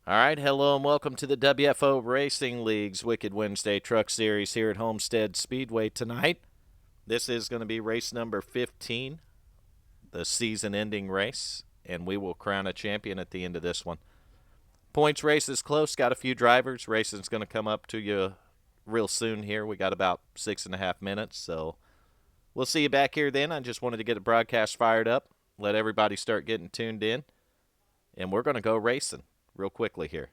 All right, hello and welcome to the WFO Racing League's Wicked Wednesday Truck Series here at Homestead Speedway tonight. This is going to be race number 15, the season-ending race, and we will crown a champion at the end of this one. Points race is close, got a few drivers. Racing's going to come up to you real soon here. We got about 6.5 minutes, so we'll see you back here then. I just wanted to get the broadcast fired up, let everybody start getting tuned in, and we're going to go racing real quickly here.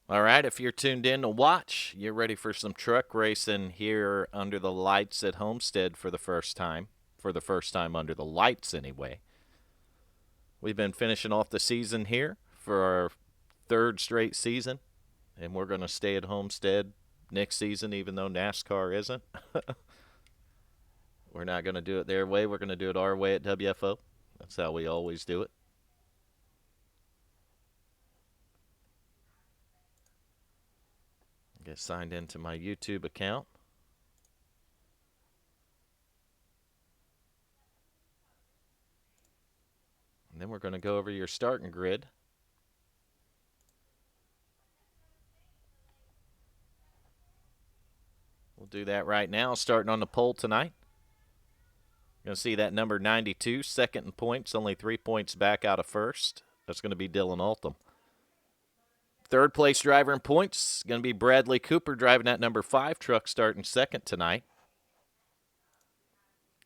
All right, if you're tuned in to watch, you're ready for some truck racing here under the lights at Homestead for the first time. For the first time under the lights, anyway. We've been finishing off the season here for our third straight season, and we're going to stay at Homestead next season, even though NASCAR isn't. We're not going to do it their way. We're going to do it our way at WFO. That's how we always do it. Get signed into my YouTube account. And then we're going to go over your starting grid. We'll do that right now, starting on the pole tonight. You're going to see that number 92, second in points, only 3 points back out of first. That's going to be Dylan Altham. Third place driver in points going to be Bradley Cooper driving that number 5 truck, starting second tonight.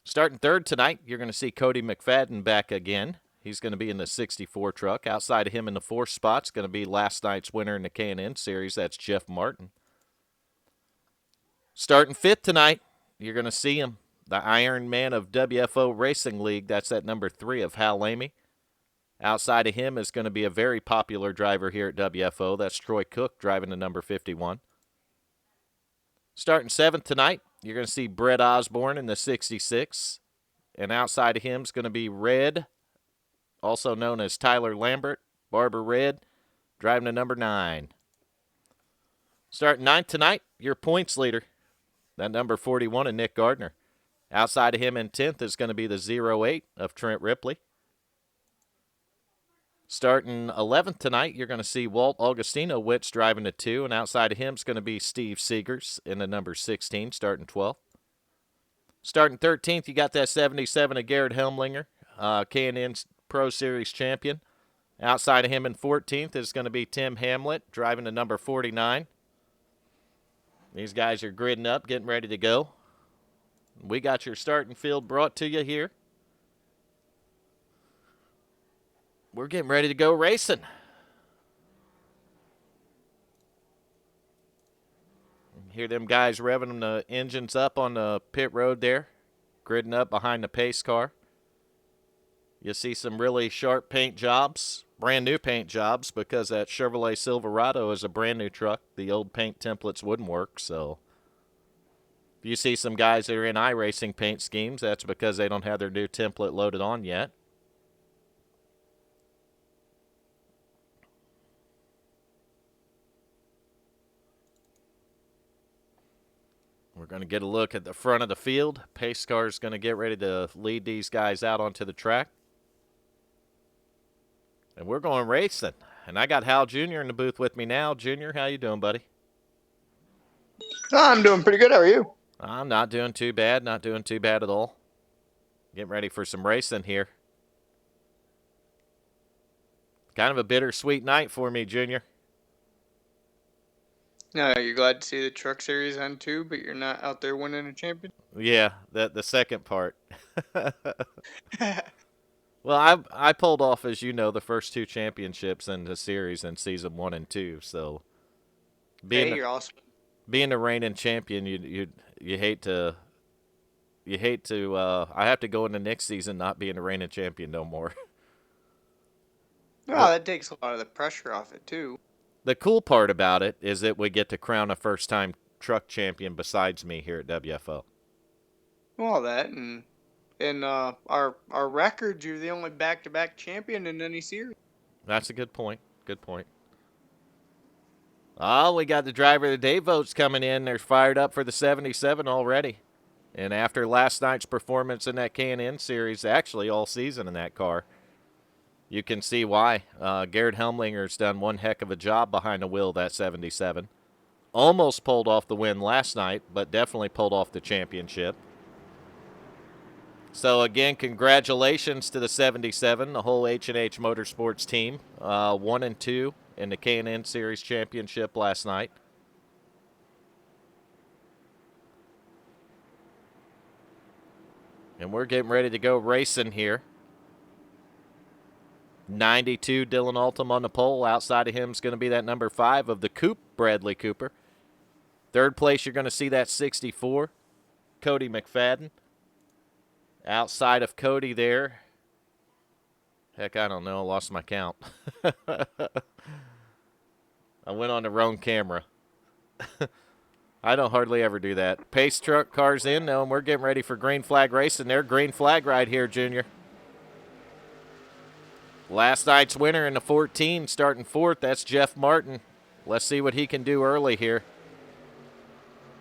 Starting third tonight, you're going to see Cody McFadden back again. He's going to be in the 64 truck. Outside of him in the 4th spot's going to be last night's winner in the K&N Series. That's Jeff Martin. Starting 5th tonight, you're going to see him, the Iron Man of WFO Racing League. That's at number 3 of Hal Lamy. Outside of him is going to be a very popular driver here at WFO. That's Troy Cook driving the number 51. Starting 7th tonight, you're going to see Brett Osborne in the 66. And outside of him is going to be Red, also known as Tyler Lambert, Barber Red, driving the number 9. Starting 9th tonight, your points leader, that number 41 of Nick Gardner. Outside of him in 10th is going to be the 08 of Trent Ripley. Starting 11th tonight, you're going to see Walt Augustino Witts driving the 2, and outside of him is going to be Steve Seegers in the number 16, starting 12th. Starting 13th, you got that 77 of Garrett Helmlinger, K&N Pro Series champion. Outside of him in 14th is going to be Tim Hamlet driving the number 49. These guys are gridding up, getting ready to go. We got your starting field brought to you here. We're getting ready to go racing. Hear them guys revving the engines up on the pit road there, gridding up behind the pace car. You'll see some really sharp paint jobs, brand new paint jobs, because that Chevrolet Silverado is a brand new truck. The old paint templates wouldn't work, so if you see some guys that are in iRacing paint schemes, that's because they don't have their new template loaded on yet. We're going to get a look at the front of the field. Pace car is going to get ready to lead these guys out onto the track. And we're going racing. And I got Hal Jr. in the booth with me now. Junior, how you doing, buddy? I'm doing pretty good. How are you? I'm not doing too bad. Not doing too bad at all. Getting ready for some racing here. Kind of a bittersweet night for me, Junior. No, you're glad to see the truck series end too, but you're not out there winning a champion. Yeah, the second part. Well, I pulled off, as you know, the first 2 championships in the series in season 1 and 2. So Hey, you're awesome. being the reigning champion, you hate to I have to go into next season not being the reigning champion no more. Well, that takes a lot of the pressure off it too. The cool part about it is that we get to crown a first-time truck champion besides me here at WFO. Well, that and our records, you're the only back-to-back champion in any series. That's a good point. Good point. Oh, we got the driver of the day votes coming in. They're fired up for the 77 already. And after last night's performance in that K&N series, actually all season in that car, you can see why. Garrett Helmlinger's done one heck of a job behind the wheel of that 77. Almost pulled off the win last night, but definitely pulled off the championship. So, again, congratulations to the 77, the whole H&H Motorsports team. 1 and 2 in the K&N Series championship last night. And we're getting ready to go racing here. 92, Dylan Altum on the pole. Outside of him is going to be that number 5 of the Coupe, Bradley Cooper. Third place, you're going to see that 64, Cody McFadden. Outside of Cody there, heck, I don't know. I lost my count. I went on the wrong camera. I don't hardly ever do that. Pace truck cars in now, and we're getting ready for green flag racing. There, green flag right here, Junior. Last night's winner in the 14, starting 4th, that's Jeff Martin. Let's see what he can do early here.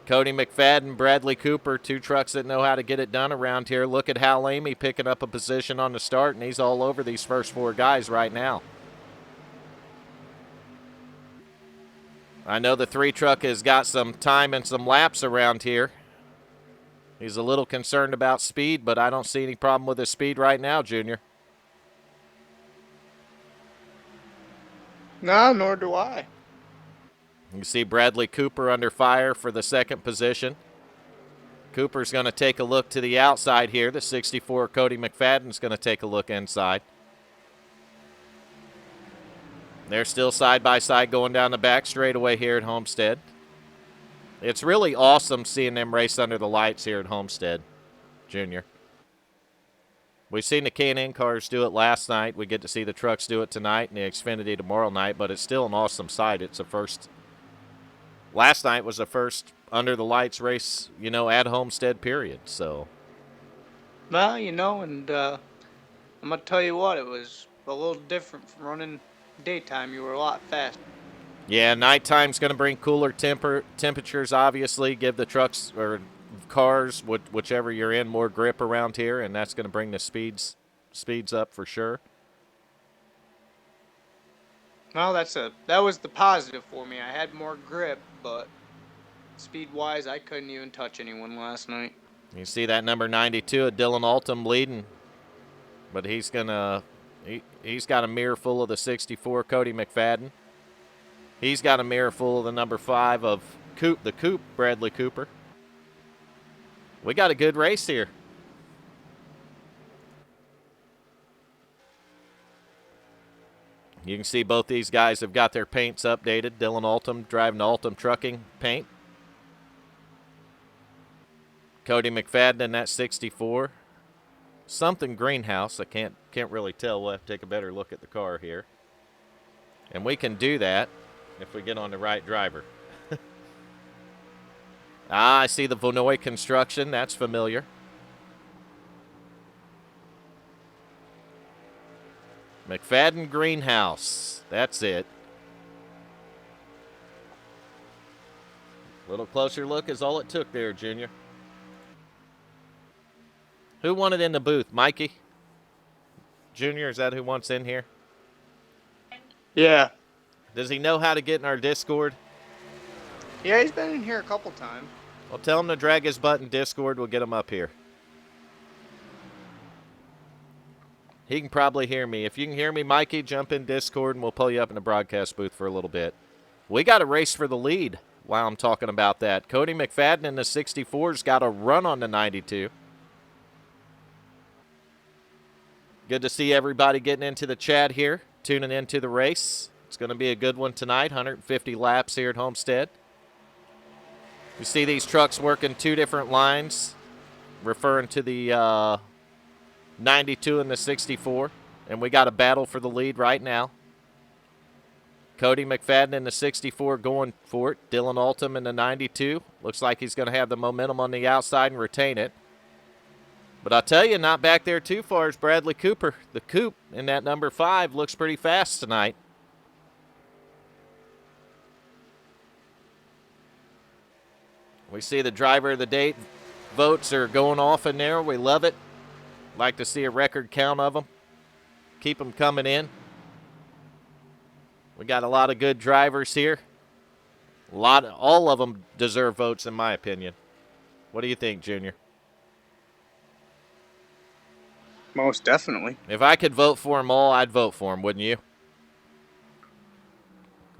Cody McFadden, Bradley Cooper, 2 trucks that know how to get it done around here. Look at Hal Amy picking up a position on the start, and he's all over these first 4 guys right now. I know the 3 truck has got some time and some laps around here. He's a little concerned about speed, but I don't see any problem with his speed right now, Junior. No, nor do I. You see Bradley Cooper under fire for the 2nd position. Cooper's going to take a look to the outside here. The 64 Cody McFadden's going to take a look inside. They're still side by side going down the back straightaway here at Homestead. It's really awesome seeing them race under the lights here at Homestead, Junior. We've seen the K&N cars do it last night. We get to see the trucks do it tonight and the Xfinity tomorrow night, but it's still an awesome sight. It's a first. Last night was the first under the lights race, at Homestead, period. So. Well, and I'm going to tell you what, it was a little different from running daytime. You were a lot faster. Yeah, nighttime's going to bring cooler temperatures, obviously, give the trucks or cars, whichever you're in, more grip around here, and that's going to bring the speeds up for sure. Well, that was the positive for me. I had more grip, but speed-wise, I couldn't even touch anyone last night. You see that number 92 of Dylan Altum leading, but he's got a mirror full of the 64 Cody McFadden. He's got a mirror full of the number 5 of the Coupe, Bradley Cooper. We got a good race here. You can see both these guys have got their paints updated. Dylan Altum driving the Altum Trucking paint. Cody McFadden in that 64. Something greenhouse. I can't really tell. We'll have to take a better look at the car here. And we can do that if we get on the right driver. I see the Vonoy construction. That's familiar. McFadden Greenhouse. That's it. A little closer look is all it took there, Junior. Who won it in the booth? Mikey? Junior, is that who wants in here? Yeah. Does he know how to get in our Discord? Yeah, he's been in here a couple times. Well, tell him to drag his butt in Discord. We'll get him up here. He can probably hear me. If you can hear me, Mikey, jump in Discord and we'll pull you up in the broadcast booth for a little bit. We got a race for the lead while I'm talking about that. Cody McFadden in the 64's got a run on the 92. Good to see everybody getting into the chat here, tuning into the race. It's going to be a good one tonight, 150 laps here at Homestead. You see these trucks working 2 different lines, referring to the 92 and the 64, and we got a battle for the lead right now. Cody McFadden in the 64 going for it. Dylan Altum in the 92. Looks like he's going to have the momentum on the outside and retain it. But I'll tell you, not back there too far is Bradley Cooper. The Coupe in that number 5 looks pretty fast tonight. We see the driver of the day votes are going off in there. We love it. Like to see a record count of them. Keep them coming in. We got a lot of good drivers here. All of them deserve votes, in my opinion. What do you think, Junior? Most definitely. If I could vote for them all, I'd vote for them, wouldn't you?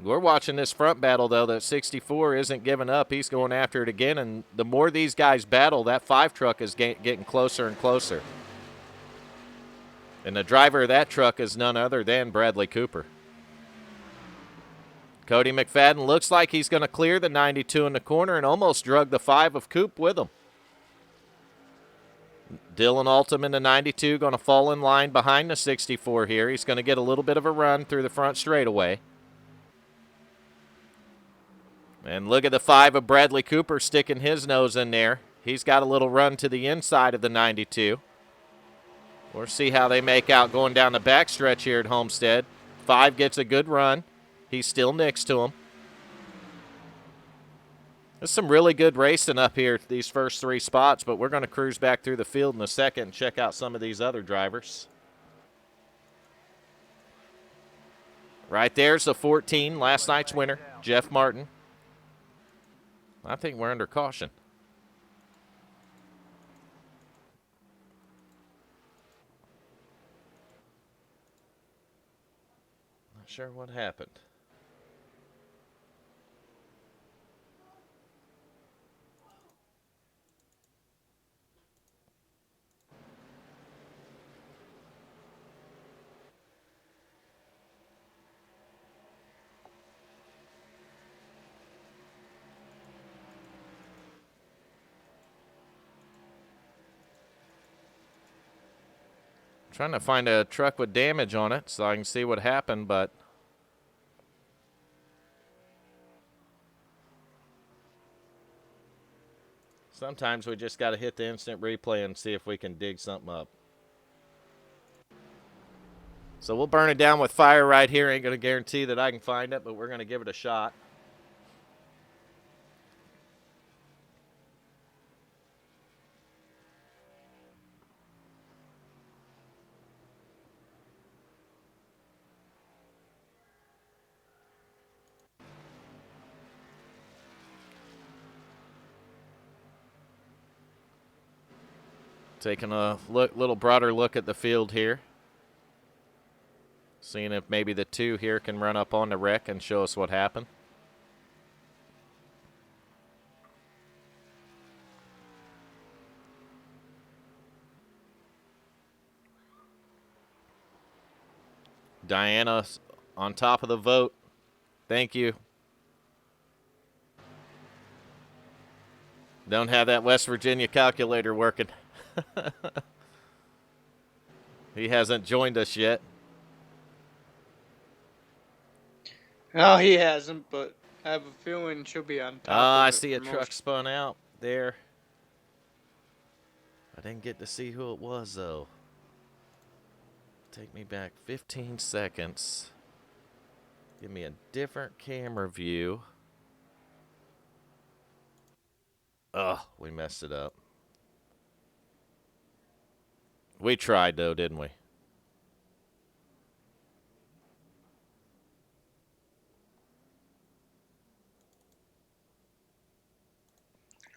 We're watching this front battle, though. That 64 isn't giving up. He's going after it again, and the more these guys battle, that 5 truck is getting closer and closer. And the driver of that truck is none other than Bradley Cooper. Cody McFadden looks like he's going to clear the 92 in the corner and almost drug the 5 of Coop with him. Dylan Altum in the 92 going to fall in line behind the 64 here. He's going to get a little bit of a run through the front straightaway. And look at the 5 of Bradley Cooper sticking his nose in there. He's got a little run to the inside of the 92. We'll see how they make out going down the backstretch here at Homestead. 5 gets a good run. He's still next to him. There's some really good racing up here these first 3 spots, but we're going to cruise back through the field in a second and check out some of these other drivers. Right there's the 14, last night's winner, Jeff Martin. I think we're under caution. Not sure what happened. Trying to find a truck with damage on it so I can see what happened, but sometimes we just got to hit the instant replay and see if we can dig something up. So we'll burn it down with fire right here. Ain't going to guarantee that I can find it, but we're going to give it a shot. Taking a little broader look at the field here. Seeing if maybe the 2 here can run up on the wreck and show us what happened. Diana on top of the vote. Thank you. Don't have that West Virginia calculator working. He hasn't joined us yet. No, he hasn't, but I have a feeling she'll be on top of it. I see a truck spun out there. I didn't get to see who it was, though. Take me back 15 seconds. Give me a different camera view. Ugh, we messed it up. We tried, though, didn't we?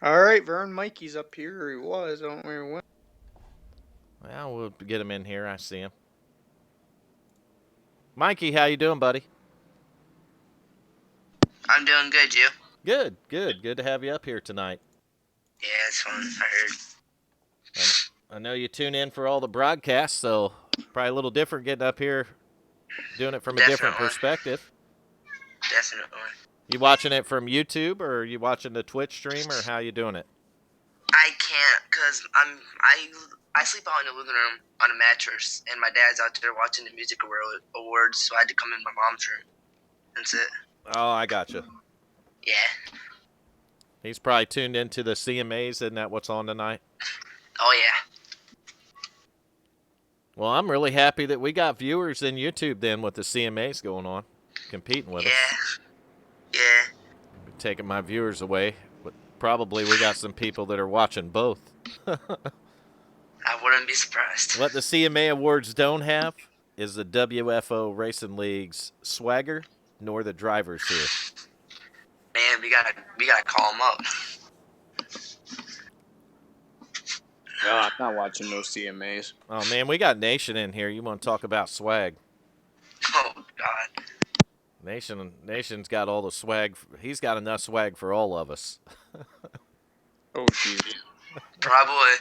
All right, Vern Mikey's up here. Or he was. I don't remember when. Well, we'll get him in here. I see him. Mikey, how you doing, buddy? I'm doing good, you? Good, good. Good to have you up here tonight. Yeah, it's fun, I heard. I know you tune in for all the broadcasts, so probably a little different getting up here, doing it from a different perspective. Definitely. You watching it from YouTube, or are you watching the Twitch stream, or how you doing it? I can't, cause I sleep out in the living room on a mattress, and my dad's out there watching the music awards, so I had to come in my mom's room. That's it. Oh, I gotcha. Yeah. He's probably tuned into the CMAs. Isn't that what's on tonight? Oh yeah. Well, I'm really happy that we got viewers in YouTube then with the CMAs going on, competing with us. Yeah. Taking my viewers away, but probably we got some people that are watching both. I wouldn't be surprised. What the CMA awards don't have is the WFO Racing League's swagger, nor the drivers here. Man, we gotta call him up. No, I'm not watching those CMAs. Oh man, we got Nation in here. You want to talk about swag? Oh God. Nation's got all the swag. He's got enough swag for all of us. Oh jeez. Probably.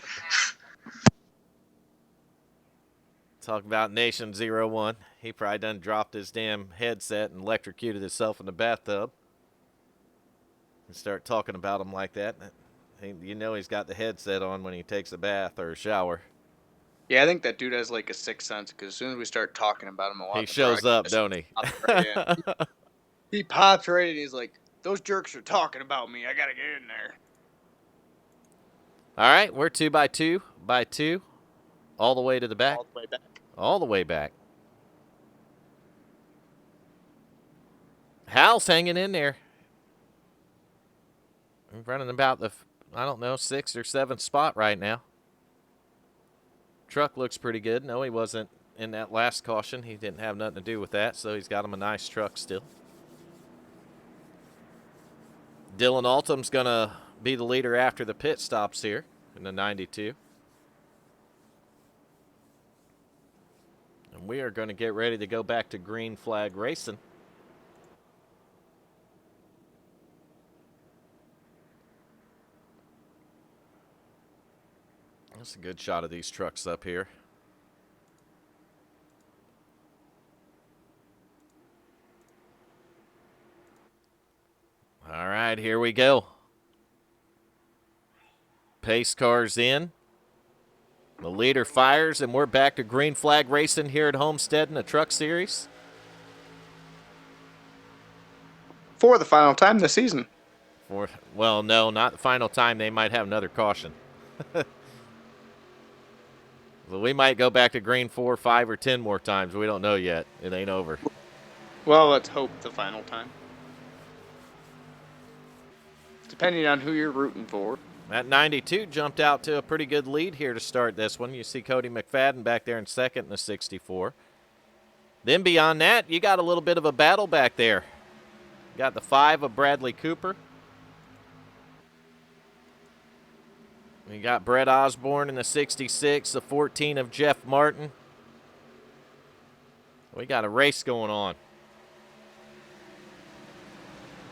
Talk about Nation 01. He probably done dropped his damn headset and electrocuted himself in the bathtub. And start talking about him like that. You know he's got the headset on when he takes a bath or a shower. Yeah, I think that dude has like a sixth sense because as soon as we start talking about him a lot, He in the shows up, broadcast, don't he? pops right in. He pops right in. He's like, "Those jerks are talking about me. I gotta get in there." All right, we're 2x2 by 2, all the way to the back. All the way back. All the way back. Hal's hanging in there. We're running about the, I don't know, 6th or 7th spot right now. Truck looks pretty good. No, he wasn't in that last caution. He didn't have nothing to do with that, so he's got him a nice truck still. Dylan Altum's going to be the leader after the pit stops here in the 92. And we are going to get ready to go back to green flag racing. That's a good shot of these trucks up here. All right, here we go. Pace cars in. The leader fires, and we're back to green flag racing here at Homestead in the Truck Series. For the final time this season. Well, no, not the final time. They might have another caution. So we might go back to green 4, 5, or 10 more times. We don't know yet. It ain't over. Well, let's hope the final time. Depending on who you're rooting for. That 92 jumped out to a pretty good lead here to start this one. You see Cody McFadden back there in second in the 64. Then beyond that, you got a little bit of a battle back there. Got the 5 of Bradley Cooper. We got Brett Osborne in the 66, the 14 of Jeff Martin. We got a race going on.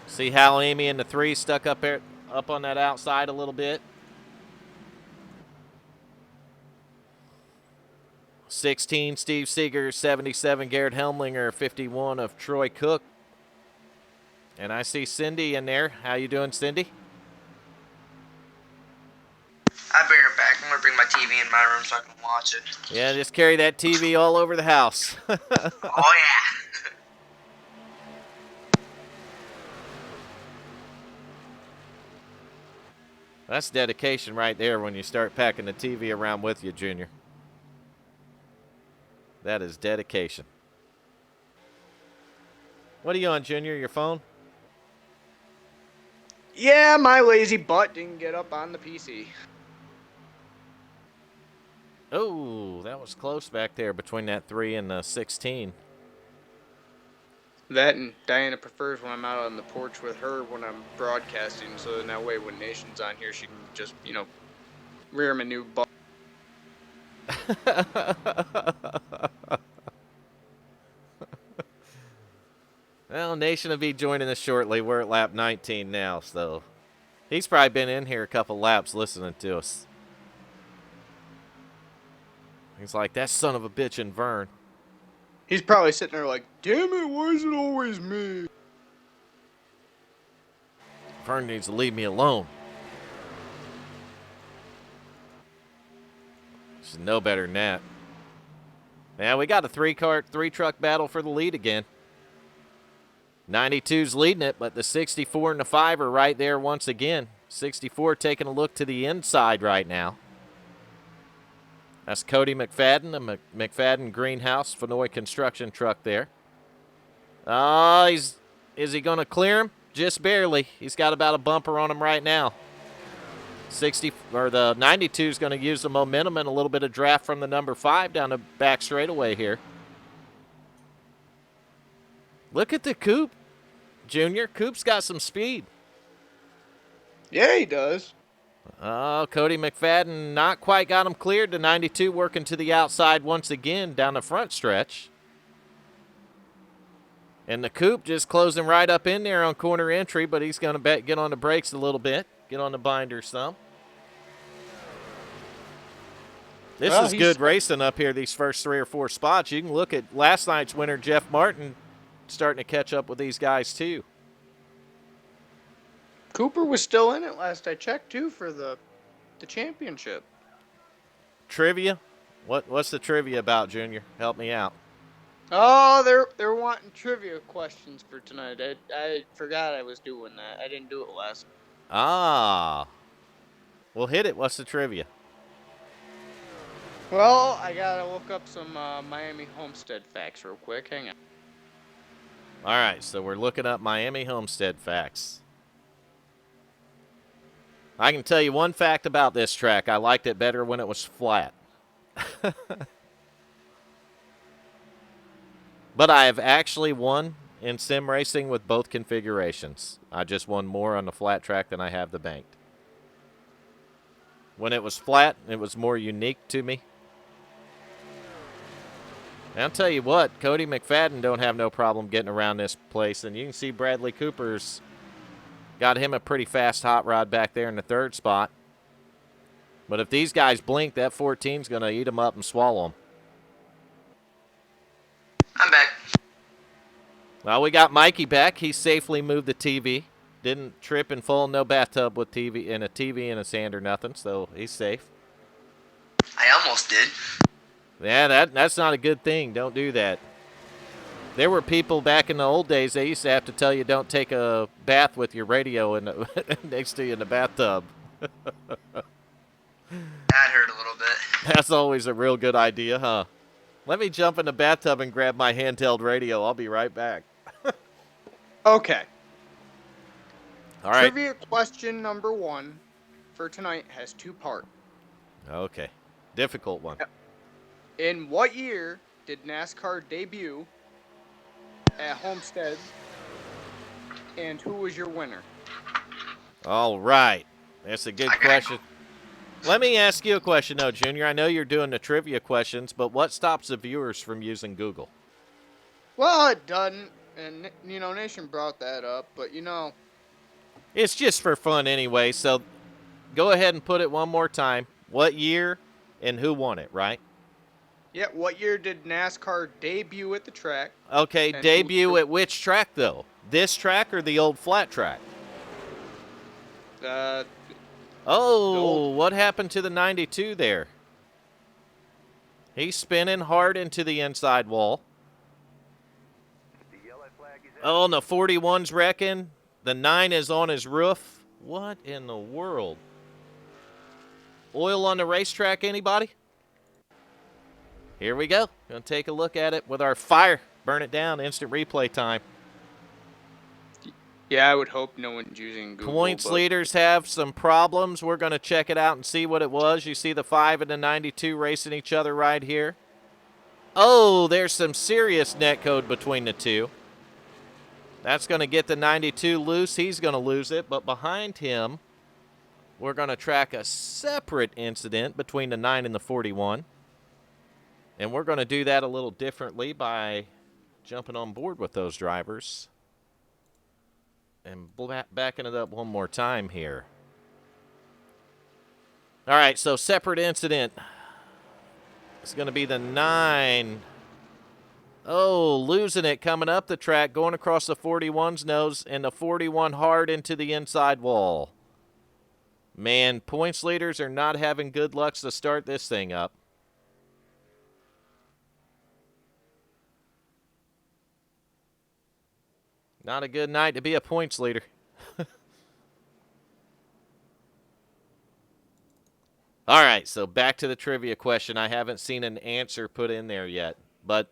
See Hal Amy in the 3 stuck up there, up on that outside a little bit. 16, Steve Seeger, 77, Garrett Helmlinger, 51 of Troy Cook. And I see Cindy in there. How you doing, Cindy? I'll be right back. I'm going to bring my TV in my room so I can watch it. Yeah, just carry that TV all over the house. Oh, yeah. That's dedication right there when you start packing the TV around with you, Junior. That is dedication. What are you on, Junior? Your phone? Yeah, my lazy butt didn't get up on the PC. Oh, that was close back there between that 3 and the 16. That and Diana prefers when I'm out on the porch with her when I'm broadcasting, so then that way when Nation's on here, she can just, rear him a new butt. Well, Nation will be joining us shortly. We're at lap 19 now, so he's probably been in here a couple laps listening to us. He's like, that son of a bitch in Vern. He's probably sitting there like, damn it, why is it always me? Vern needs to leave me alone. She's no better than that. Now we got a 3-truck battle for the lead again. 92's leading it, but the 64 and the 5 are right there once again. 64 taking a look to the inside right now. That's Cody McFadden, the McFadden Greenhouse Fenoy construction truck there. Is he going to clear him? Just barely. He's got about a bumper on him right now. The 92 is going to use the momentum and a little bit of draft from the number 5 down the back straightaway here. Look at the Coupe, Junior. Coupe's got some speed. Yeah, he does. Oh, Cody McFadden not quite got him cleared. The 92 working to the outside once again down the front stretch. And the Coupe just closing right up in there on corner entry, but he's going to get on the brakes a little bit, get on the binder some. This Well, is good racing up here, these first 3 or 4 spots. You can look at last night's winner, Jeff Martin, starting to catch up with these guys, too. Cooper was still in it last I checked, too, for the championship. Trivia? What's the trivia about, Junior? Help me out. Oh, they're wanting trivia questions for tonight. I forgot I was doing that. I didn't do it last. Ah. Well, hit it. What's the trivia? Well, I gotta look up some Miami Homestead facts real quick. Hang on. All right, so we're looking up Miami Homestead facts. I can tell you one fact about this track. I liked it better when it was flat. But I have actually won in sim racing with both configurations. I just won more on the flat track than I have the banked. When it was flat, it was more unique to me. And I'll tell you what, Cody McFadden don't have no problem getting around this place. And you can see Bradley Cooper's got him a pretty fast hot rod back there in the 3rd spot. But if these guys blink, that 14's going to eat them up and swallow them. I'm back. Well, we got Mikey back. He safely moved the TV. Didn't trip and fall in no bathtub with a TV in his hand or nothing, so he's safe. I almost did. Yeah, that's not a good thing. Don't do that. There were people back in the old days, they used to have to tell you don't take a bath with your radio next to you in the bathtub. That hurt a little bit. That's always a real good idea, huh? Let me jump in the bathtub and grab my handheld radio. I'll be right back. Okay. All right. Trivia question number 1 for tonight has 2 parts. Okay. Difficult one. In what year did NASCAR debut at Homestead, and who was your winner? All right. That's a good question. Let me ask you a question, though, Junior. I know you're doing the trivia questions, but what stops the viewers from using Google? Well, it doesn't, and, Nation brought that up, but, It's just for fun anyway, so go ahead and put it one more time. What year and who won it, right? Yeah, what year did NASCAR debut at the track? Okay, debut at which track, though? This track or the old flat track? What happened to the 92 there? He's spinning hard into the inside wall. Oh, and the 41's wrecking. The 9 is on his roof. What in the world? Oil on the racetrack, anybody? Here we go. Gonna take a look at it with our fire. Burn it down. Instant replay time. Yeah, I would hope no one's using Google. Points leaders have some problems. We're going to check it out and see what it was. You see the 5 and the 92 racing each other right here. Oh, there's some serious netcode between the two. That's going to get the 92 loose. He's going to lose it. But behind him, we're going to track a separate incident between the 9 and the 41. And we're going to do that a little differently by jumping on board with those drivers. And backing it up one more time here. All right, so separate incident. It's going to be the 9. Oh, losing it coming up the track, going across the 41's nose, and the 41 hard into the inside wall. Man, points leaders are not having good lucks to start this thing up. Not a good night to be a points leader. All right, so back to the trivia question. I haven't seen an answer put in there yet, but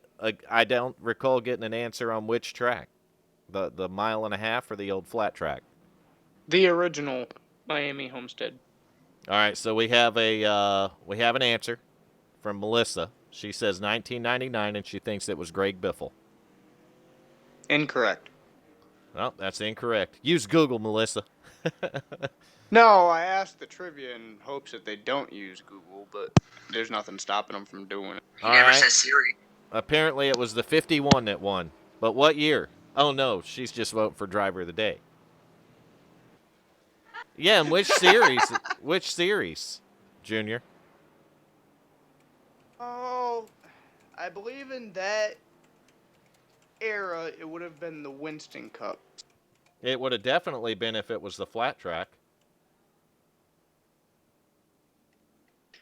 I don't recall getting an answer on which track, the 1.5 miles or the old flat track. The original Miami Homestead. All right, so we have an answer from Melissa. She says 1999, and she thinks it was Greg Biffle. Incorrect. Well, that's incorrect. Use Google, Melissa. No, I asked the trivia in hopes that they don't use Google, but there's nothing stopping them from doing it. He never says Siri. Apparently, it was the 51 that won. But what year? Oh, no, she's just voting for driver of the day. Yeah, and which series? Which series, Junior? Oh, I believe in that era, it would have been the Winston Cup. It would have definitely been if it was the flat track.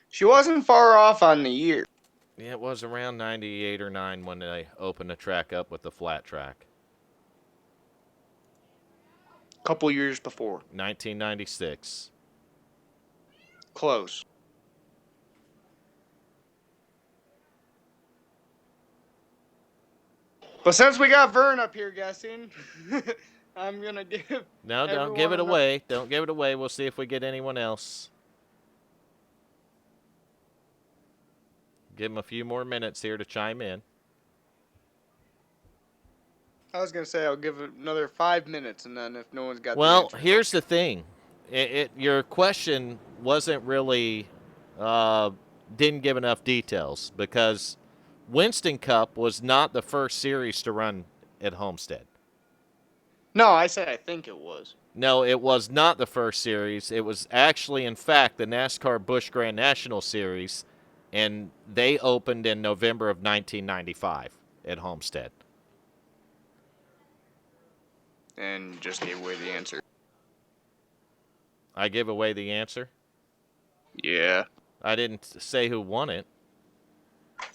She wasn't far off on the year. Yeah, it was around 98 or 9 when they opened the track up with the flat track. A couple years before. 1996. Close. But since we got Vern up here guessing, I'm going to give No, don't give everyone it away. Don't give it away. We'll see if we get anyone else. Give them a few more minutes here to chime in. I was going to say I'll give it another 5 minutes, and then if no one's got the Well, answer. here's the thing. Your question wasn't really didn't give enough details because Winston Cup was not the first series to run at Homestead. No, I said I think it was. No, it was not the first series. It was actually, in fact, the NASCAR Busch Grand National Series, and they opened in November of 1995 at Homestead. And just gave away the answer. I give away the answer. Yeah. I didn't say who won it.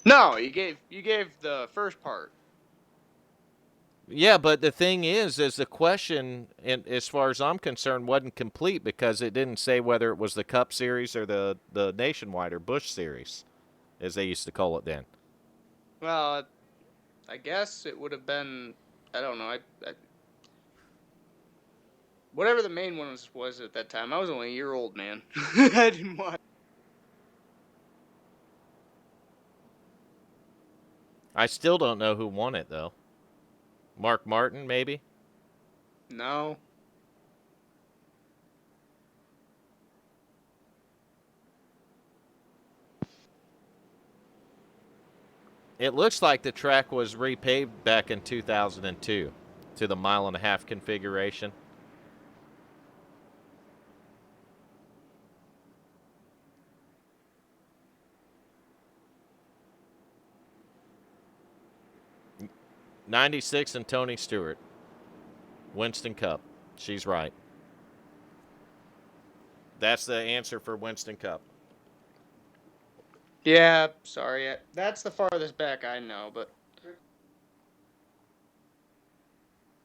No, you gave the first part. Yeah, but the thing is the question, and as far as I'm concerned, wasn't complete because it didn't say whether it was the Cup Series or the Nationwide or Busch Series, as they used to call it then. Well, I guess it would have been. I don't know. I whatever the main one was at that time. I was only a year old, man. I didn't watch. I still don't know who won it, though. Mark Martin, maybe? No. It looks like the track was repaved back in 2002 to the 1.5-mile configuration. '96 and Tony Stewart. Winston Cup. She's right. That's the answer for Winston Cup. Yeah, sorry. That's the farthest back I know, but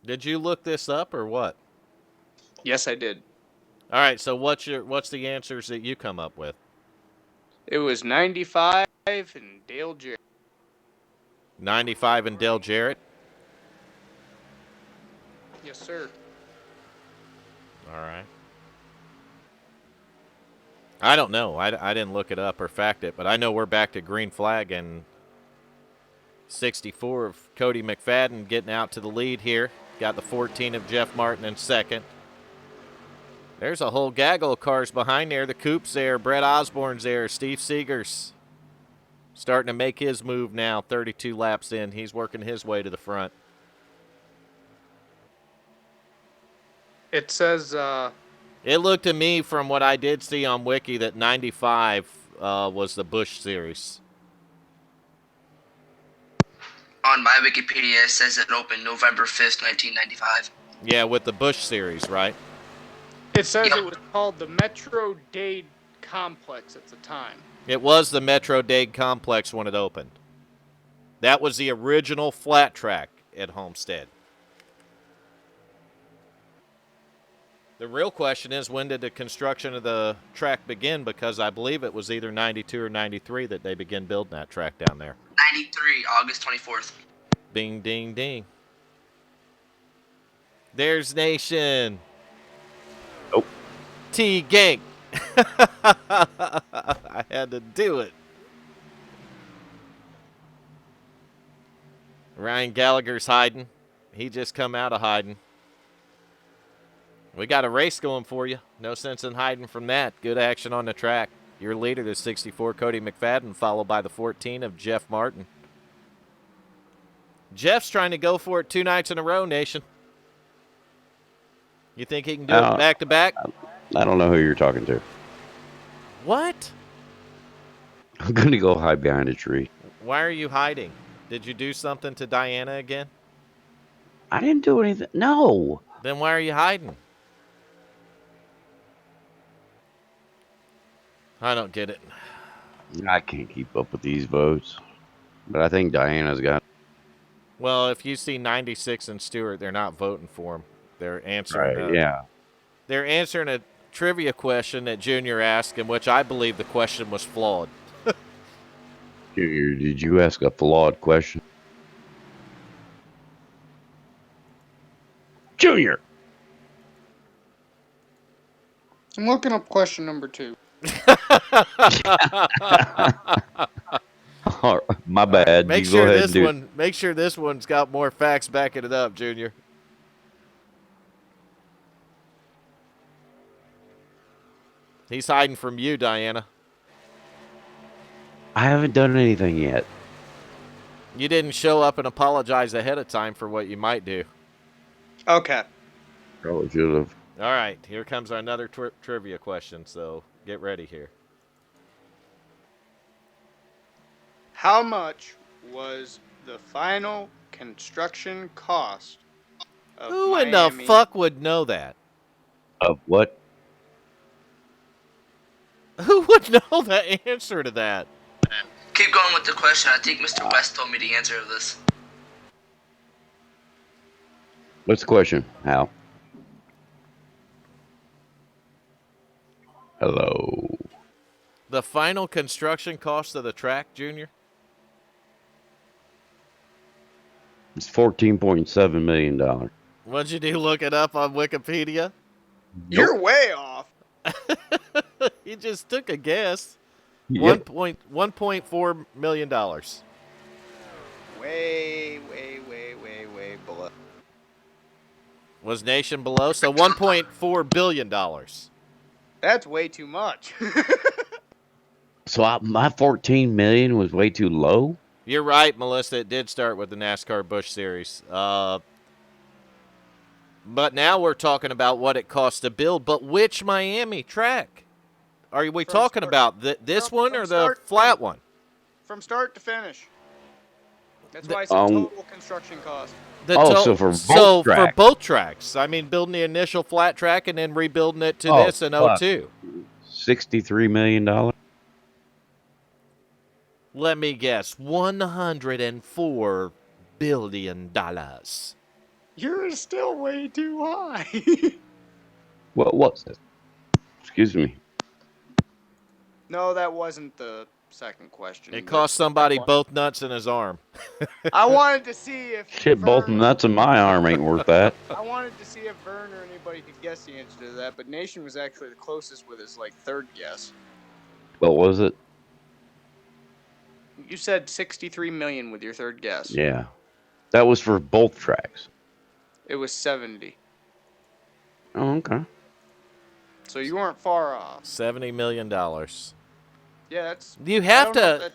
Did you look this up or what? yes, I did. All right, so what's the answers that you come up with? It was 95 and Dale Jarrett. 95 and Dale Jarrett. Yes, sir. All right. I don't know. I didn't look it up or fact it, but I know we're back to green flag and 64 of Cody McFadden getting out to the lead here. Got the 14 of Jeff Martin in second. There's a whole gaggle of cars behind there. The Coop's there. Brett Osborne's there. Steve Seegers starting to make his move now. 32 laps in. He's working his way to the front. It says It looked to me from what I did see on Wiki that 95 was the Busch Series. On my Wikipedia, it says it opened November 5th, 1995. Yeah, with the Busch Series, right? it says Yep. it was called the Metro Dade Complex at the time. It was the Metro Dade Complex when it opened. That was the original flat track at Homestead. The real question is, when did the construction of the track begin? Because I believe it was either 92 or 93 that they began building that track down there. 93, August 24th. Bing, ding, ding. There's Nation. Oh. T-Gang. I had to do it. Ryan Gallagher's hiding. He just come out of hiding. We got a race going for you. No sense in hiding from that. Good action on the track. Your leader, the 64, Cody McFadden, followed by the 14 of Jeff Martin. Jeff's trying to go for it 2 nights in a row, Nation. You think he can do it back-to-back? I don't know who you're talking to. What? I'm gonna go hide behind a tree. Why are you hiding? Did you do something to Diana again? I didn't do anything. No. Then why are you hiding? I don't get it. I can't keep up with these votes. But I think Diana's got Well, if you see 96 and Stewart, they're not voting for him. They're answering right. Yeah. they're answering a trivia question that Junior asked, in which I believe the question was flawed. Junior, did you ask a flawed question? Junior. I'm looking up question number 2. Oh, my All right, bad. You go ahead and do. make sure this one's got more facts backing it up, Junior. He's hiding from you, Diana. I haven't done anything yet. You didn't show up and apologize ahead of time for what you might do. Okay. Probably should have. All right, here comes another trivia question, so get ready here. How much was the final construction cost of Who Miami? in the fuck would know that? Of what? Who would know the answer to that? Keep going with the question. I think Mr. West told me the answer of this. What's the question? How? Hello. The final construction cost of the track, Junior? It's $14.7 million. What'd you do? Look it up on Wikipedia? You're way off. You just took a guess. Yep. $1.4 million. Way below. Was Nation below? So $1.4 billion. That's way too much. So my 14 million was way too low. You're right, Melissa. It did start with the NASCAR Busch Series. But now we're talking about what it costs to build. But which Miami track are we From talking start- about? This from- one from or the start- flat one? From start to finish. That's why I Um, said total construction cost. So for both for tracks. both tracks. I mean, building the initial flat track and then rebuilding it to this in fuck. 02. $63 million. Let me guess, $104 billion. You're still way too high. What was it? Excuse me. No, that wasn't the second question. It cost somebody That both nuts in his arm. I wanted to see if Shit, both Vern- nuts in my arm ain't worth that. I wanted to see if Vern or anybody could guess the answer to that, but Nation was actually the closest with his third guess. What was it? You said 63 million with your third guess. Yeah. That was for both tracks. It was 70. Oh, okay. So you weren't far off. $70 million. Yeah, that's. You I have don't know if to.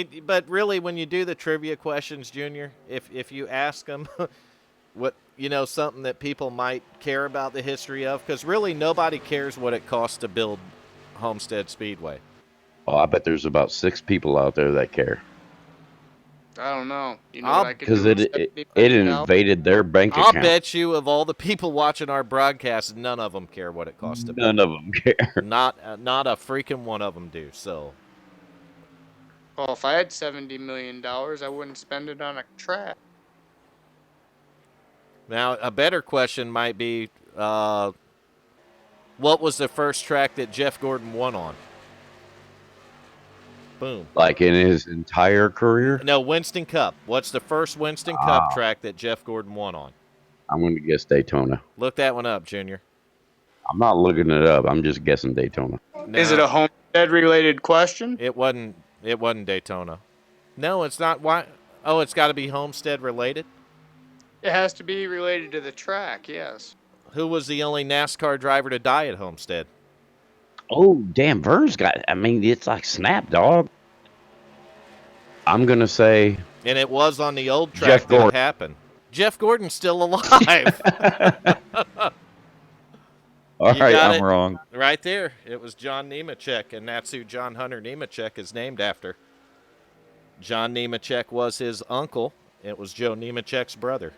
that's- But really, when you do the trivia questions, Junior, if you ask them what something that people might care about the history of, because really nobody cares what it costs to build Homestead Speedway. Oh, I bet there's about 6 people out there that care. I don't know. You know I'll- what I could Because do? it invaded their bank I'll account. bet you of all the people watching our broadcast, none of them care what it costs to build. None of them care. Not a freaking one of them do. So Well, if I had $70 million, I wouldn't spend it on a track. now a better question might be, what was the first track that Jeff Gordon won on? Boom. Like in his entire career? No, Winston Cup. What's the first Winston Cup track that Jeff Gordon won on? I'm going to guess Daytona. Look that one up, Junior. I'm not looking it up. I'm just guessing Daytona. No, Is it a Homestead-related question? It wasn't. It wasn't Daytona. No, it's not. Why? Oh, it's got to be Homestead related. It has to be related to the track, yes. Who was the only NASCAR driver to die at Homestead? Oh, damn. Vern's got, I mean, it's like Snap, dog. I'm going to say And it was on the old track Jeff that it Gordon. happened. Jeff Gordon's still alive. All You right, got I'm it wrong. right there. It was John Nemechek, and that's who John Hunter Nemechek is named after. John Nemechek was his uncle. It was Joe Nemechek's brother.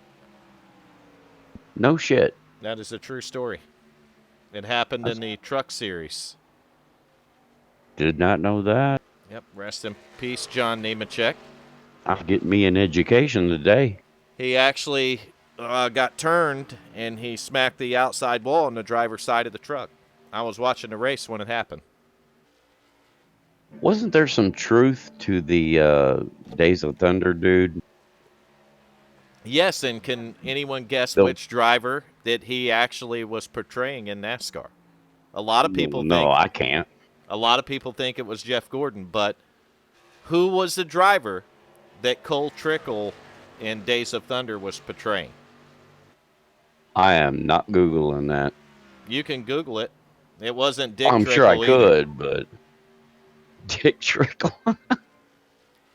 No shit. That is a true story. It happened I in the Truck Series. did not know that. Yep. Rest in peace, John Nemechek. I'm getting me an education today. He actually got turned and he smacked the outside wall on the driver's side of the truck. I was watching the race when it happened. Wasn't there some truth to the Days of Thunder dude? Yes, and can anyone guess The, which driver that he actually was portraying in NASCAR? A lot of people no, think I can't. it was Jeff Gordon, but who was the driver that Cole Trickle in Days of Thunder was portraying? I am not Googling that. You can Google it. It wasn't Dick I'm sure I Trickle either. could, but Dick Trickle.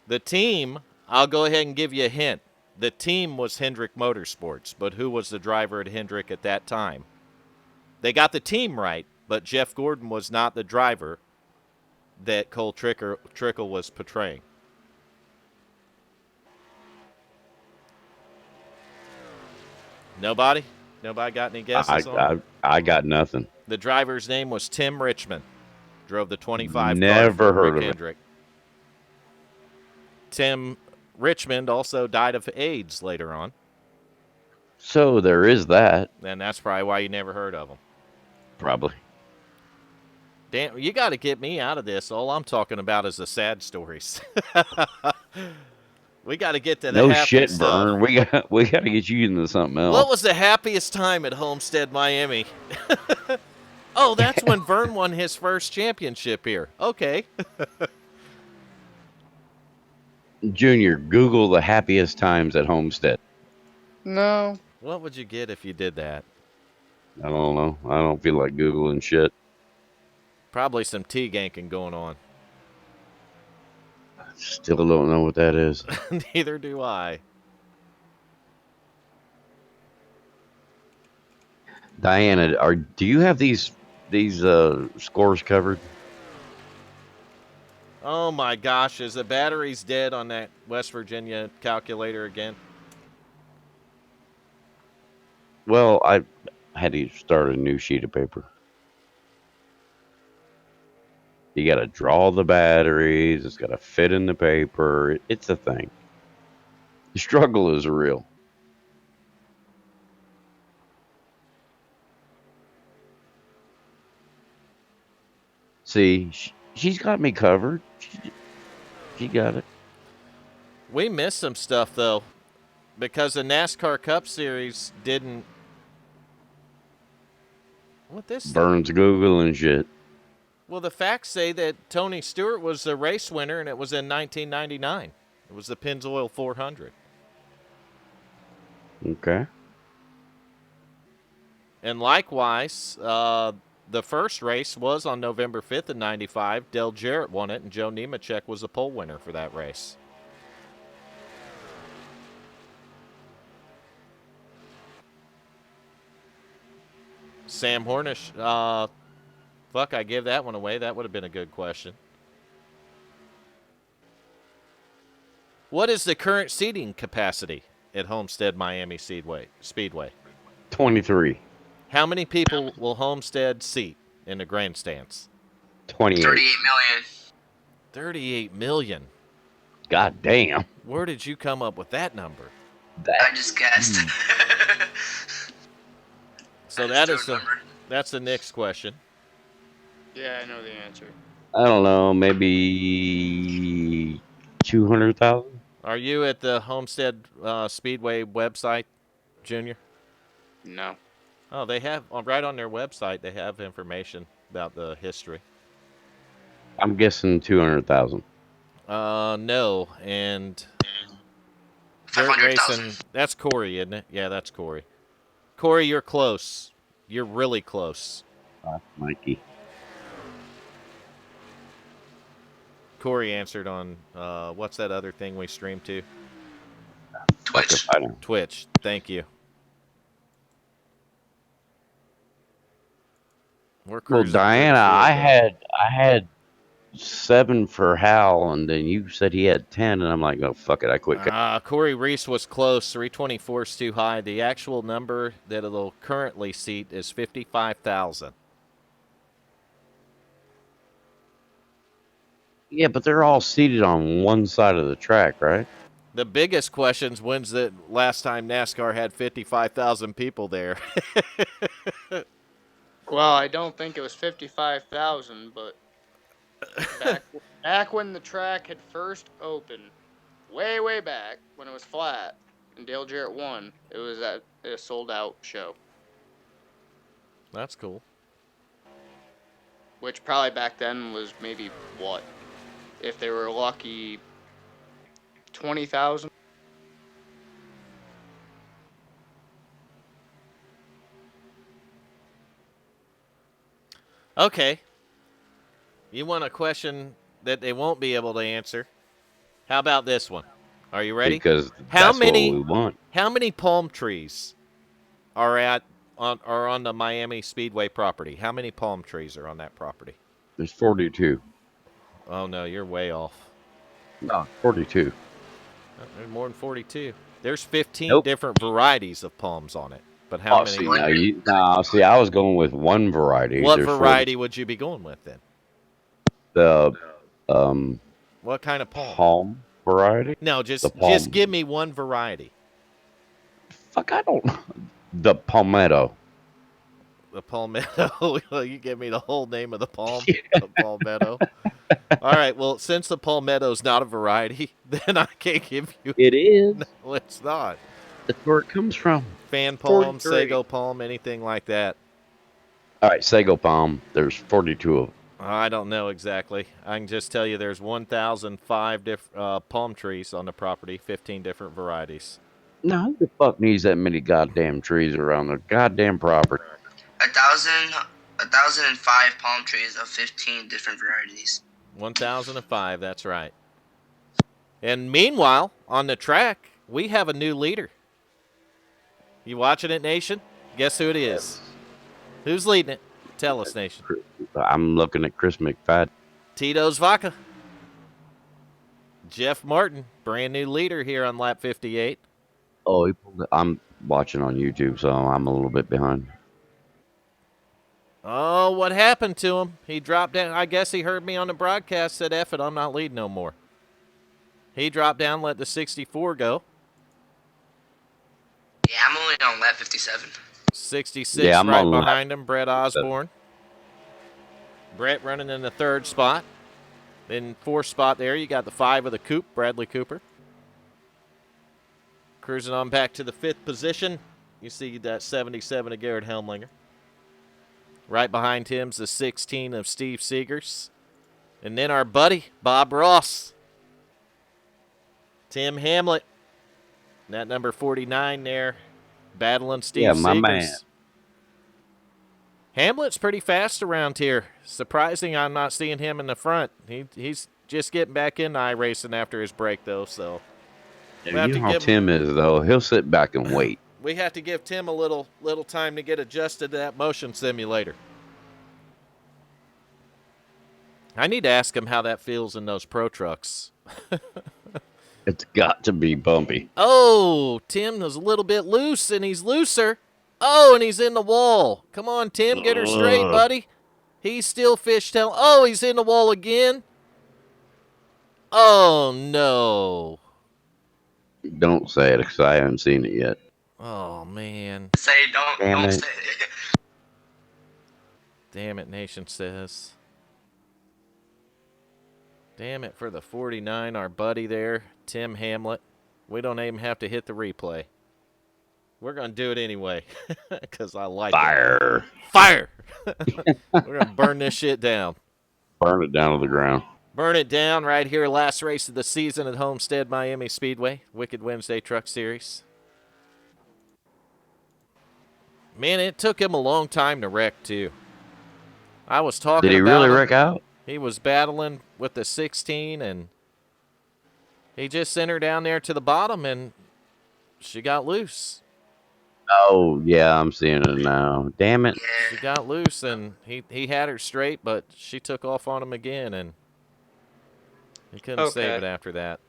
The team, I'll go ahead and give you a hint. The team was Hendrick Motorsports, but who was the driver at Hendrick at that time? They got the team right, but Jeff Gordon was not the driver that Cole Trickle was portraying. Nobody? Nobody got any guesses on it? I got nothing. The driver's name was Tim Richmond. Drove the 25 car Never for heard Rick of it. Hendrick. Tim Richmond also died of AIDS later on, So there is that. and that's probably why you never heard of him. Probably. Damn, you got to get me out of this. All I'm talking about is the sad stories. We got to get to the No happy shit, stuff. Vern. We got to get you into something else. What was the happiest time at Homestead, Miami? Oh, that's when Vern won his first championship here. Okay. Junior, Google the happiest times at Homestead. No. What would you get if you did that? I don't know. I don't feel like Googling shit. Probably some T-ganking going on. Still don't know what that is. Neither do I. Diana, do you have these scores covered? Oh my gosh, is the batteries dead on that West Virginia calculator again? Well, I had to start a new sheet of paper. You got to draw the batteries. It's got to fit in the paper. It's a thing. The struggle is real. See, she's got me covered. She got it. We missed some stuff though, because the NASCAR Cup Series didn't. What this? Burns Google and shit. Well, the facts say that Tony Stewart was the race winner, and it was in 1999. It was the Pennzoil 400. Okay. And likewise, the first race was on November 5th of 95. Dale Jarrett won it, and Joe Nemechek was the pole winner for that race. Sam Hornish, fuck, I gave that one away. That would have been a good question. What is the current seating capacity at Homestead Miami Speedway? 23. How many people will Homestead seat in the grandstands? 28. 38 million. 38 million. God damn. Where did you come up with that number? I just guessed. So that's the next question. Yeah, I know the answer. I don't know. Maybe 200,000. Are you at the Homestead Speedway website, Junior? No. Oh, they have right on their website. They have information about the history. I'm guessing 200,000. No, and dirt 500,000. racing. That's Corey, isn't it? Yeah, that's Corey. Corey, you're close. You're really close. Mikey. Corey answered on what's that other thing we stream to? Twitch. I don't. Twitch. Thank you. We're Well, cruising through the Diana, field there. I had 7 for Hal, and then you said he had 10, and I'm like, oh fuck it, I quit. Corey Reese was close. 324 is too high. The actual number that it'll currently seat is 55,000. Yeah, but they're all seated on one side of the track, right? The biggest question's when's the last time NASCAR had 55,000 people there? Well, I don't think it was 55,000, but back when the track had first opened, way back when it was flat and Dale Jarrett won, it was at a sold out show, That's cool. which probably back then was maybe what, if they were lucky, 20,000. Okay. You want a question that they won't be able to answer? How about this one? Are you ready? Because How that's what many we want. how many palm trees are on the Miami Speedway property? How many palm trees are on that property? There's 42. Oh no, you're way off. No, 42. There's more than 42. There's 15 Nope. different varieties of palms on it. But how Oh, many see, are there? see, I was going with one variety. What There's 40. variety would you be going with then? The um What kind of palm? palm variety. No, The just palm. give me one variety. Fuck, I don't. The palmetto. The palmetto. You give me the whole name of the palm. The palmetto. All right. Well, since the palmetto's not a variety, then I can't give you. It is. No, it's not. That's where it comes from. Fan palm, 43. sago palm, anything like that. All right, sago palm. There's 42 of them. I don't know exactly. I can just tell you there's 1,005 palm trees on the property, 15 different varieties. Now, who the fuck needs that many goddamn trees around the goddamn property? 1,005 palm trees of 15 different varieties. 1,005, that's right. And meanwhile, on the track, we have a new leader. You watching it, Nation? Guess who it is? Who's leading it? Tell us, Nation. I'm looking at Chris McFadden. Tito's Vaca. Jeff Martin, brand new leader here on lap 58. Oh, I'm watching on YouTube, so I'm a little bit behind. Oh, what happened to him? He dropped down. I guess he heard me on the broadcast, said, F it, I'm not leading no more. He dropped down, let the 64 go. Yeah, I'm only on lap 57. 66 Yeah, I'm right on lap behind him, Brett Osborne. Brett running in the third spot. In fourth spot there, you got the 5 of the Coupe, Bradley Cooper. Cruising on back to the 5th position. You see that 77 of Garrett Helmlinger. Right behind him's the 16 of Steve Seegers. And then our buddy, Bob Ross. Tim Hamlet. That number 49 there, battling Steve Yeah, my Seegers. man. Hamlet's pretty fast around here. Surprising I'm not seeing him in the front. He's just getting back into iRacing after his break, though, so You know how Tim is, though. He'll sit back and wait. we have to give Tim a little time to get adjusted to that motion simulator. I need to ask him how that feels in those pro trucks. It's got to be bumpy. Oh, Tim was a little bit loose, and he's looser. Oh, and he's in the wall. Come on, Tim, get her straight, buddy. He's still fishtail. Oh, he's in the wall again. Oh, no. Don't say it, because I haven't seen it yet. Oh, man. Don't say it. Damn it, Nation says. Damn it for the 49, our buddy there, Tim Hamlet. We don't even have to hit the replay. We're going to do it anyway because I like Fire. it. Fire! We're going to burn this shit down. Burn it down to the ground. Burn it down right here, last race of the season at Homestead Miami Speedway, Wicked Wednesday Truck Series. Man, it took him a long time to wreck, too. I was talking about Did he really wreck out? He was battling with the 16, and he just sent her down there to the bottom, and she got loose. Oh, yeah, I'm seeing it now. Damn it. She Yeah. got loose, and he had her straight, but she took off on him again, and he couldn't save Okay. it after that.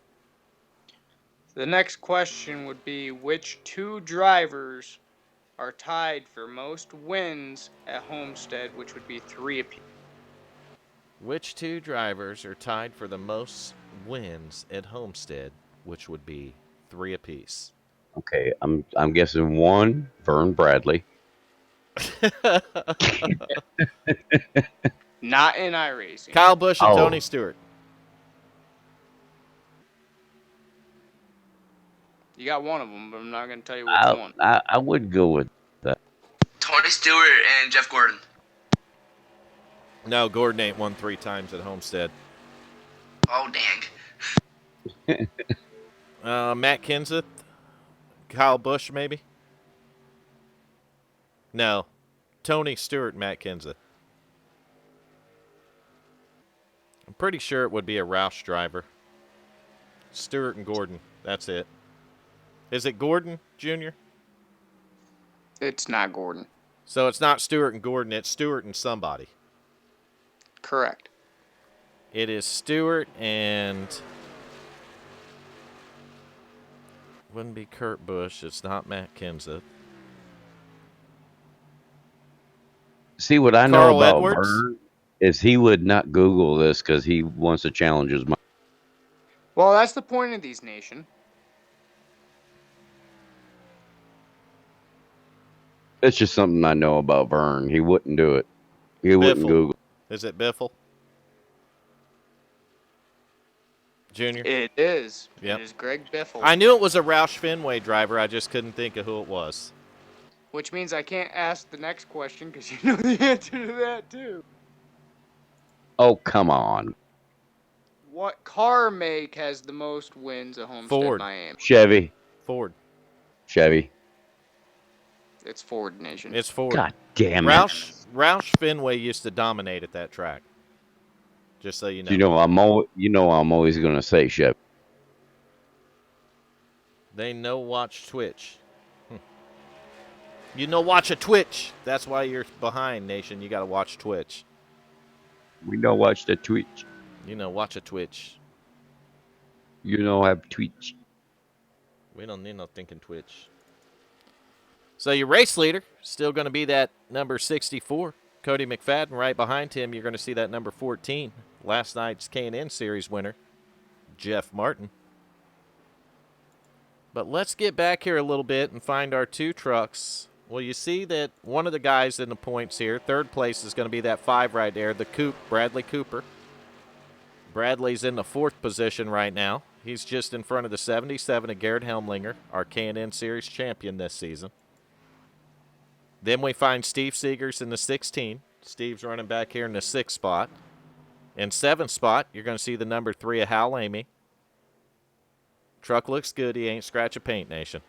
The next question would be which two drivers are tied for most wins at Homestead, which would be 3 apiece. Which two drivers are tied for the most wins at Homestead, which would be 3 apiece? Okay, I'm guessing one, Vern Bradley. Not in iRacing. Kyle Busch and Tony Oh, Stewart. You got one of them, but I'm not going to tell you which I, one. I would go with that. Tony Stewart and Jeff Gordon. No, Gordon ain't won 3 times at Homestead. Oh, dang. Matt Kenseth, Kyle Busch, maybe. No, Tony Stewart, Matt Kenseth. I'm pretty sure it would be a Roush driver. Stewart and Gordon. That's it. Is it Gordon Jr.? It's not Gordon. So it's not Stewart and Gordon. It's Stewart and somebody. Correct. It is Stewart and wouldn't be Kurt Busch. It's not Matt Kenseth. See, what I know Carl about Edwards? Vern is he would not Google this because he wants to challenge his mind. Well, that's the point of these, Nation. It's just something I know about Vern. He wouldn't do it. He wouldn't Biffle. Google. Is it Biffle? Junior? It is. Yep. It is Greg Biffle. I knew it was a Roush Fenway driver. I just couldn't think of who it was. Which means I can't ask the next question because you know the answer to that, too. Oh, come on. What car make has the most wins at Homestead, Ford. Miami? Chevy. Ford. Chevy. It's Ford, Nation. It's Ford. God damn it. Roush Fenway used to dominate at that track. Just so you know. I'm always going to say Chevy. They know watch Twitch. You know watch a Twitch. That's why you're behind, Nation. You got to watch Twitch. We don't watch the Twitch. You know, watch a Twitch. You know have Twitch. We don't need no thinking Twitch. So your race leader still going to be that number 64, Cody McFadden. Right behind him, you're going to see that number 14, last night's K&N Series winner, Jeff Martin. But let's get back here a little bit and find our 2 trucks. Well, you see that one of the guys in the points here, third place, is going to be that 5 right there, the Coop, Bradley Cooper. Bradley's in the 4th position right now. He's just in front of the 77 of Garrett Helmlinger, our K&N Series champion this season. Then we find Steve Seegers in the 16. Steve's running back here in the 6th spot. In 7th spot, you're going to see the number 3 of Hal Amy. Truck looks good. He ain't scratch a paint, Nation.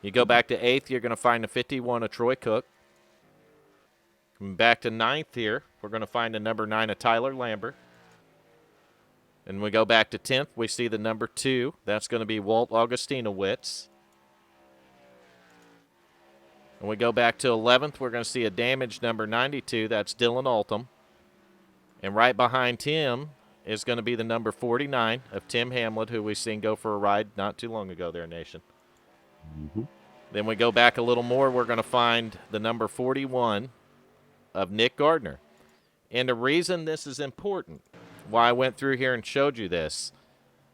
You go back to 8th, you're going to find the 51 of Troy Cook. Coming back to 9th here, we're going to find the number 9 of Tyler Lambert. And we go back to 10th, we see the number 2. That's going to be Walt Augustinowitz. And we go back to 11th, we're going to see a damaged number 92. That's Dylan Altum. And right behind him is going to be the number 49 of Tim Hamlet, who we seen go for a ride not too long ago there, Nation. Mm-hmm. Then we go back a little more, we're going to find the number 41 of Nick Gardner. And the reason this is important, why I went through here and showed you this,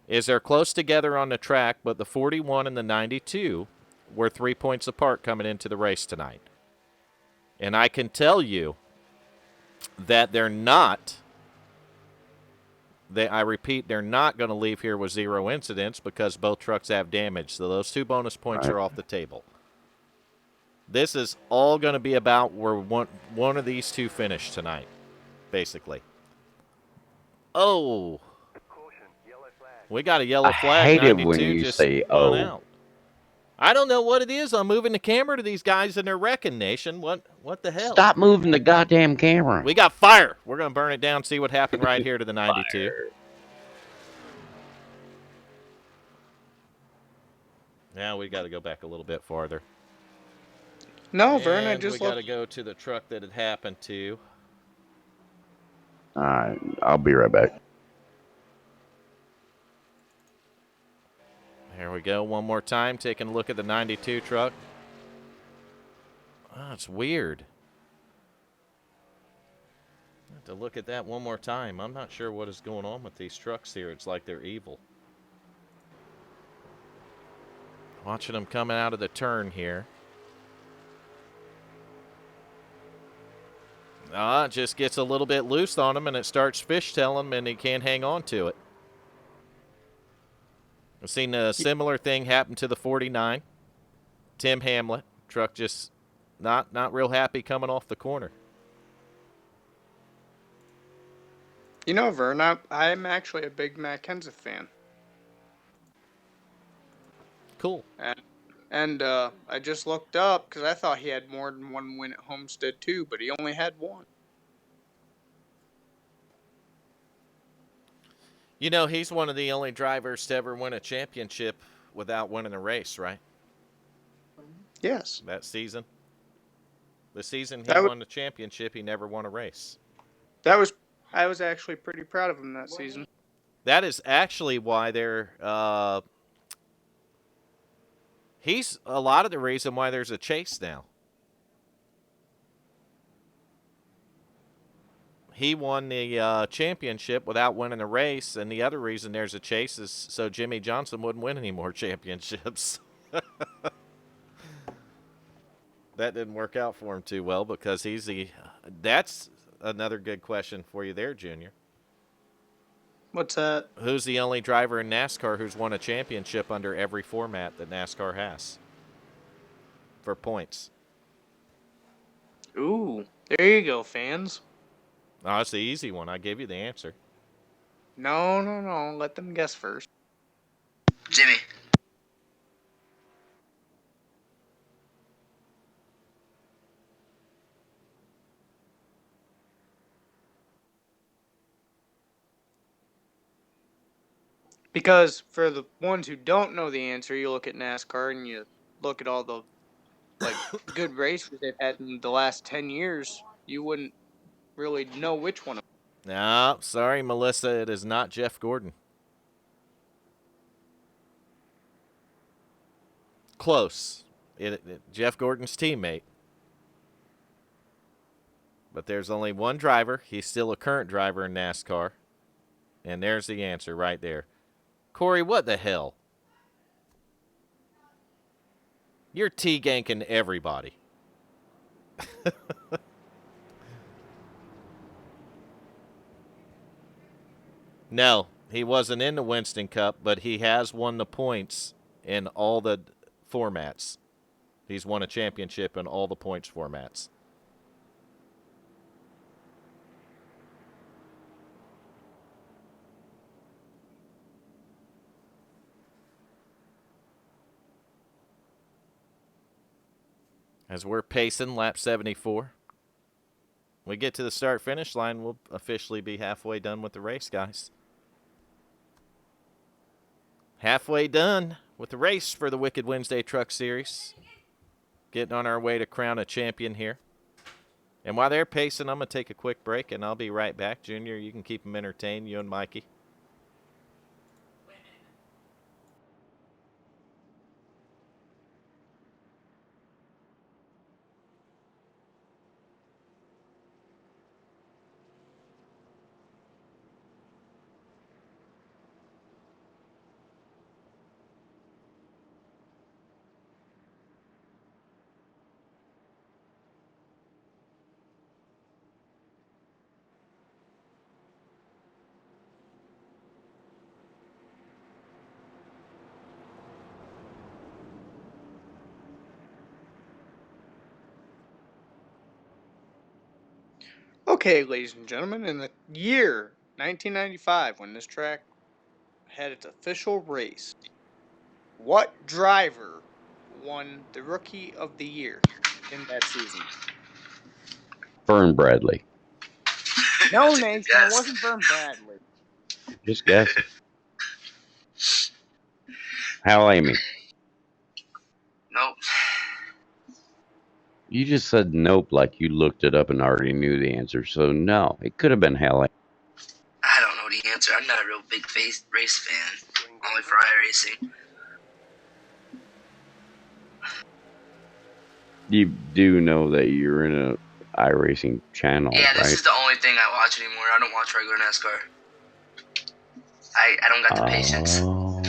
is they're close together on the track, but the 41 and the 92 were 3 points apart coming into the race tonight. And I can tell you that they're not, I repeat, they're not going to leave here with 0 incidents because both trucks have damage. So those 2 bonus points are off the table. This is all going to be about where one of these 2 finish tonight, basically. Oh, we got a yellow flag. I hate it 92 when you just say, run oh. out. I don't know what it is. I'm moving the camera to these guys and they're wrecking, Nation. What the hell? Stop moving the goddamn camera. We got fire. We're going to burn it down, see what happened right here to the 92. Fire. Now we got to go back a little bit farther. No, Vern, I And we just got to looked. go to the truck that it happened to. All right, I'll be right back. Here we go. One more time, taking a look at the 92 truck. Oh, it's weird. I have to look at that one more time. I'm not sure what is going on with these trucks here. It's like they're evil. Watching them coming out of the turn here. It just gets a little bit loose on him and it starts fishtailing him and he can't hang on to it. I've seen a similar thing happen to the 49. Tim Hamlet. Truck just not real happy coming off the corner. You know, Vern, I'm actually a big Matt Kenseth fan. Cool. And I just looked up because I thought he had more than one win at Homestead too, but he only had one. You know, he's one of the only drivers to ever win a championship without winning a race, right? Yes, That season. The season he that was won the championship, he never won a race. that was. I was actually pretty proud of him that season. That is actually why they're. He's a lot of the reason why there's a chase now. He won the championship without winning a race, and the other reason there's a chase is so Jimmy Johnson wouldn't win any more championships. That didn't work out for him too well because he's the. That's another good question for you there, Junior. What's that? Who's the only driver in NASCAR who's won a championship under every format that NASCAR has for points? Ooh, there you go, fans. Oh, that's the easy one. I gave you the answer. No, no, no. Let them guess first. Jimmy. Because for the ones who don't know the answer, you look at NASCAR and you look at all the good races they've had in the last 10 years. You wouldn't really know which one. No, sorry, Melissa. It is not Jeff Gordon. Close. Jeff Gordon's teammate. But there's only one driver. He's still a current driver in NASCAR. And there's the answer right there. Corey, what the hell? You're T-ganking everybody. No, he wasn't in the Winston Cup, but he has won the points in all the formats. He's won a championship in all the points formats. As we're pacing lap 74, we get to the start finish line, we'll officially be halfway done with the race, guys. Halfway done with the race for the Wicked Wednesday Truck Series. Getting on our way to crown a champion here. And while they're pacing, I'm going to take a quick break, and I'll be right back. Junior, you can keep them entertained, you and Mikey. Okay, ladies and gentlemen, in the year 1995, when this track had its official race, what driver won the Rookie of the Year in that season? Fern Bradley. No, That's a good Nathan, it guess. wasn't Vern Bradley. Just guessing. Hal Amy. Nope. You just said nope like you looked it up and already knew the answer. So no, it could have been Hell. I don't know the answer. I'm not a real big race fan. Only for iRacing. You do know that you're in a iRacing channel, Yeah, this right? is the only thing I watch anymore. I don't watch regular NASCAR. I don't got the patience. Oh.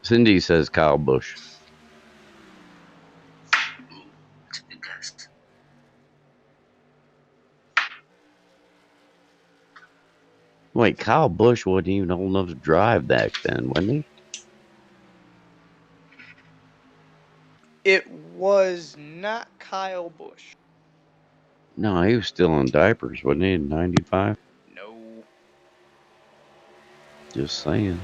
Cindy says Kyle Busch. Ooh, that's a good guess. Wait, Kyle Busch wasn't even old enough to drive back then, wasn't he? It was not Kyle Busch. No, he was still in diapers, wasn't he, in 95? No. Just saying.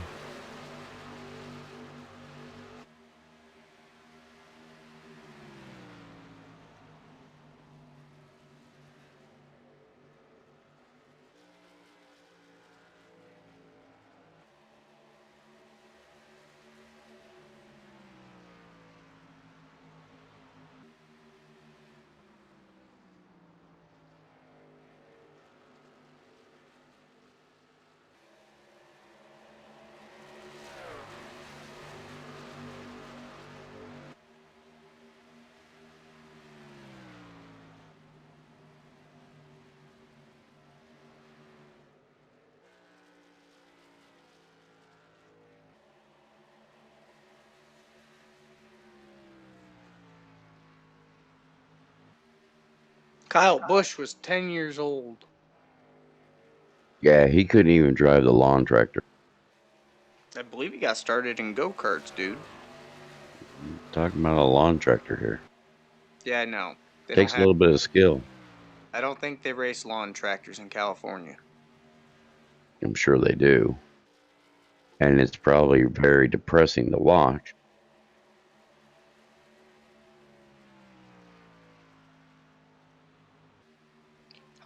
Kyle Busch was 10 years old. Yeah, he couldn't even drive the lawn tractor. I believe he got started in go-karts, dude. Talking about a lawn tractor here. Yeah, no. They don't Takes a have. little bit of skill. I don't think they race lawn tractors in California. I'm sure they do. And it's probably very depressing to watch.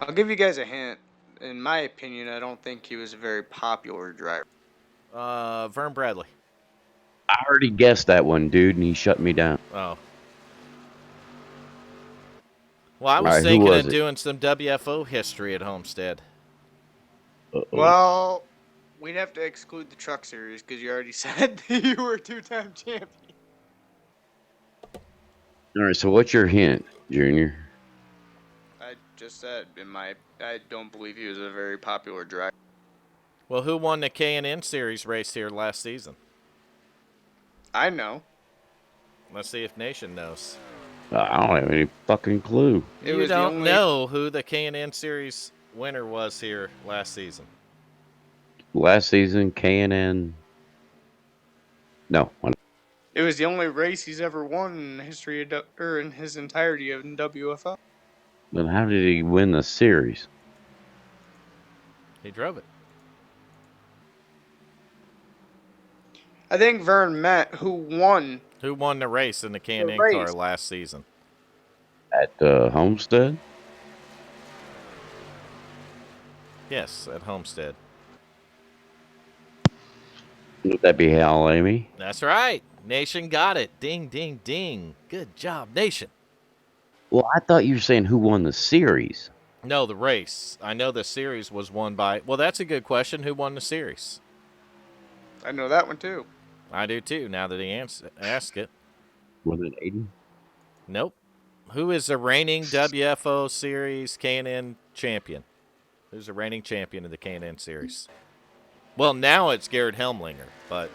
I'll give you guys a hint. In my opinion, I don't think he was a very popular driver. Vern Bradley. I already guessed that one, dude, and he shut me down. Oh. Well, I All was right, who thinking was of it? doing some WFO history at Homestead. Uh-oh. Well, we'd have to exclude the truck series because you already said that you were a two-time champion. All right, so what's your hint, Junior? I just said, I don't believe he was a very popular driver. Well, who won the K&N Series race here last season? I know. Let's see if Nation knows. I don't have any fucking clue. It You was the don't only. know who the K&N Series winner was here last season. Last season, K&N. No. It was the only race he's ever won in the history of, or in his entirety of WFO. Then how did he win the series? He drove it. I think Vern met who won Who won the race in the the K&N car race. last season? At Homestead? Yes, at Homestead. Would that be Hal Amy? That's right. Nation got it. Ding, ding, ding. Good job, Nation. Well, I thought you were saying who won the series. No, the race. I know the series was won by. Well, that's a good question. Who won the series? I know that one too. I do too. Now that he asked it. Was it Aiden? Nope. Who is the reigning WFO Series K&N champion? Who's the reigning champion of the K&N Series? Well, now it's Garrett Helmlinger, but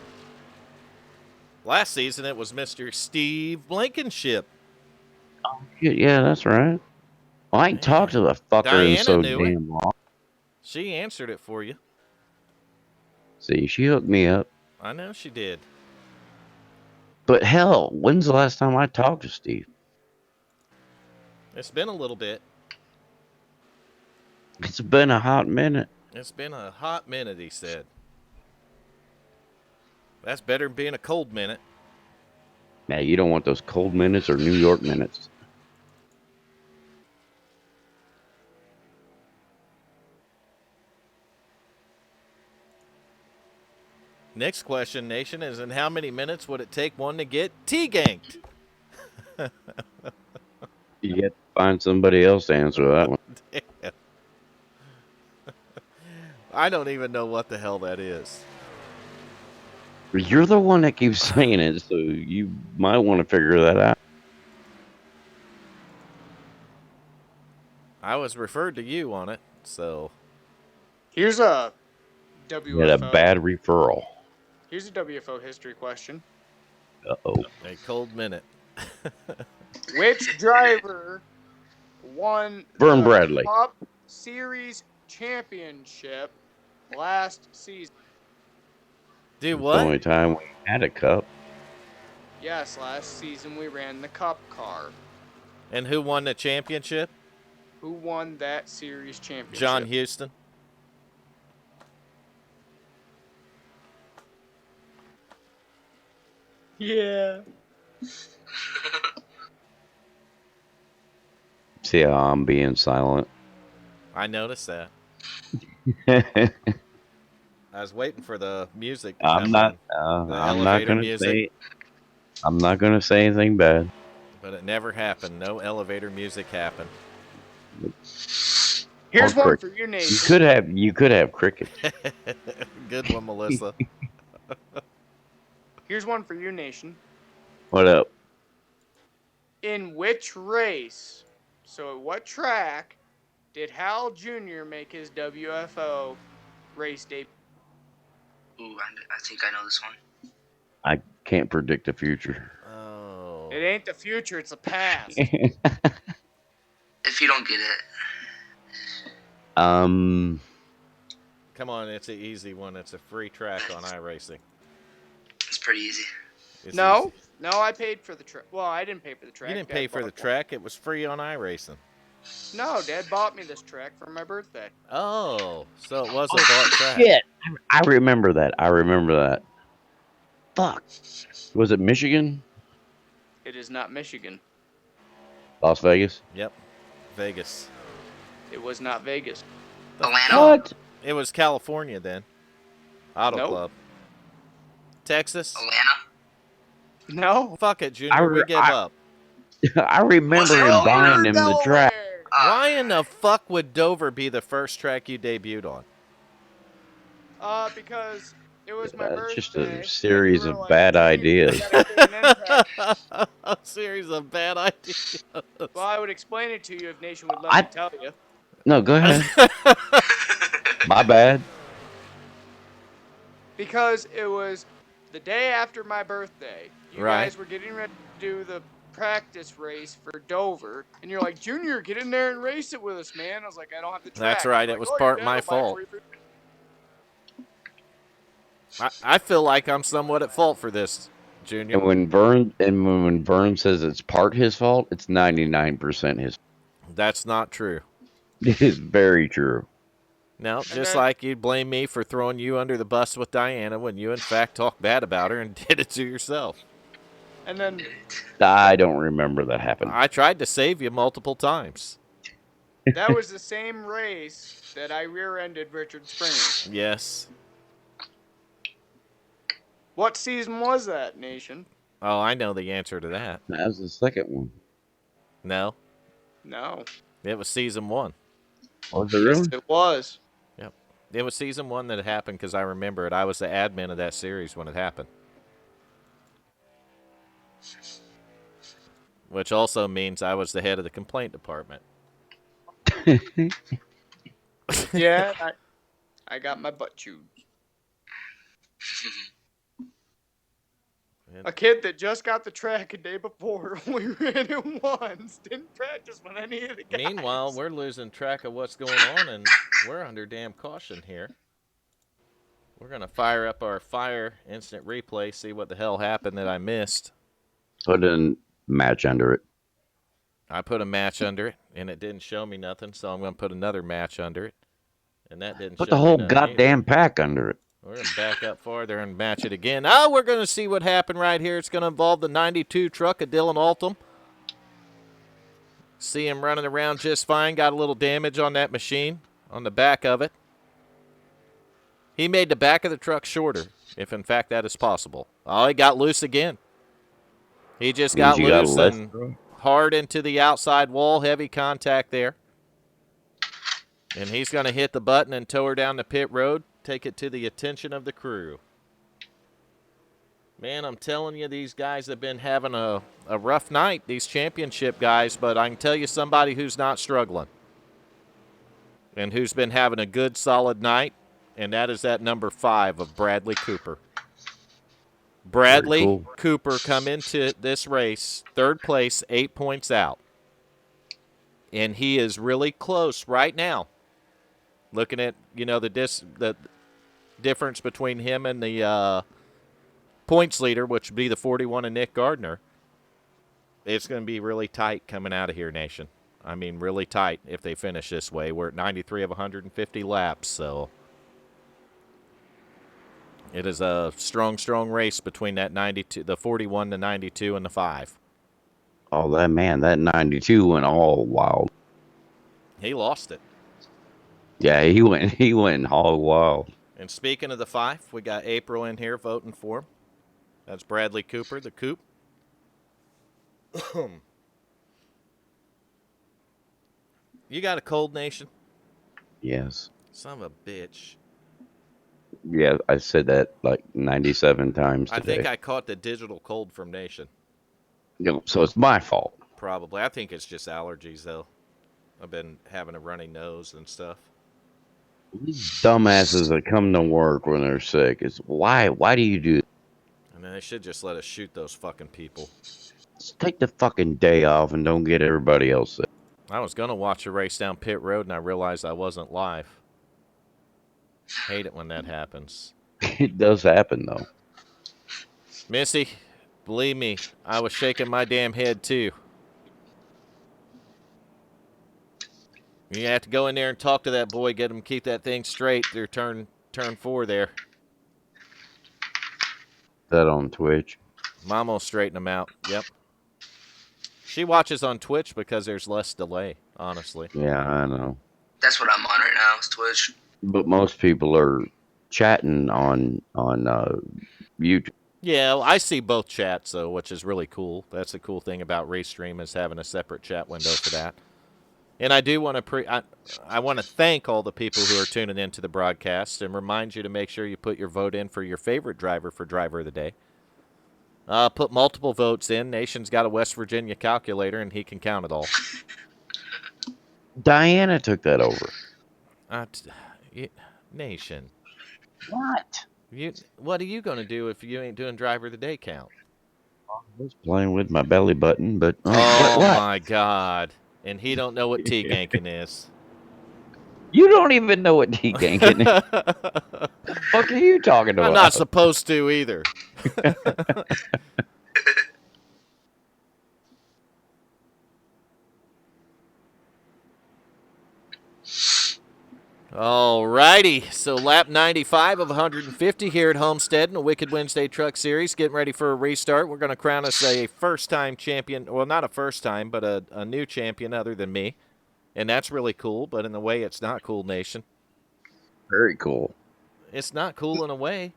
last season it was Mr. Steve Blankenship. Yeah, that's right. Well, I ain't talked to the fucker in Diana so knew it. damn long. She answered it for you. See, she hooked me up. I know she did. But hell, when's the last time I talked to Steve? It's been a little bit. It's been a hot minute. It's been a hot minute, he said. That's better than being a cold minute. Now, you don't want those cold minutes or New York minutes. Next question, Nation, is in how many minutes would it take one to get T-ganked? You have to find somebody else to answer that one. I don't even know what the hell that is. You're the one that keeps saying it, so you might want to figure that out. I was referred to you on it, so Here's a You had a WFO. bad referral. Here's a WFO history question. Uh-oh. a cold minute. Which driver won Vern the Bradley. Cup Series championship last season? Do It's what? the only time we had a cup. Yes, last season we ran the Cup car. And who won the championship? Who won that series championship? John Houston. Yeah. See how I'm being silent? I noticed that. I was waiting for the music to I'm come not. in. The I'm not elevator gonna music. say. I'm not gonna say anything bad. But it never happened. No elevator music happened. Here's Or one cricket. for you, You Nation. could have cricket. Good one, Melissa. Here's one for you, Nation. What up? In which race, so at what track, did Hal Jr. make his WFO race debut? Ooh, I think I know this one. I can't predict the future. Oh. It ain't the future, it's the past. If you don't get it, um. Come on, it's an easy one. It's a free track on iRacing. it's pretty easy. It's No, easy. no, I paid for the track. Well, I didn't pay for the track. You didn't Dad pay for the bought one. track. It was free on iRacing. No, Dad bought me this track for my birthday. Oh, so it was a bought track. Shit. I remember that. I remember that. Fuck. Was it Michigan? It is not Michigan. Las Vegas? Yep. Vegas. It was not Vegas. Atlanta. What? It was California then. Auto Nope. Club. Texas. Atlanta. No. Fuck it, Junior. We give up. I remember him Well, buying him the track. Why in the fuck would Dover be the first track you debuted on? Because it was my birthday. Just a and series we were of like, bad "Junior, ideas." you gotta get an impact." A series of bad ideas. Well, I would explain it to you if Nation would let I- me tell you. No, go ahead. My bad. Because it was the day after my birthday. You Right. guys were getting ready to do the practice race for Dover, and you're like, "Junior, get in there and race it with us, man." I was like, "I don't have the track." That's right, Like, it was "Oh, your part dad my will buy it fault. for you." I feel like I'm somewhat at fault for this, Junior. And when Vern says it's part his fault, it's 99% his. That's not true. It is very true. No, just then- like you'd blame me for throwing you under the bus with Diana when you in fact talked bad about her and did it to yourself. And then I don't remember that happening. I tried to save you multiple times. that was the same race that I rear-ended Richard Springer. Yes. What season was that, Nation? Oh, I know the answer to that. That was the second one. No, No. it was season 1. Was it Yes, really? it was. It was season 1 that it happened because I remember it. I was the admin of that series when it happened. Which also means I was the head of the complaint department. Yeah, I got my butt chewed. A kid that just got the track a day before only ran it once, didn't practice with any of the guys. Meanwhile, we're losing track of what's going on, and we're under damn caution here. We're going to fire up our fire instant replay, see what the hell happened that I missed. Put a match under it. I put a match under it, and it didn't show me nothing, so I'm going to put another match under it. And that didn't Put show the me whole nothing goddamn either. pack under it. We're going to back up farther and match it again. Oh, we're going to see what happened right here. It's going to involve the 92 truck of Dylan Altum. See him running around just fine. Got a little damage on that machine, on the back of it. He made the back of the truck shorter. if in fact that is possible. Oh, he got loose again. He just Means got you got loose less. and hard into the outside wall. Heavy contact there. And he's going to hit the button and tow her down the pit road. Take it to the attention of the crew. Man, I'm telling you, these guys have been having a rough night, these championship guys, but I can tell you somebody who's not struggling and who's been having a good, solid night, and that is that number 5 of Bradley Cooper. Bradley cool. Cooper come into this race, third place, 8 points out. And he is really close right now. Looking at, the difference between him and the points leader, which would be the 41 of Nick Gardner. It's going to be really tight coming out of here, Nation. I mean, really tight if they finish this way. We're at 93 of 150 laps, so it is a strong, strong race between that 92, the 41, the 92, and the 5. Oh, that 92 went all wild. He lost it. Yeah, he went all wild. And speaking of the 5, we got April in here voting for him. That's Bradley Cooper, the Coop. You got a cold, Nation? Yes. Son of a bitch. Yeah, I said that like 97 times today. I think I caught the digital cold from Nation. So it's my fault. Probably. I think it's just allergies, though. I've been having a runny nose and stuff. These dumbasses that come to work when they're sick, is why do you do that? I mean, they should just let us shoot those fucking people. Just take the fucking day off and don't get everybody else sick. I was going to watch a race down pit road, and I realized I wasn't live. Hate it when that happens. It does happen, though. Missy, believe me, I was shaking my damn head, too. You have to go in there and talk to that boy, get him keep that thing straight through turn 4 there. That on Twitch. Mama will straighten him out. Yep. She watches on Twitch because there's less delay, honestly. Yeah, I know. That's what I'm on right now, is Twitch. But most people are chatting on YouTube. Yeah, well, I see both chats, though, which is really cool. That's the cool thing about Restream, is having a separate chat window for that. And I do want to I want to thank all the people who are tuning into the broadcast and remind you to make sure you put your vote in for your favorite driver for Driver of the Day. Put multiple votes in. Nation's got a West Virginia calculator, and he can count it all. Diana took that over. Nation. What? What are you going to do if you ain't doing Driver of the Day count? I was playing with my belly button, but... Oh, what? my God. And he don't know what T-ganking is. You don't even know what T-ganking is. What the fuck are you talking about? I'm not supposed to either. All righty, so lap 95 of 150 here at Homestead in the Wicked Wednesday Truck Series. Getting ready for a restart. We're going to crown us a first-time champion. Well, not a first time, but a new champion other than me. And that's really cool, but in a way it's not cool, Nation. Very cool. It's not cool in a way.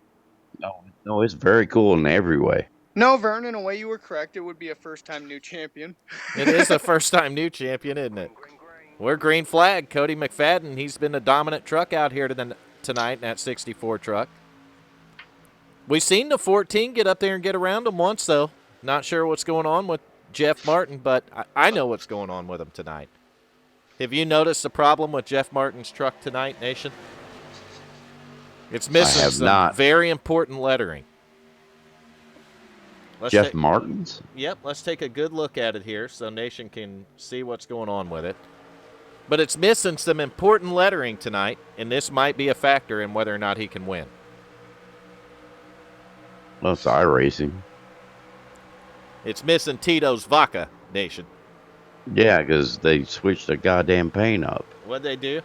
No, it's very cool in every way. No, Vern, in a way you were correct. It would be a first-time new champion. It is a first-time new champion, isn't it? We're green flag. Cody McFadden, he's been a dominant truck out here tonight in that 64 truck. We've seen the 14 get up there and get around him once, though. Not sure what's going on with Jeff Martin, but I know what's going on with him tonight. Have you noticed the problem with Jeff Martin's truck tonight, Nation? It's missing some very important lettering. Jeff Martin's? Yep, let's take a good look at it here so Nation can see what's going on with it. But it's missing some important lettering tonight, and this might be a factor in whether or not he can win. Well, it's iRacing. It's missing Tito's Vaca, Nation. Yeah, because they switched the goddamn paint up. What'd they do?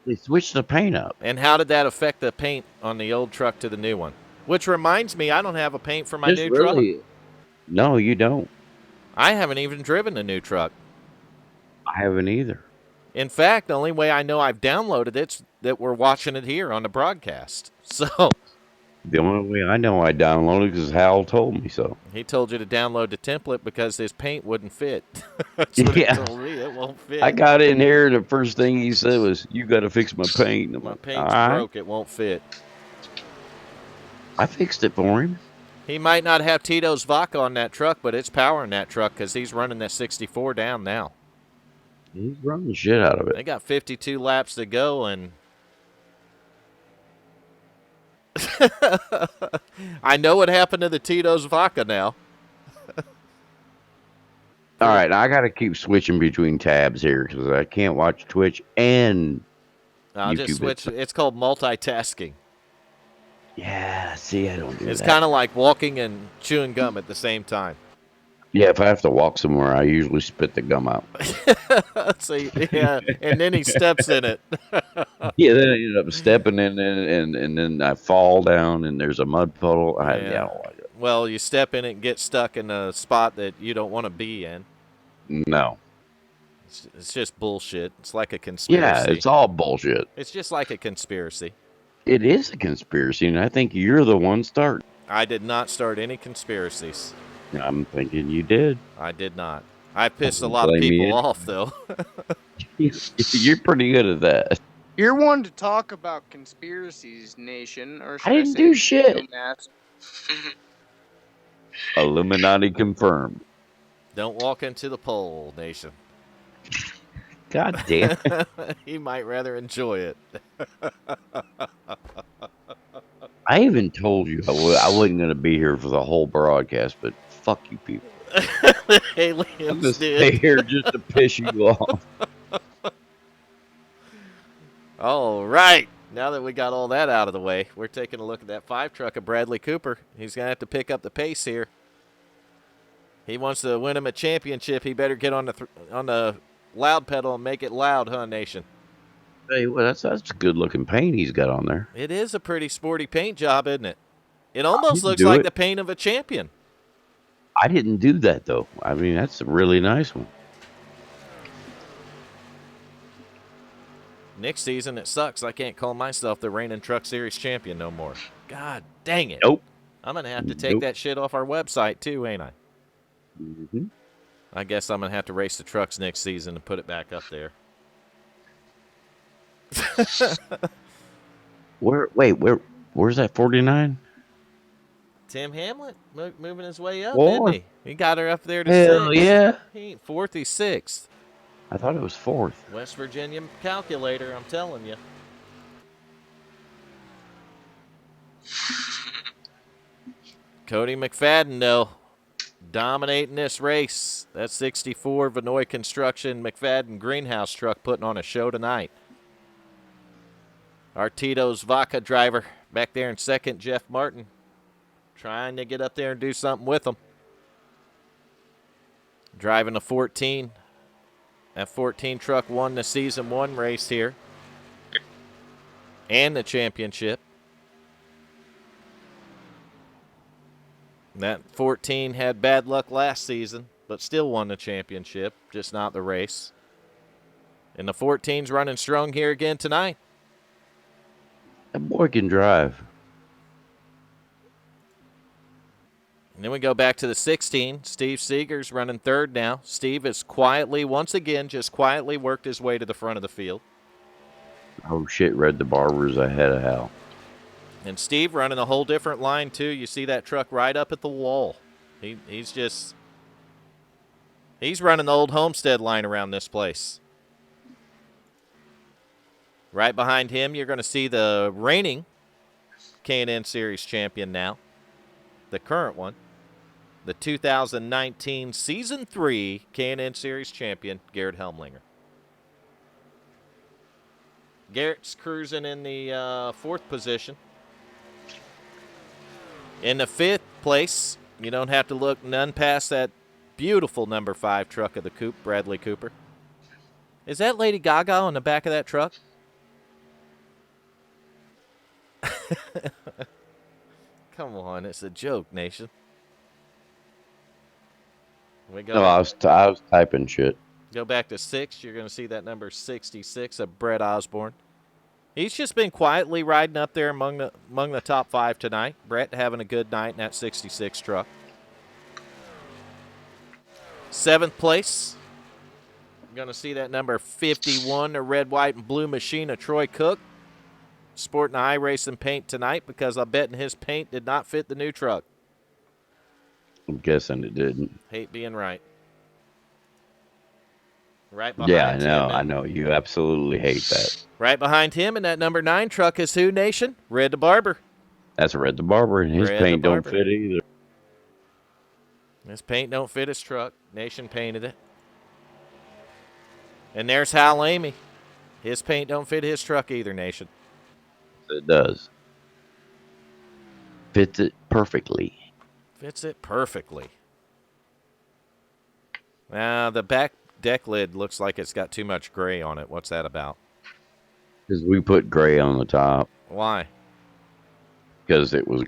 They switched the paint up. And how did that affect the paint on the old truck to the new one? Which reminds me, I don't have a paint for my new truck. No, you don't. I haven't even driven the new truck. I haven't either. In fact, the only way I know I've downloaded it's that we're watching it here on the broadcast. So The only way I know I downloaded because Hal told me so. He told you to download the template because his paint wouldn't fit. That's what he Yeah. told me. It won't I fit. got in here, and the first thing he said was, "You got to fix my paint." I'm My like, "All paint's right." broke. It won't fit. I fixed it for him. He might not have Tito's vodka on that truck, but it's powering that truck because he's running that 64 down now. He's running the shit out of it. They got 52 laps to go, and I know what happened to the Tito's vodka now. All right, now I got to keep switching between tabs here because I can't watch Twitch and I'll just YouTube. switch. It's called multitasking. Yeah, see, I don't do It's that. kind of like walking and chewing gum at the same time. Yeah, if I have to walk somewhere, I usually spit the gum out. See, yeah, and then he steps in it. Yeah, then I end up stepping in it, and then I fall down, and there's a mud puddle. Yeah, I don't like it. Well, you step in it and get stuck in a spot that you don't want to be in. No. It's just bullshit. It's like a Yeah, conspiracy. it's all bullshit. It's just like a conspiracy. It is a conspiracy, and I think you're the one starting. I did not start any conspiracies. I'm thinking you did. I did not. I pissed a Don't lot of blame me people anyway. off, though. You're pretty good at that. You're one to talk about conspiracies, nation, or I should I, didn't say, do shit. mass? Illuminati confirmed. Don't walk into the pole, nation. God damn it. He might rather enjoy it. I even told you I wasn't going to be here for the whole broadcast, but fuck you people. The I'm aliens going to stay did. here just to piss you off. All right. Now that we got all that out of the way, we're taking a look at that 5 truck of Bradley Cooper. He's going to have to pick up the pace here. He wants to win him a championship. He better get on the loud pedal and make it loud, huh, nation? Hey, well, that's a good looking paint he's got on there. It is a pretty sporty paint job, isn't it? It almost didn't looks do like it. the paint of a champion. I didn't do that though. I mean, that's a really nice one. Next season, it sucks. I can't call myself the reigning Truck Series champion no more. God dang it. Nope. I'm going to have to take that shit off our website, too, ain't I? Mm-hmm. I guess I'm going to have to race the trucks next season and put it back up there. Where's that 49? Tim Hamlet moving his way up, Fourth. isn't he? He got her up there to Hell 6th. yeah. He ain't 4th, he's 6th. I thought it was 4th. West Virginia calculator, I'm telling you. Cody McFadden, though, dominating this race. That 64 Vinoy Construction McFadden greenhouse truck putting on a show tonight. Our Tito's Vodka driver back there in 2nd, Jeff Martin, trying to get up there and do something with them. Driving a 14. That 14 truck won the Season 1 race here and the championship. That 14 had bad luck last season, but still won the championship, just not the race. And the 14's running strong here again tonight. That boy can drive. And then we go back to the 16. Steve Seeger's running 3rd now. Steve has quietly, once again, just quietly worked his way to the front of the field. Oh shit, Red the Barber's ahead of Hal. And Steve running a whole different line, too. You see that truck right up at the wall. He's running the old Homestead line around this place. Right behind him, you're going to see the reigning K&N Series champion now. The current one. The 2019 Season 3 K&N Series champion, Garrett Helmlinger. Garrett's cruising in the 4th position. In the 5th place, you don't have to look none past that beautiful number 5 truck of the coupe, Bradley Cooper. Is that Lady Gaga on the back of that truck? Come on, it's a joke, nation. I was typing shit. Go back to 6. You're going to see that number 66 of Brett Osborne. He's just been quietly riding up there among the top 5 tonight. Brett having a good night in that 66 truck. 7th place. Going to see that number 51, the red, white, and blue machine of Troy Cook. Sporting iRacing paint tonight because I'm betting his paint did not fit the new truck. I'm guessing it didn't. Hate being right. Right Yeah, behind him. I know. You absolutely hate that. Right behind him in that number 9 truck is who, Nation? Red the Barber. That's Red the Barber, and his Red paint the don't Barber. fit either. His paint don't fit his truck. Nation painted it. And there's Hal Amy. His paint don't fit his truck either, Nation. It does. Fits it perfectly. Fits it perfectly. Now, the back deck lid looks like it's got too much gray on it. What's that about? Because we put gray on the top. Why? Because it was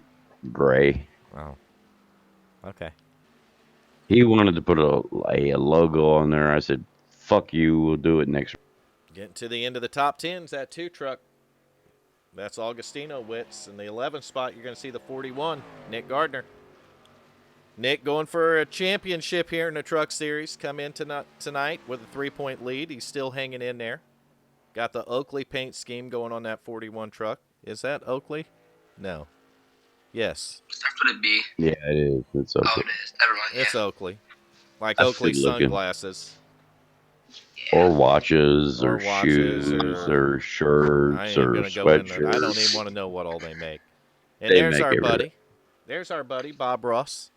gray. Oh. Okay. He wanted to put a logo on there. I said, fuck you, we'll do it next. Getting to the end of the top 10s, that 2 truck. That's Augustino Witz. In the 11th spot, you're going to see the 41, Nick Gardner. Nick going for a championship here in the Truck Series. Come in tonight with a 3-point lead. He's still hanging in there. Got the Oakley paint scheme going on that 41 truck. Is that Oakley? No. Yes. Starts with a B. Yeah, it is. It's okay. Oh, it is. Never mind. It's Oakley. Like That's Oakley good looking. sunglasses. Yeah. Or watches, Or or watches, shoes, or or shirts, I ain't or going to go in there. I don't even sweatshirts. want to know what all they make. And They there's make our everything. buddy. There's our buddy, Bob Ross.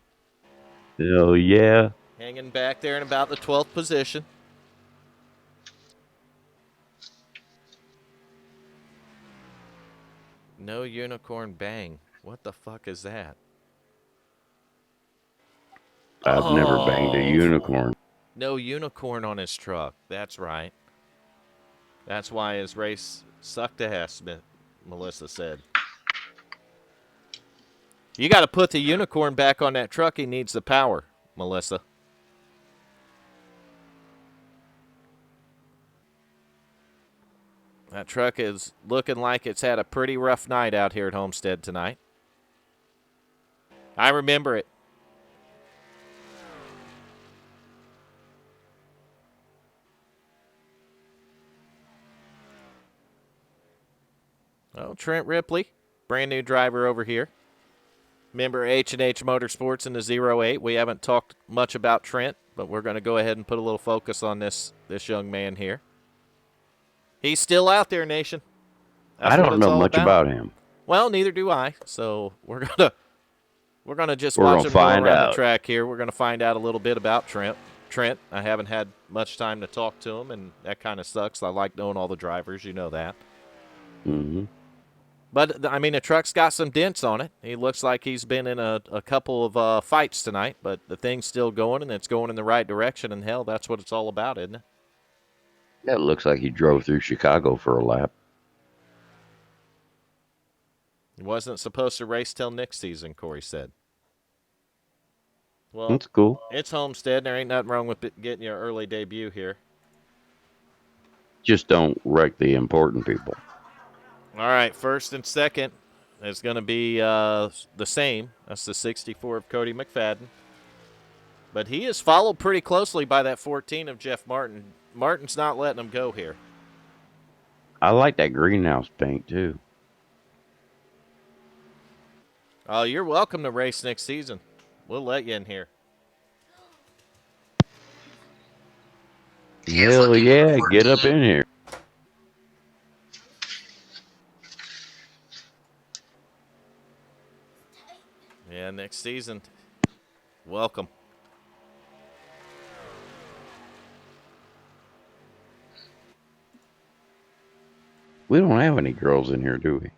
Oh, yeah. Hanging back there in about the 12th position. No unicorn bang. What the fuck is that? I've never banged a unicorn. No unicorn on his truck. That's right. That's why his race sucked ass, Melissa said. You got to put the unicorn back on that truck. He needs the power, Melissa. That truck is looking like it's had a pretty rough night out here at Homestead tonight. I remember it. Oh, Trent Ripley, brand new driver over here. Member H&H Motorsports in the 08. We haven't talked much about Trent, but we're going to go ahead and put a little focus on this young man here. He's still out there, Nation. That's I don't know much about him. Well, neither do I. So we're gonna just We're watch gonna him go find around out. the track here. We're gonna find out a little bit about Trent. I haven't had much time to talk to him, and that kind of sucks. I like knowing all the drivers. You know that. Mm-hmm. But, I mean, the truck's got some dents on it. He looks like he's been in a couple of fights tonight, but the thing's still going, and it's going in the right direction, and hell, that's what it's all about, isn't it? That looks like he drove through Chicago for a lap. He wasn't supposed to race till next season, Corey said. Well, That's cool. it's Homestead, and there ain't nothing wrong with getting your early debut here. Just don't wreck the important people. All right, first and second is going to be the same. That's the 64 of Cody McFadden. But he is followed pretty closely by that 14 of Jeff Martin. Martin's not letting him go here. I like that greenhouse paint, too. Oh, you're welcome to race next season. We'll let you in here. Hell yeah, get up in here. Yeah, next season. Welcome. We don't have any girls in here, do we?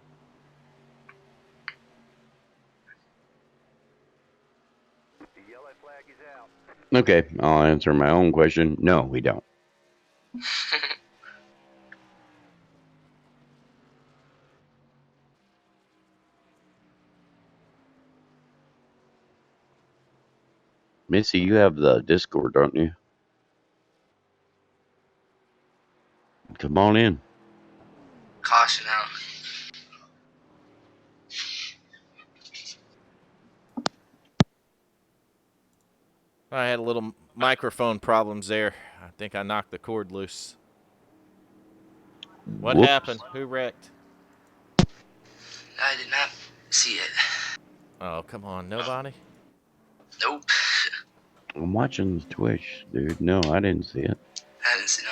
Okay, I'll answer my own question. No, we don't. Missy, you have the Discord, don't you? Come on in. caution out. I had a little microphone problems there. I think I knocked the cord loose. What Whoops. happened? Who wrecked? I did not see it. Oh, come on. Nobody? Nope. I'm watching Twitch, dude. No, I didn't see it. I didn't see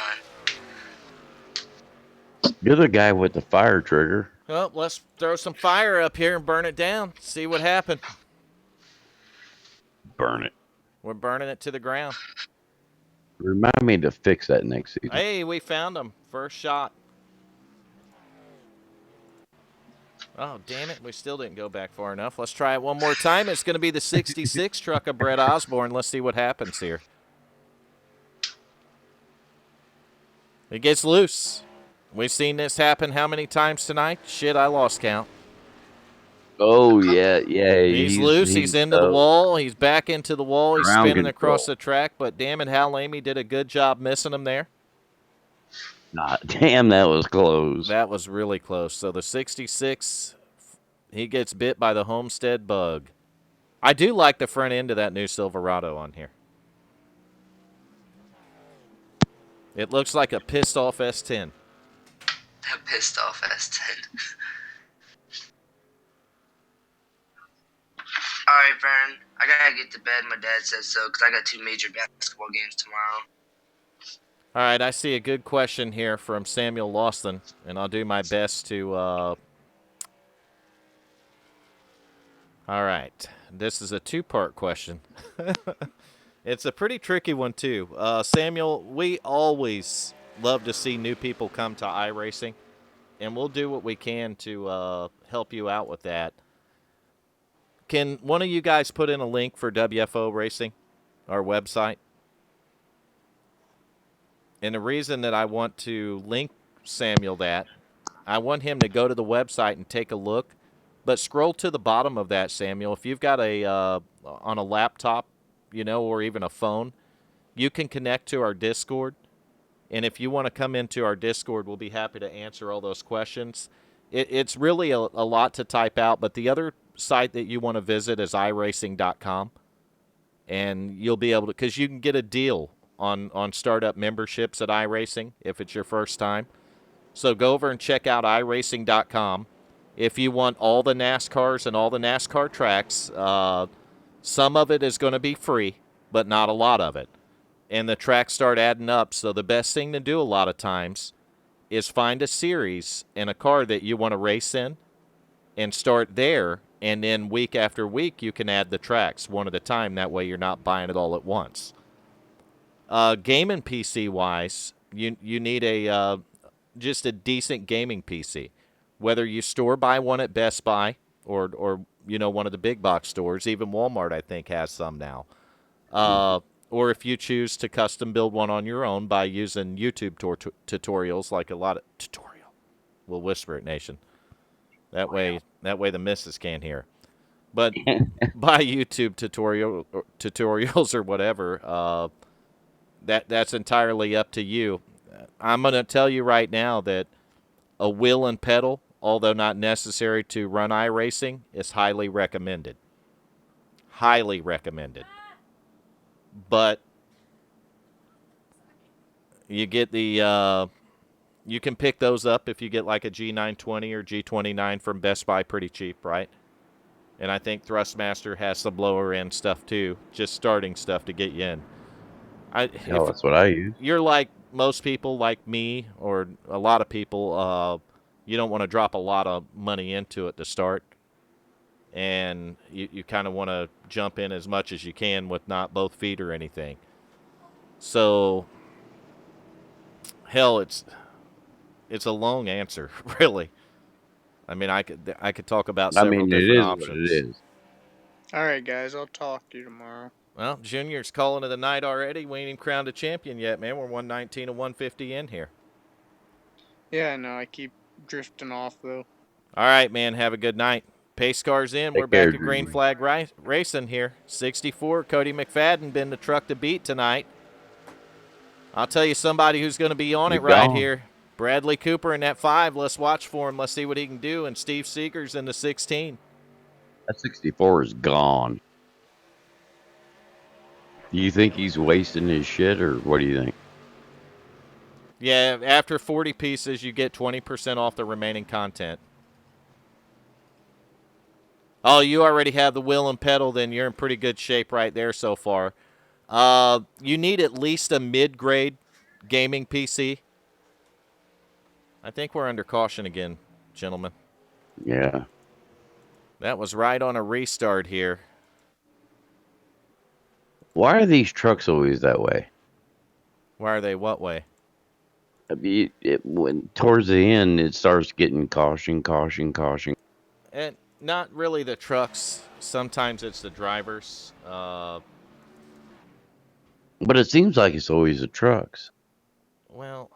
none. You're the guy with the fire trigger. Well, let's throw some fire up here and burn it down. See what happened. Burn it. We're burning it to the ground. Remind me to fix that next season. Hey, we found them. First shot. Oh, damn it. We still didn't go back far enough. Let's try it one more time. It's going to be the 66 truck of Brett Osborne. Let's see what happens here. It gets loose. We've seen this happen how many times tonight? Shit, I lost count. Oh, yeah. He's loose. He's into the wall. He's back into the wall. He's ground spinning across control. the track. But damn it, Hal Lamy did a good job missing him there. Damn, that was close. That was really close. So the 66, he gets bit by the Homestead bug. I do like the front end of that new Silverado on here. It looks like a pissed off S10. A pissed off S10. Alright, Vern. I gotta get to bed. My dad says so because I got 2 major basketball games tomorrow. All right, I see a good question here from Samuel Lawson, and I'll do my best to. All right, this is a 2-part question. It's a pretty tricky one, too. Samuel, we always love to see new people come to iRacing, and we'll do what we can to help you out with that. Can one of you guys put in a link for WFO Racing, our website? And the reason that I want to link Samuel that, I want him to go to the website and take a look. But scroll to the bottom of that, Samuel. If you've got a on a laptop, or even a phone, you can connect to our Discord. And if you want to come into our Discord, we'll be happy to answer all those questions. It's really a lot to type out, but the other site that you want to visit is iRacing.com. And you'll be able to, because you can get a deal on startup memberships at iRacing if it's your first time. So go over and check out iRacing.com. If you want all the NASCARs and all the NASCAR tracks, some of it is going to be free, but not a lot of it. And the tracks start adding up, so the best thing to do a lot of times is find a series and a car that you want to race in and start there, and then week after week you can add the tracks one at a time. That way you're not buying it all at once. Gaming PC-wise, you need just a decent gaming PC. Whether you store-buy one at Best Buy or one of the big box stores, even Walmart I think has some now. Or if you choose to custom build one on your own by using YouTube tutorials, like a lot of tutorial. We'll whisper it, Nation. That way the missus can't hear. But by YouTube tutorials or whatever, that's entirely up to you. I'm going to tell you right now that a wheel and pedal, although not necessary to run iRacing, is highly recommended. Highly recommended. But you get the you can pick those up if you get like a G920 or G29 from Best Buy pretty cheap, right? And I think Thrustmaster has some lower end stuff too, just starting stuff to get you in. That's what I use. You're like most people, like me, or a lot of people, you don't want to drop a lot of money into it to start. And you kind of want to jump in as much as you can with not both feet or anything. So, hell, it's a long answer, really. I mean, I could talk about several different options. It is. All right, guys. I'll talk to you tomorrow. Well, Junior's calling it the night already. We ain't even crowned a champion yet, man. We're 119 to 150 in here. Yeah, no, I keep drifting off, though. All right, man. Have a good night. Pace cars in. We're back at Green Flag Racing here. 64, Cody McFadden been the truck to beat tonight. I'll tell you somebody who's going to be on it right here Bradley Cooper in that 5. Let's watch for him. Let's see what he can do. And Steve Seeger's in the 16. That 64 is gone. Do you think he's wasting his shit, or what do you think? Yeah, after 40 pieces, you get 20% off the remaining content. Oh, you already have the wheel and pedal, then you're in pretty good shape right there so far. You need at least a mid-grade gaming PC. I think we're under caution again, gentlemen. Yeah. That was right on a restart here. Why are these trucks always that way? Why are they what way? I mean, when towards the end, it starts getting caution. And not really the trucks. Sometimes it's the drivers. But it seems like it's always the trucks. Well,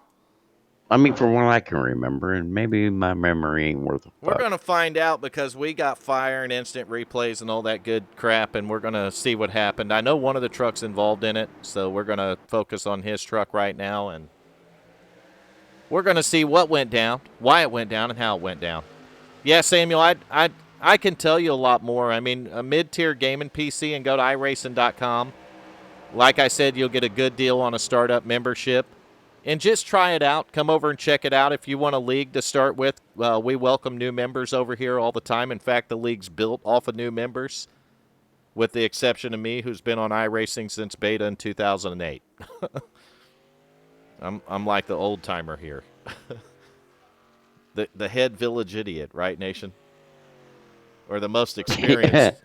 I mean, from what I can remember, and maybe my memory ain't worth a we're fuck. going to find out because we got fire and instant replays and all that good crap, and we're going to see what happened. I know one of the trucks involved in it, so we're going to focus on his truck right now, and we're going to see what went down, why it went down, and how it went down. Yeah, Samuel, I can tell you a lot more. I mean, a mid-tier gaming PC and go to iRacing.com. Like I said, you'll get a good deal on a startup membership. And just try it out. Come over and check it out. If you want a league to start with, we welcome new members over here all the time. In fact, the league's built off of new members, with the exception of me, who's been on iRacing since beta in 2008. I'm like the old timer here. the head village idiot, right, Nation? Or the most experienced,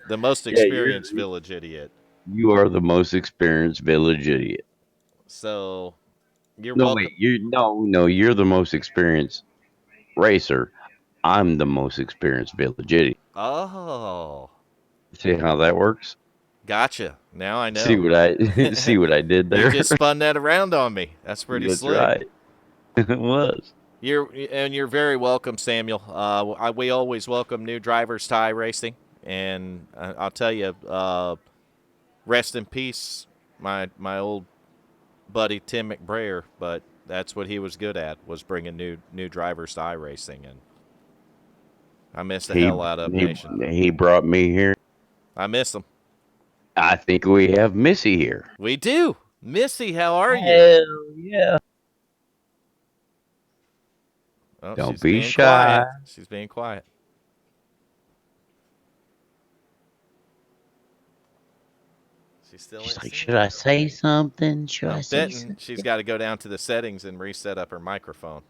village idiot. You are the most experienced village idiot. So you're No, welcome. wait, you're the most experienced racer. I'm the most experienced village idiot. Oh, See how that works? gotcha. Now I know. See what I did there? You just spun that around on me. That's pretty That's slick. right. It was. You're very welcome, Samuel. We always welcome new drivers to iRacing, and I'll tell you, rest in peace, my old buddy Tim McBrayer. But that's what he was good at, was bringing new drivers to iRacing, and I miss the hell out of Nation. He brought me here. I miss him. I think we have Missy here. We do. Missy, how are you? Hell yeah. Oh, Don't she's be being shy. quiet. She's being quiet. She's still. She's like, should I say something? Should I say something? She's got to go down to the settings and reset up her microphone.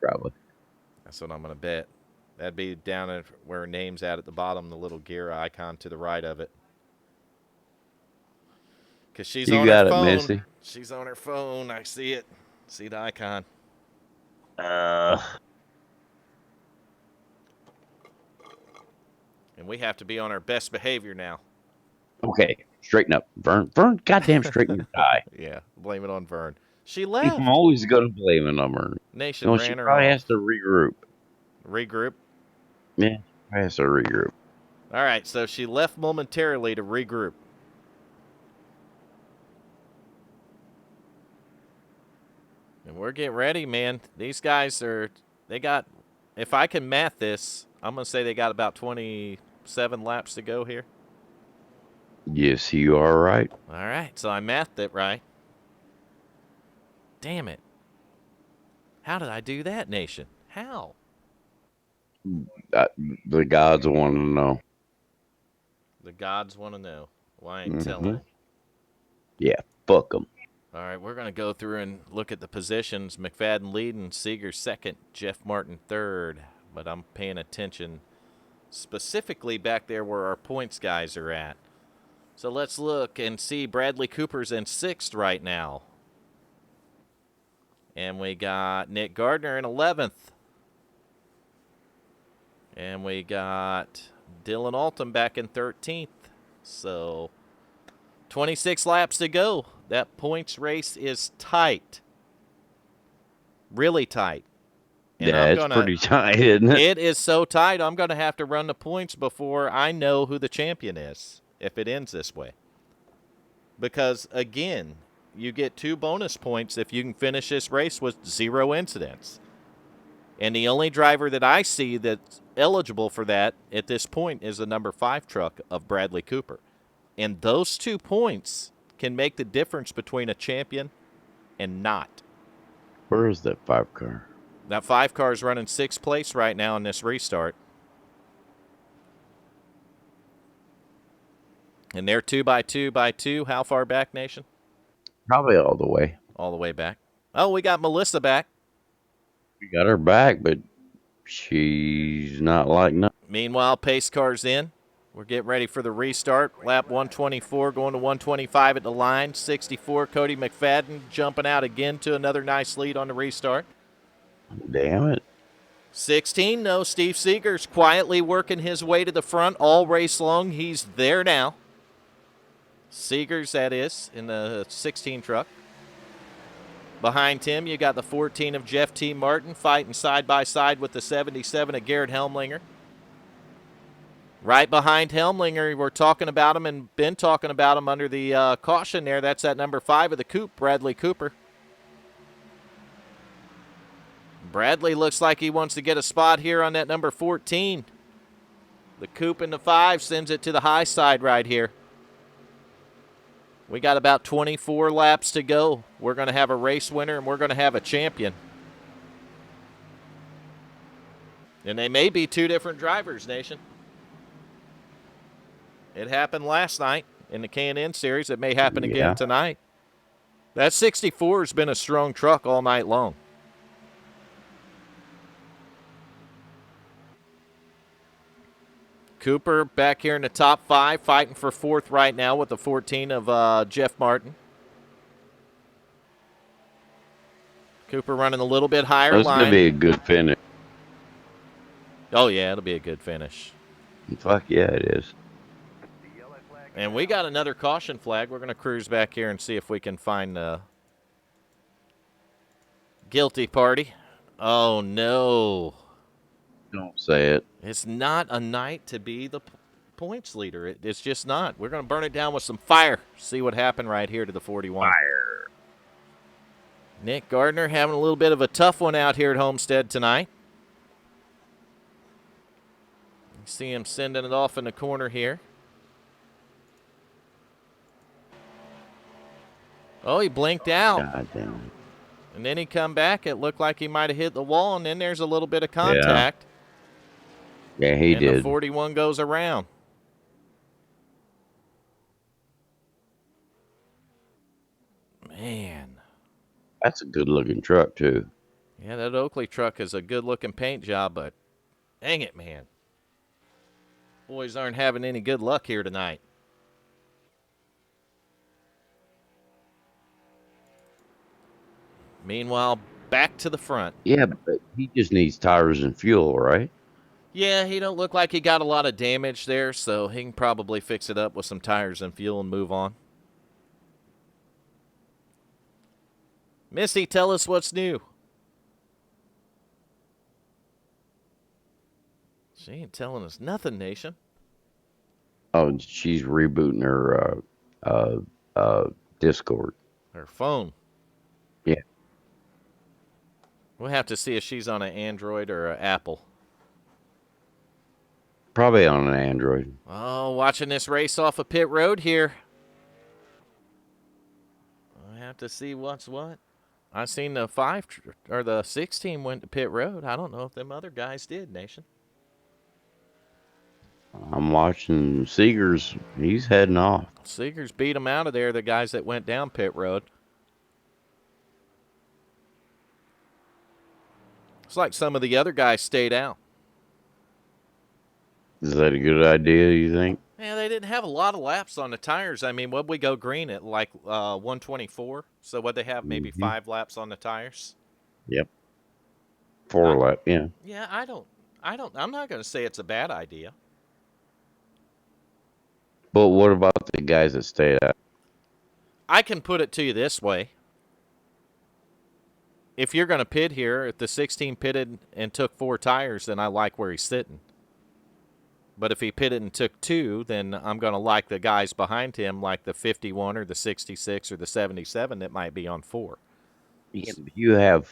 Probably. That's what I'm going to bet. That'd be down at where her name's at the bottom, the little gear icon to the right of it. Because she's on her phone. Missy. She's on her phone. I see it. See the icon. And we have to be on our best behavior now. okay, straighten up. Vern, goddamn straighten your tie. Yeah, blame it on Vern. She left. I'm always going to blame it on her. Nation No, ran she her probably off. has to regroup. Regroup? Yeah, she has to regroup. All right, so she left momentarily to regroup. And we're getting ready, man. These guys if I can math this, I'm going to say they got about 27 laps to go here. Yes, you are right. All right, so I mathed it right. Damn it. How did I do that, Nation? How? The gods want to know. The gods want to know. Well, I ain't telling them. Yeah, fuck them. All right, we're going to go through and look at the positions. McFadden leading, Seeger second, Jeff Martin third. But I'm paying attention specifically back there where our points guys are at. So let's look and see. Bradley Cooper's in sixth right now. And we got Nick Gardner in 11th. And we got Dylan Alton back in 13th. So 26 laps to go. That points race is tight. Really tight. And yeah, it's pretty tight, isn't it? It is so tight, I'm going to have to run the points before I know who the champion is, if it ends this way. Because, again, you get 2 bonus points if you can finish this race with 0 incidents. And the only driver that I see that's eligible for that at this point is the number 5 truck of Bradley Cooper. And those 2 points can make the difference between a champion and not. Where is that 5 car? That 5 car is running 6th place right now in this restart. And they're 2x2x2. How far back, Nation? Probably all the way. All the way back. Oh, we got Melissa back. We got her back, but she's not like nothing. Meanwhile, pace car's in. We're getting ready for the restart. Lap 124 going to 125 at the line. 64, Cody McFadden jumping out again to another nice lead on the restart. Damn it. 16, no, Steve Seeger's quietly working his way to the front all race long. He's there now. Seegers, that is, in the 16 truck. Behind him, you got the 14 of Jeff T. Martin fighting side by side with the 77 of Garrett Helmlinger. Right behind Helmlinger, we're talking about him and been talking about him under the caution there. That's that number 5 of the Coupe, Bradley Cooper. Bradley looks like he wants to get a spot here on that number 14. The Coupe in the 5 sends it to the high side right here. We got about 24 laps to go. We're going to have a race winner and we're going to have a champion. And they may be 2 different drivers, Nation. It happened last night in the K&N Series. It may happen again tonight. That 64 has been a strong truck all night long. Cooper back here in the top 5, fighting for 4th right now with the 14 of Jeff Martin. Cooper running a little bit higher line. It's going to be a good finish. Oh, yeah, it'll be a good finish. Fuck yeah, it is. And we got another caution flag. We're going to cruise back here and see if we can find the guilty party. Oh, no. Don't say it. It's not a night to be the points leader. It's just not. We're going to burn it down with some fire. See what happened right here to the 41. Fire. Nick Gardner having a little bit of a tough one out here at Homestead tonight. You see him sending it off in the corner here. Oh, he blinked out. God damn it. And then he come back. It looked like he might have hit the wall, and then there's a little bit of contact. Yeah, he and did. The 41 goes around. Man. That's a good-looking truck, too. Yeah, that Oakley truck is a good-looking paint job, but dang it, man. Boys aren't having any good luck here tonight. Meanwhile, back to the front. Yeah, but he just needs tires and fuel, right? Yeah, he don't look like he got a lot of damage there, so he can probably fix it up with some tires and fuel and move on. Missy, tell us what's new. She ain't telling us nothing, Nation. Oh, she's rebooting her Discord. Her phone. Yeah. We'll have to see if she's on an Android or an Apple. Probably on an Android. Oh, watching this race off of pit road here. I have to see what's what. I seen the 5 or the 16 went to pit road. I don't know if them other guys did, Nation. I'm watching Seegers. He's heading off. Seegers beat them out of there, the guys that went down pit road. It's like some of the other guys stayed out. Is that a good idea, you think? Yeah, they didn't have a lot of laps on the tires. I mean, what'd we go green at, like 124? So what'd they have, maybe 5 laps on the tires? Yep. 4 laps, yeah. Yeah, I'm not going to say it's a bad idea. But what about the guys that stayed out? I can put it to you this way. If you're going to pit here, if the 16 pitted and took 4 tires, then I like where he's sitting. But if he pitted and took 2, then I'm going to like the guys behind him, like the 51 or the 66 or the 77 that might be on 4. Yeah, you have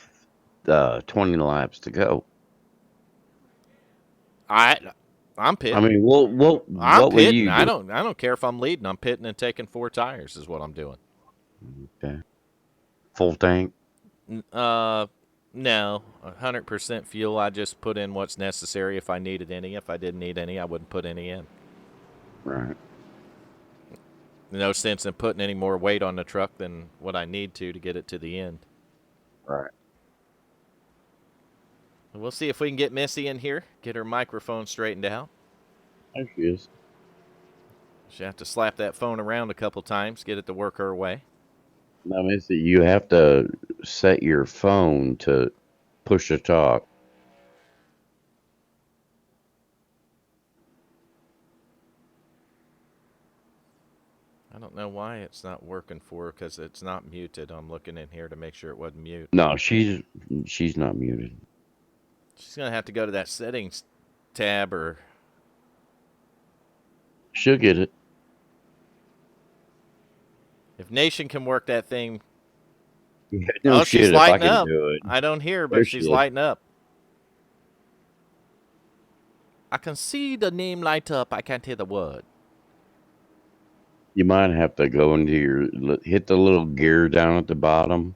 20 laps to go. I'm I pitting. mean, what would pitting. you I do? don't care if I'm leading. I'm pitting and taking 4 tires is what I'm doing. Okay. Full tank. Uh, no, 100% fuel. I just put in what's necessary if I needed any. If I didn't need any, I wouldn't put any in. Right. No sense in putting any more weight on the truck than what I need to get it to the end. Right. We'll see if we can get Missy in here, get her microphone straightened out. There she is. She'll have to slap that phone around a couple times, get it to work her way. Now, Missy, you have to set your phone to push to talk. I don't know why it's not working for her because it's not muted. I'm looking in here to make sure it wasn't mute. No, she's not muted. She's going to have to go to that settings tab or... She'll get it. If Nation can work that thing... Yeah, no she's shit if I lighting can up. do it. I don't hear her, There but she she's is. lighting up. I can see the name light up. I can't hear the word. You might have to go into hit the little gear down at the bottom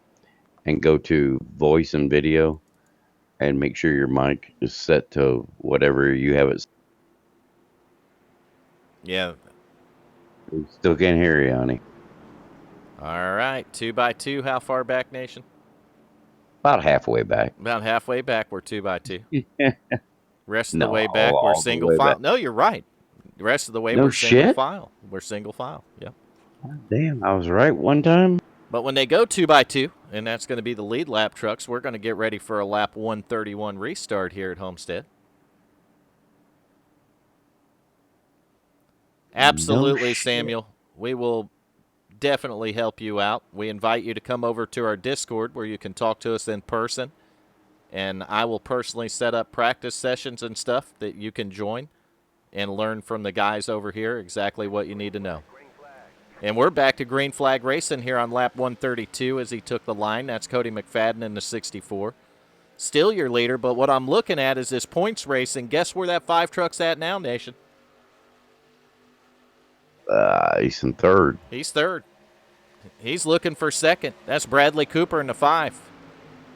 and go to voice and video and make sure your mic is set to whatever you have it. Yeah. We still can't hear you, honey. All right. 2x2. How far back, Nation? About halfway back. About halfway back, we're 2x2. Rest of the No, way back, we're all the single way file. back. No, you're right. The rest of the way, No we're single shit? file. We're single file. Yep. Damn, I was right one time. But when they go 2x2, and that's going to be the lead lap trucks, we're going to get ready for a lap 131 restart here at Homestead. Absolutely, No shit. Samuel. We will definitely help you out. We invite you to come over to our Discord where you can talk to us in person. And I will personally set up practice sessions and stuff that you can join and learn from the guys over here exactly what you need to know. And we're back to green flag racing here on lap 132 as he took the line. That's Cody McFadden in the 64. Still your leader, but what I'm looking at is this points racing. Guess where that 5 truck's at now, Nation? He's in third. He's third. He's looking for second. That's Bradley Cooper in the 5.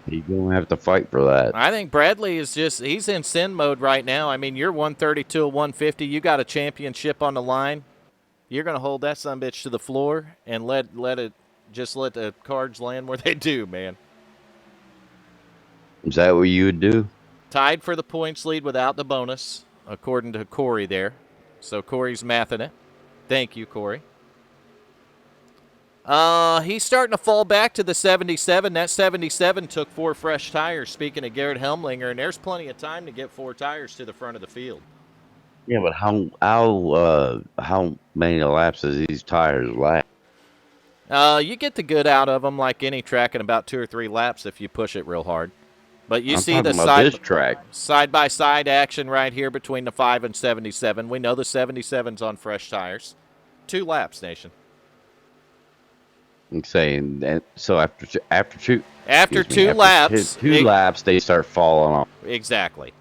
He's going to have to fight for that. I think Bradley is he's in sin mode right now. I mean, you're 132 150. You got a championship on the line. You're going to hold that sumbitch to the floor and let the cards land where they do, man. Is that what you would do? Tied for the points lead without the bonus, according to Corey there. So Corey's mathing it. Thank you, Corey. He's starting to fall back to the 77. That 77 took 4 fresh tires, speaking of Garrett Helmlinger, and there's plenty of time to get 4 tires to the front of the field. Yeah, but how many laps does these tires last? You get the good out of them like any track in about 2 or 3 laps if you push it real hard. But you I'm see the talking about this track. side-by-side action right here between the 5 and 77. We know the 77's on fresh tires. 2 laps, Nation. I'm saying that. So after two laps, laps, they start falling off. Exactly.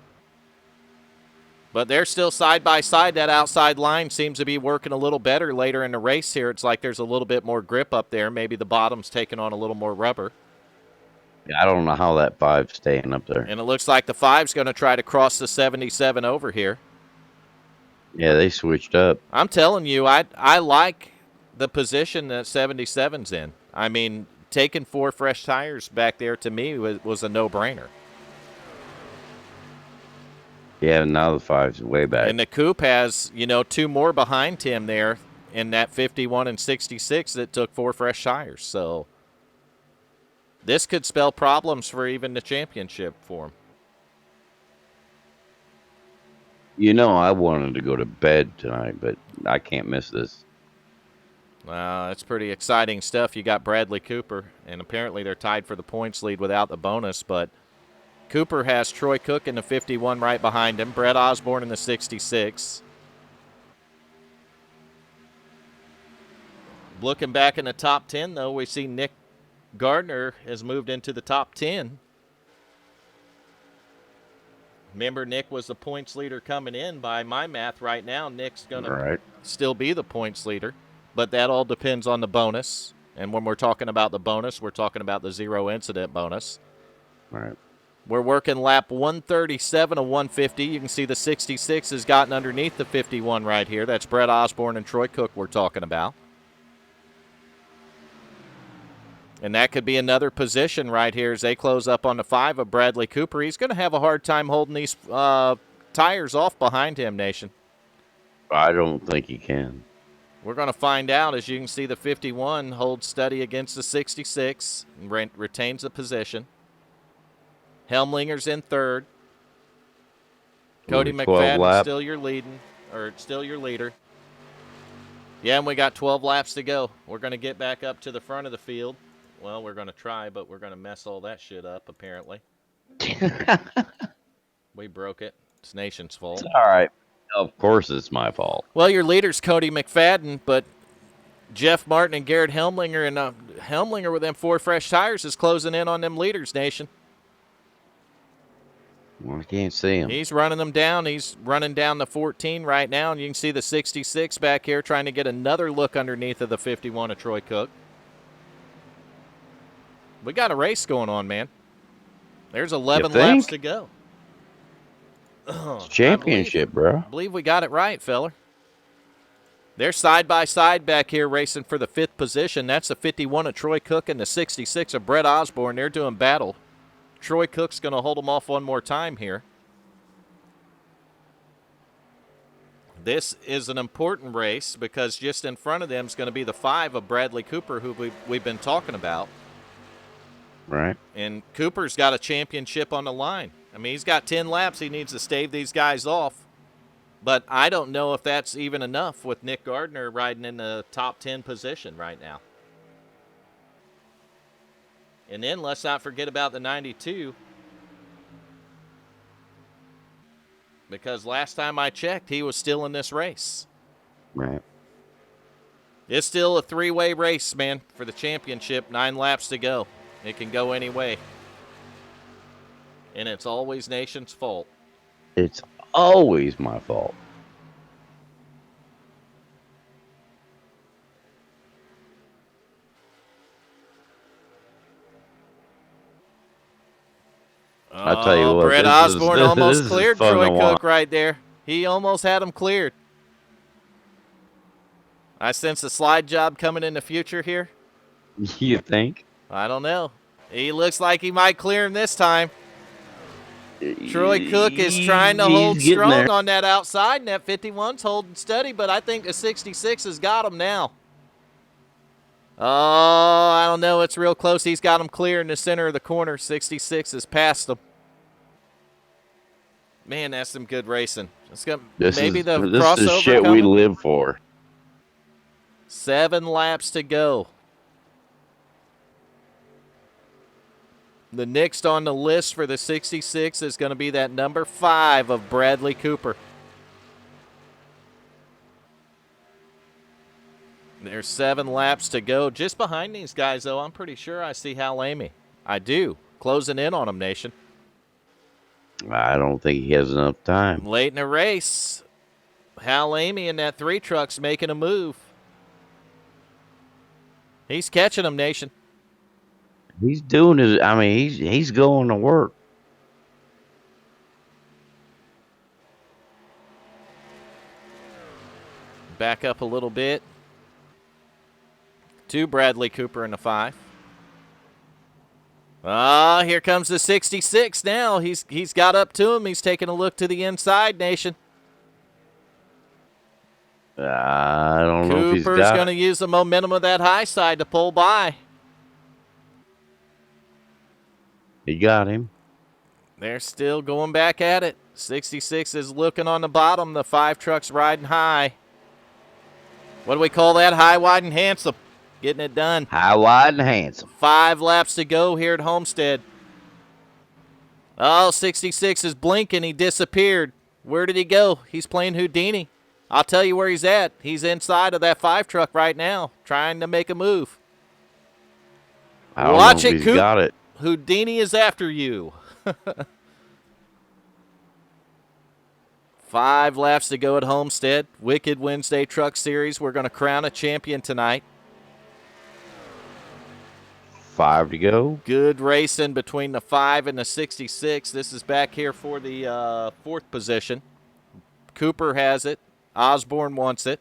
But they're still side by side. That outside line seems to be working a little better later in the race here. It's like there's a little bit more grip up there. Maybe the bottom's taking on a little more rubber. I don't know how that 5's staying up there. And it looks like the 5's going to try to cross the 77 over here. Yeah, they switched up. I'm telling you, I like the position that 77's in. I mean, taking 4 fresh tires back there to me was a no-brainer. Yeah, now the 5's way back. And the Coupe has, 2 more behind him there in that 51 and 66 that took 4 fresh tires. So this could spell problems for even the championship for him. I wanted to go to bed tonight, but I can't miss this. That's pretty exciting stuff. You got Bradley Cooper, and apparently they're tied for the points lead without the bonus, but Cooper has Troy Cook in the 51 right behind him, Brett Osborne in the 66. Looking back in the top 10, though, we see Nick Gardner has moved into the top 10. Remember, Nick was the points leader coming in. By my math right now, Nick's going to Right. still be the points leader. But that all depends on the bonus. And when we're talking about the bonus, we're talking about the 0 incident bonus. Right. We're working lap 137 of 150. You can see the 66 has gotten underneath the 51 right here. That's Brett Osborne and Troy Cook we're talking about. And that could be another position right here as they close up on the 5 of Bradley Cooper. He's going to have a hard time holding these tires off behind him, Nation. I don't think he can. We're going to find out. As you can see, the 51 holds steady against the 66 and retains the position. Helmlinger's in third. Cody Only 12 McFadden laps. still your leader. Yeah, and we got 12 laps to go. We're going to get back up to the front of the field. Well, we're going to try, but we're going to mess all that shit up, apparently. We broke it. It's Nation's fault. All right. Of course it's my fault. Well, your leader's Cody McFadden, but Jeff Martin and Garrett Helmlinger, and Helmlinger with them 4 fresh tires is closing in on them leaders, Nation. Well, I can't see him. He's running them down. He's running down the 14 right now, and you can see the 66 back here trying to get another look underneath of the 51 of Troy Cook. We got a race going on, man. There's 11 laps to go. It's championship, bro. I believe we got it right, feller. They're side by side back here racing for the 5th position. That's the 51 of Troy Cook and the 66 of Brett Osborne. They're doing battle. Troy Cook's going to hold them off one more time here. This is an important race because just in front of them is going to be the 5 of Bradley Cooper, who we've been talking about. Right. And Cooper's got a championship on the line. I mean, he's got 10 laps. He needs to stave these guys off. But I don't know if that's even enough with Nick Gardner riding in the top 10 position right now. And then let's not forget about the 92. Because last time I checked, he was still in this race. Right. It's still a 3-way race, man, for the championship. 9 laps to go. It can go any way. And it's always Nation's fault. It's always my fault. I'll tell you what. Brett Osborne almost cleared Troy Cook watch. right there. He almost had him cleared. I sense a slide job coming in the future here. You think? I don't know. He looks like he might clear him this time. Troy Cook is trying to hold strong on that outside, and that 51's holding steady, but I think the 66 has got him now. Oh, I don't know. It's real close. He's got him clear in the center of the corner. 66 has passed him. Man, that's some good racing. This crossover is shit coming. we live for. 7 laps to go. The next on the list for the 66 is going to be that number 5 of Bradley Cooper. There's 7 laps to go. Just behind these guys, though, I'm pretty sure I see Hal Amy. I do. Closing in on him, Nation. I don't think he has enough time. Late in the race, Hal Amy in that 3 truck's making a move. He's catching them, Nation. He's doing his. I mean, he's going to work. Back up a little bit to Bradley Cooper in the 5. Here comes the 66 now. He's got up to him. He's taking a look to the inside, Nation. I don't know if he's got Cooper's going to use the momentum of that high side to pull by. He got him. They're still going back at it. 66 is looking on the bottom. The 5 truck's riding high. What do we call that? High, wide, and handsome. Getting it done. High, wide, and handsome. 5 laps to go here at Homestead. Oh, 66 is blinking. He disappeared. Where did he go? He's playing Houdini. I'll tell you where he's at. He's inside of that 5 truck right now, trying to make a move. I don't Watch know it, if he's got it. Houdini is after you. 5 laps to go at Homestead. Wicked Wednesday Truck Series. We're going to crown a champion tonight. 5 to go. Good racing between the 5 and the 66. This is back here for the 4th position. Cooper has it. Osborne wants it.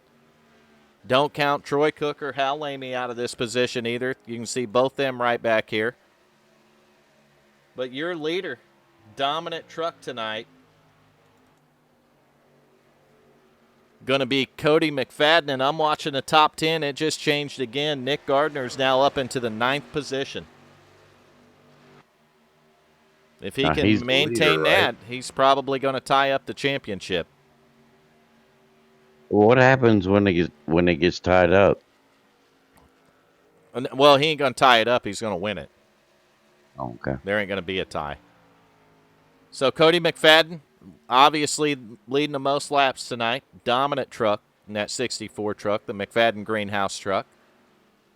Don't count Troy Cook or Hal Lamy out of this position either. You can see both them right back here. But your leader, dominant truck tonight, going to be Cody McFadden, and I'm watching the top 10. It just changed again. Nick Gardner's now up into the 9th position. If he can He's the maintain leader, right? that, he's probably going to tie up the championship. What happens when it gets tied up? Well, he ain't going to tie it up. He's going to win it. Okay. There ain't going to be a tie. So Cody McFadden, obviously leading the most laps tonight. Dominant truck in that 64 truck, the McFadden Greenhouse truck.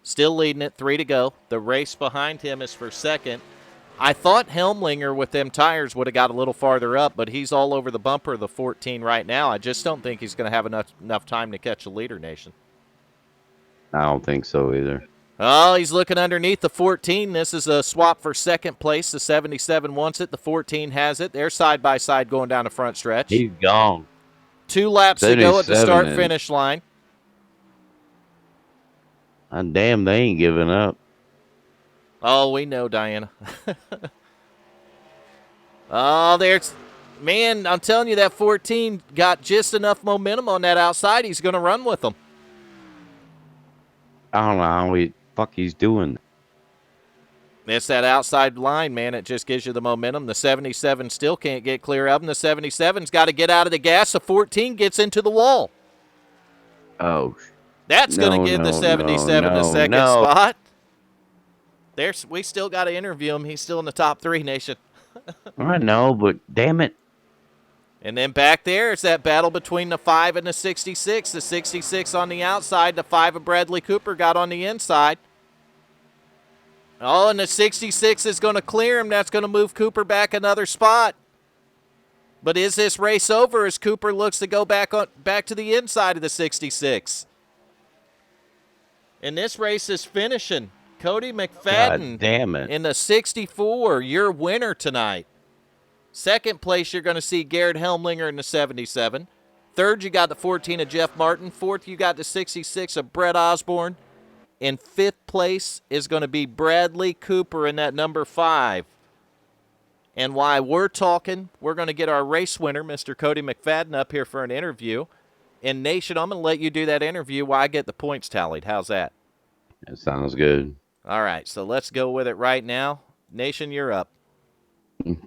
Still leading it, 3 to go. The race behind him is for second. I thought Helmlinger with them tires would have got a little farther up, but he's all over the bumper of the 14 right now. I just don't think he's going to have enough time to catch a leader, Nation. I don't think so either. Oh, he's looking underneath the 14. This is a swap for second place. The 77 wants it. The 14 has it. They're side by side going down the front stretch. He's gone. 2 laps to go at the 77 start-finish line. Damn, they ain't giving up. Oh, we know, Diana. Oh, there's... Man, I'm telling you, that 14 got just enough momentum on that outside. He's going to run with them. I don't know how he's doing. It's that outside line, man. It just gives you the momentum. The 77 still can't get clear of him. The 77's got to get out of the gas. The 14 gets into the wall. Oh, that's going to give the 77 the second spot. We still got to interview him. He's still in the top 3, Nation. I know, but damn it. And then back there, it's that battle between the 5 and the 66. The 66 on the outside. The 5 of Bradley Cooper got on the inside. Oh, and the 66 is going to clear him. That's going to move Cooper back another spot. But is this race over as Cooper looks to go back to the inside of the 66? And this race is finishing. Cody McFadden, God damn it, in the 64, your winner tonight. Second place, you're going to see Garrett Helmlinger in the 77. Third, you got the 14 of Jeff Martin. Fourth, you got the 66 of Brett Osborne. In 5th place is going to be Bradley Cooper in that number 5. And while we're talking, we're going to get our race winner, Mr. Cody McFadden, up here for an interview. And Nation, I'm going to let you do that interview while I get the points tallied. How's that? That sounds good. All right, so let's go with it right now. Nation, you're up.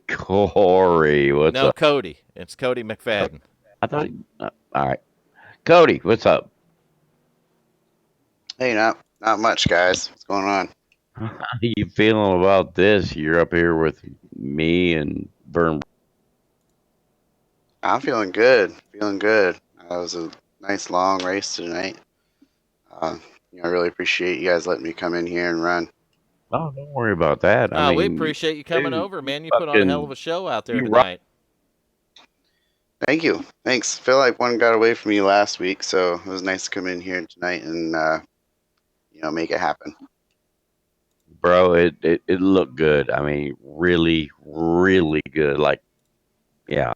Corey, what's up? No, Cody. It's Cody McFadden. I thought. All right, Cody, what's up? Hey, not much, guys. What's going on? How you feeling about this? You're up here with me and Vern. I'm feeling good. Feeling good. It was a nice long race tonight. I really appreciate you guys letting me come in here and run. Oh, don't worry about that. I mean, we appreciate you coming over, man. You put on a hell of a show out there you tonight. Thank you. Thanks. I feel like one got away from you last week, so it was nice to come in here tonight and make it happen. Bro, it looked good. I mean, really, really good. Like, yeah.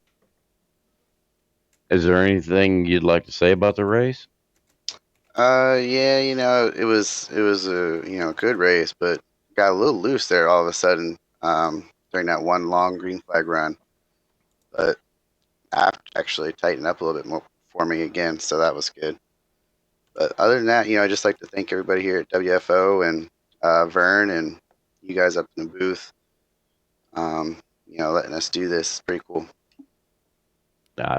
Is there anything you'd like to say about the race? Yeah, it was a good race, but got a little loose there all of a sudden during that one long green flag run. But actually tightened up a little bit more for me again, so that was good. But other than that, I'd just like to thank everybody here at WFO and Vern and you guys up in the booth. Letting us do this. It's pretty cool.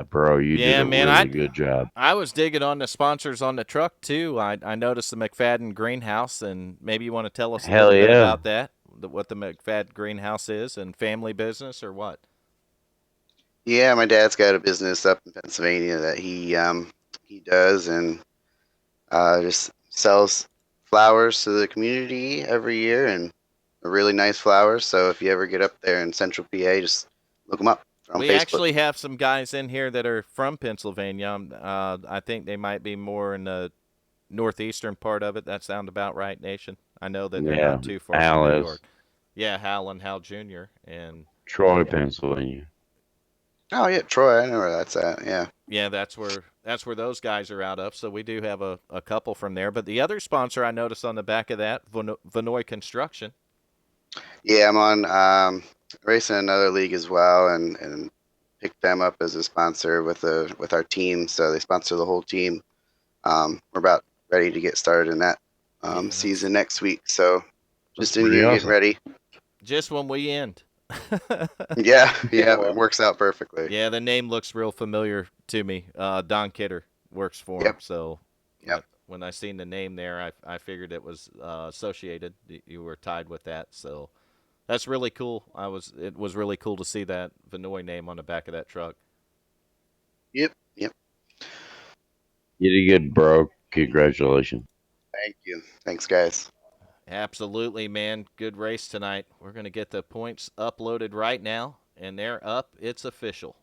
Bro, you did a really good job. I was digging on the sponsors on the truck, too. I noticed the McFadden Greenhouse, and maybe you want to tell us a little bit about that, what the McFadden Greenhouse is, and family business, or what? Yeah, my dad's got a business up in Pennsylvania that he does, and just sells flowers to the community every year, and really nice flowers. So if you ever get up there in Central PA, just look them up. from We Facebook. actually have some guys in here that are from Pennsylvania. I think they might be more in the northeastern part of it. That sound about right, Nation. I know that they're Yeah, not too far from New Alice, York. Yeah, Hal and Hal Jr. And Troy, Pennsylvania. Oh yeah, Troy. I know where that's at. Yeah. yeah, that's where those guys are out of. So we do have a couple from there. But the other sponsor I noticed on the back of that, Vinoy Construction. Yeah, I'm on racing another league as well, and picked them up as a sponsor with our team. So they sponsor the whole team. We're about ready to get started in that Yeah, season next week. So That's just in pretty here getting awesome. ready. just when we end. Yeah, yeah, Well, it works out perfectly. Yeah, the name looks real familiar to me. Don Kidder works for him, Yep, so yep. when I seen the name there, I figured it was associated. You were tied with that, so that's really cool. It was really cool to see that Vinoy name on the back of that truck. Yep, yep. You did good, bro. Congratulations. Thank you. Thanks, guys. Absolutely, man. Good race tonight. We're gonna get the points uploaded right now, and they're up. It's official.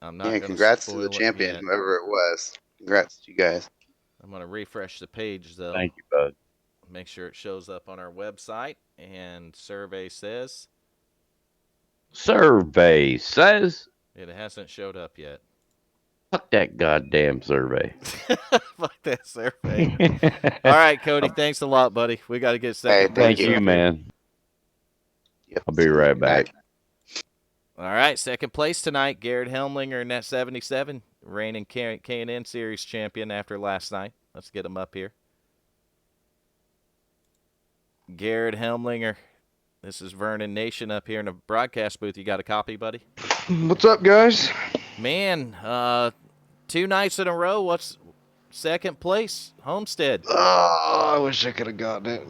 I'm Yeah, not and gonna congrats to the spoil it champion, yet. whoever it was. Congrats to you guys. I'm gonna refresh the page though. Thank you, bud. Make sure it shows up on our website. And survey says Survey says, it hasn't showed up yet. fuck that goddamn survey. Fuck that survey. All right, Cody. Thanks a lot, buddy. We got to get Hey, second thank place Thank you. you, up here. man. Yep. I'll be right Good night. back. All right, second place tonight. Garrett Helmlinger in that 77, reigning K&N Series champion after last night. Let's get him up here. Garrett Helmlinger. This is Vernon Nation up here in the broadcast booth. You got a copy, buddy? What's up, guys? Man, 2 nights in a row. What's second place? Homestead. Oh, I wish I could have gotten it.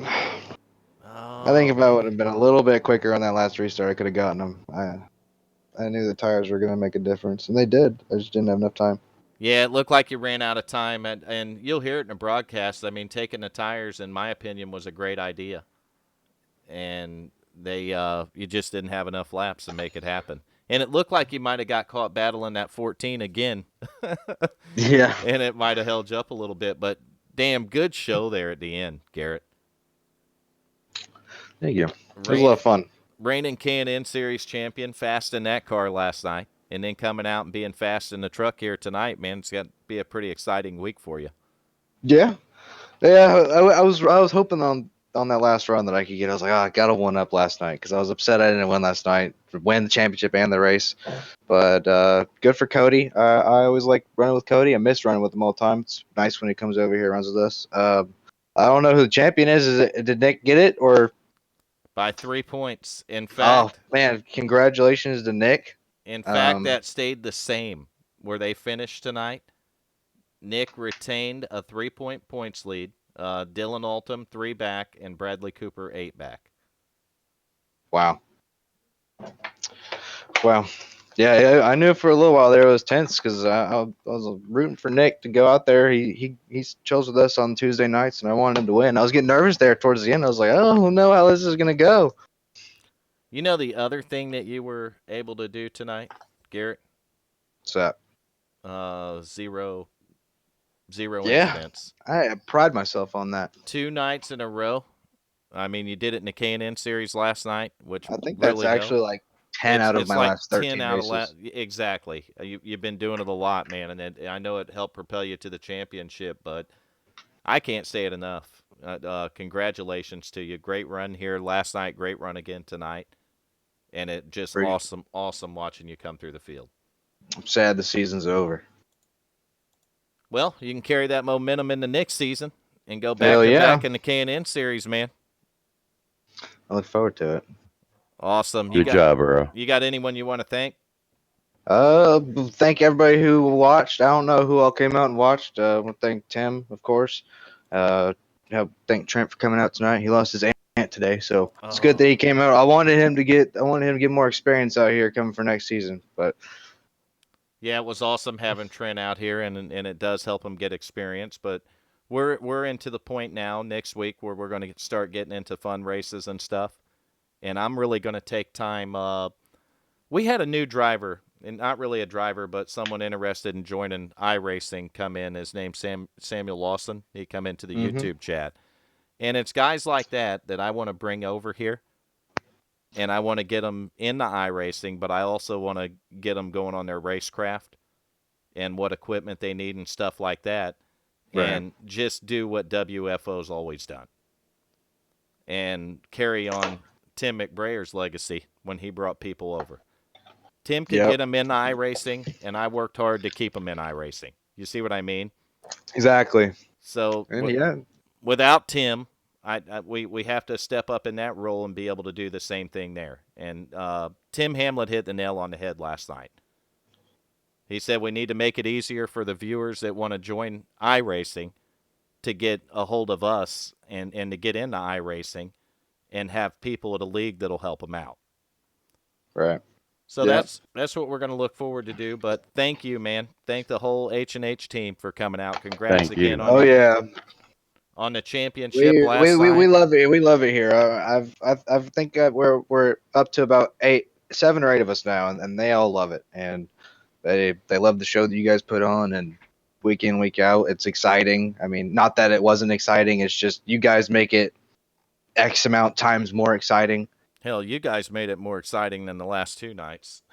I think Oh, if I would man. have been a little bit quicker on that last restart, I could have gotten them. I knew the tires were going to make a difference, and they did. I just didn't have enough time. Yeah, it looked like you ran out of time, and you'll hear it in the broadcast. I mean, taking the tires, in my opinion, was a great idea, and you just didn't have enough laps to make it happen. And it looked like you might have got caught battling that 14 again, Yeah. and it might have held you up a little bit. But damn good show there at the end, Garrett. Thank you. It was a Rain, lot of fun. reigning K&N Series champion, fast in that car last night, and then coming out and being fast in the truck here tonight, man, it's got to be a pretty exciting week for you. Yeah. Yeah. I was hoping on that last run that I could get. I was like, oh, I got a one up last night because I was upset I didn't win last night, win the championship and the race. But good for Cody. I always like running with Cody. I miss running with him all the time. It's nice when he comes over here and runs with us. I don't know who the champion is. Did Nick get it or? By 3 points. In Oh fact, man, congratulations to Nick. that stayed the same where they finished tonight. Nick retained a 3-point points lead. Dylan Altum 3 back, and Bradley Cooper 8 back. Wow. Wow. Yeah, I knew for a little while there it was tense because I was rooting for Nick to go out there. He chose with us on Tuesday nights, and I wanted him to win. I was getting nervous there towards the end. I was like, oh no, how this is gonna go. You know the other thing that you were able to do tonight, Garrett? So Zero yeah, incidents. I pride myself on that. 2 nights in a row. I mean, you did it in the K&N series last night, which I think that's really helped. actually like 10 out of It's my like last 10 13 out of races. exactly. You've been doing it a lot, man, and I know it helped propel you to the championship, but I can't say it enough. Congratulations to you. Great run here last night. Great run again tonight, and it just Pretty- awesome watching you come through the field. I'm sad the season's over. Well, you can carry that momentum into next season and go back Hell to yeah. back in the K&N series, man. I look forward to it. Awesome. Good job, bro. You got anyone you want to thank? Thank everybody who watched. I don't know who all came out and watched. I want to thank Tim, of course. Thank Trent for coming out tonight. He lost his aunt today, so it's good that he came out. I wanted him to get more experience out here coming for next season. But Yeah, it was awesome having Trent out here, and it does help him get experience. But we're into the point now next week where we're going to start getting into fun races and stuff. And I'm really going to take time We had a new driver, and not really a driver, but someone interested in joining iRacing come in. His name's Samuel Lawson. He come into the Mm-hmm. YouTube chat. And it's guys like that I want to bring over here, and I want to get them into iRacing, but I also want to get them going on their racecraft and what equipment they need and stuff like that, Right. and just do what WFO's always done and carry on Tim McBrayer's legacy when he brought people over. Tim could Yep. get them in iRacing, and I worked hard to keep them in iRacing. You see what I mean? Exactly. So And yeah, without Tim, we have to step up in that role and be able to do the same thing there. And Tim Hamlet hit the nail on the head last night. He said we need to make it easier for the viewers that want to join iRacing to get a hold of us and to get into iRacing and have people at a league that'll help them out. right. So Yep. that's what we're going to look forward to do. But thank you, man. Thank the whole H&H team for coming out. Congrats Thank you. again on Oh yeah, on the championship we last we, we, night. we love it. We love it here. I think we're up to about 7 or 8 of us now, and they all love it, and they love the show that you guys put on, and week in week out, it's exciting. I mean, not that it wasn't exciting. It's just you guys make it X amount times more exciting. Hell, you guys made it more exciting than the last 2 nights.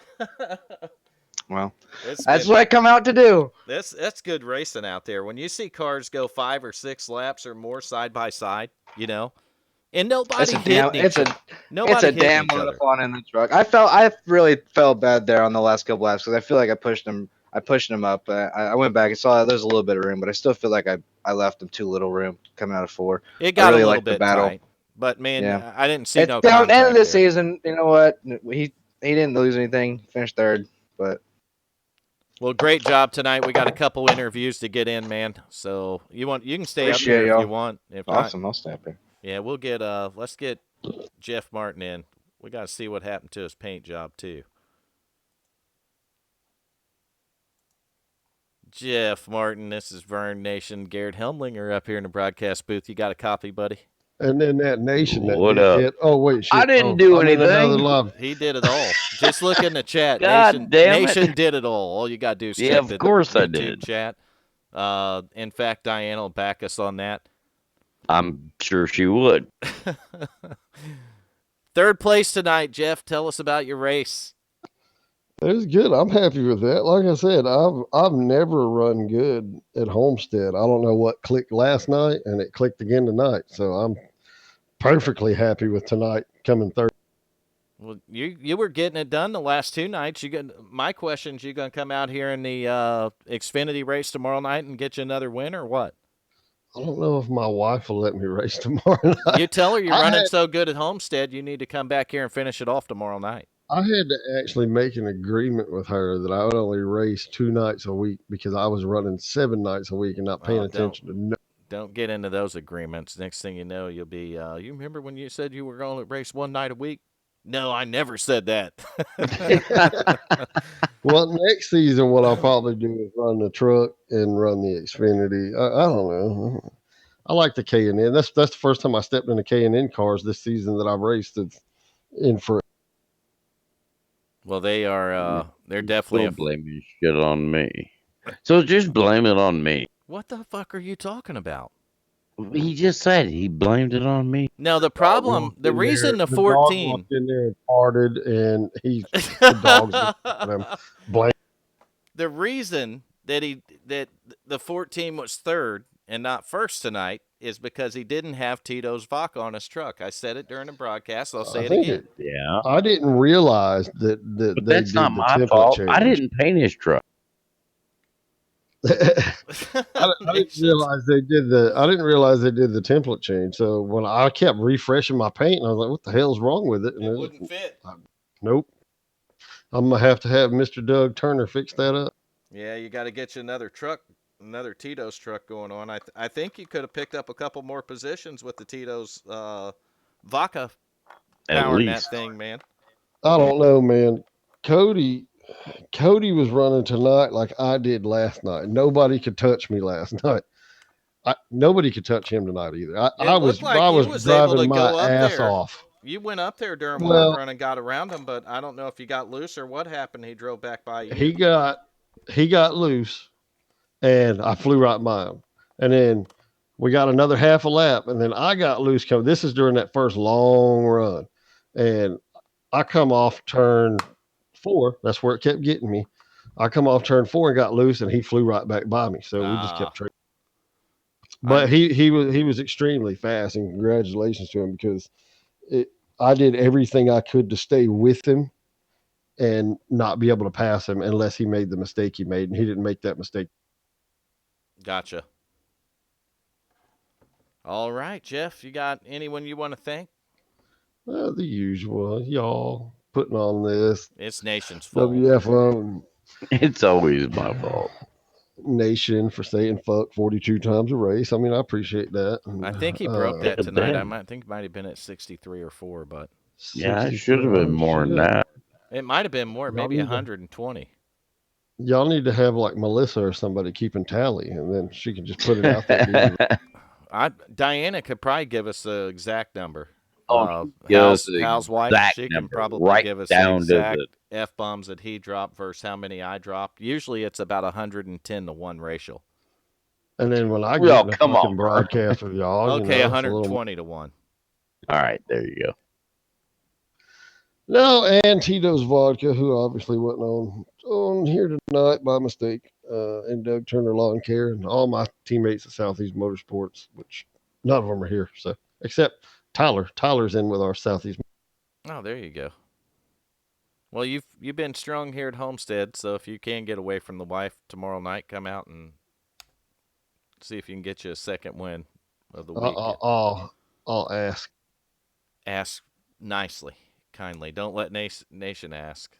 Well, It's that's been- what I come out to do. That's good racing out there. When you see cars go 5 or 6 laps or more side by side, and nobody It's a hitting damn. It's each a. other. Nobody It's a hitting damn each lot other. of fun in the truck. I really felt bad there on the last couple laps because I feel like I pushed him. I pushed him up. I went back and saw there's a little bit of room, but I still feel like I left him too little room coming out of 4. It got really a little liked the bit battle. tight, but man, Yeah. I didn't see It's no down contact end of the there. season. You know what? He didn't lose anything. He finished 3rd, but Well, great job tonight. We got a couple interviews to get in, man. So you can stay up Appreciate here if y'all. you want. If awesome. I'll stay up here. not, yeah, we'll get let's get Jeff Martin in. We got to see what happened to his paint job too. Jeff Martin, this is Vern Nation. Garrett Helmlinger up here in the broadcast booth. You got a copy, buddy? And then that nation that What did up? hit. Oh wait, shit. I didn't Oh, do I'm in another anything. live. He did it all. Just look in the chat. God damn it. Nation did it all. All you got to do is Yeah, check of the course I YouTube did. chat. In fact, Diana will back us on that. I'm sure she would. 3rd place tonight, Jeff. Tell us about your race. It was good. I'm happy with that. Like I said, I've never run good at Homestead. I don't know what clicked last night, and it clicked again tonight. So I'm perfectly happy with tonight coming third. Well, you were getting it done the last 2 nights. My question is, you going to come out here in the Xfinity race tomorrow night and get you another win or what? I don't know if my wife will let me race tomorrow night. You tell her you're I running had- so good at Homestead, you need to come back here and finish it off tomorrow night. I had to actually make an agreement with her that I would only race 2 nights a week because I was running 7 nights a week and not paying Oh, attention to no. Don't get into those agreements. Next thing you know, you'll be. You remember when you said you were going to race 1 night a week? No, I never said that. Well, next season, what I'll probably do is run the truck and run the Xfinity. I don't know. I like the K&N. That's the first time I stepped in the K&N cars this season that I've raced in for. Well, they are. They're definitely. Don't blame your shit on me. So just blame it on me. What the fuck are you talking about? He just said he blamed it on me. No, the problem, the reason the dog 14. walked in there and farted, and the dogs looked at him. Blame. The reason that the 14 was 3rd and not 1st tonight is because he didn't have Tito's vodka on his truck. I said it during the broadcast. I'll say I it think again. Yeah. I didn't realize that But they that's did not the my template fault. change. I didn't paint his truck. I didn't realize they did the template change. So when I kept refreshing my paint, and I was like, "What the hell's wrong with it?" And It wouldn't fit. Nope. I'm gonna have to have Mr. Doug Turner fix that up. Yeah, you got to get you another truck, another Tito's truck going on. I think you could have picked up a couple more positions with the Tito's vodka At powering least. that thing, man. I don't know, man. Cody was running tonight like I did last night. Nobody could touch me last night. Nobody could touch him tonight either. I was looked like you was able to driving my go up ass there. off. You went up there during walk Well, run and got around him, but I don't know if he got loose or what happened. He drove back by he you. got he got loose, and I flew right by him. And then we got another half a lap, and then I got loose coming. This is during that first long run, and I come off turn 4. That's where it kept getting me. I come off turn 4 and got loose, and he flew right back by me. So we just kept Ah, trading. But I'm he was extremely fast, and congratulations to him because it, I did everything I could to stay with him and not be able to pass him unless he made the mistake he made, and he didn't make that mistake. gotcha. All right, Jeff. You got anyone you want to thank? The usual, y'all putting on this It's Nation's fault. WFO It's always my fault. nation for saying fuck 42 times a race. I mean, I appreciate that. I And, think he broke Could that have tonight. I been. might think it might have been at 63 or 4, but Yeah, it should 63. have been Oh more than shit! that. it might have been more, Y'all maybe need to 120. y'all need to have like Melissa or somebody keeping tally, and then she can just put it out there. These are Diana could probably give us the exact number. Oh, she gives the Hal's wife, exact she can number, probably right give us the down to the. exact f bombs that he dropped versus how many I dropped. Usually, it's about 110 to 1 ratio. and then when I get Well, in a come on, fucking Bert. broadcast with y'all, Okay, it's a little 120 to 1. All right, there you go. no. And Tito's vodka, who obviously wasn't on here tonight by mistake, and Doug Turner Lawn Care, and all my teammates at Southeast Motorsports, which none of them are here, so except Tyler. Tyler's in with our Southeast. Oh, there you go. Well, you've been strong here at Homestead, so if you can get away from the wife tomorrow night, come out and see if you can get you a second win of the week. I'll ask. Ask nicely, kindly. Don't let Nation ask.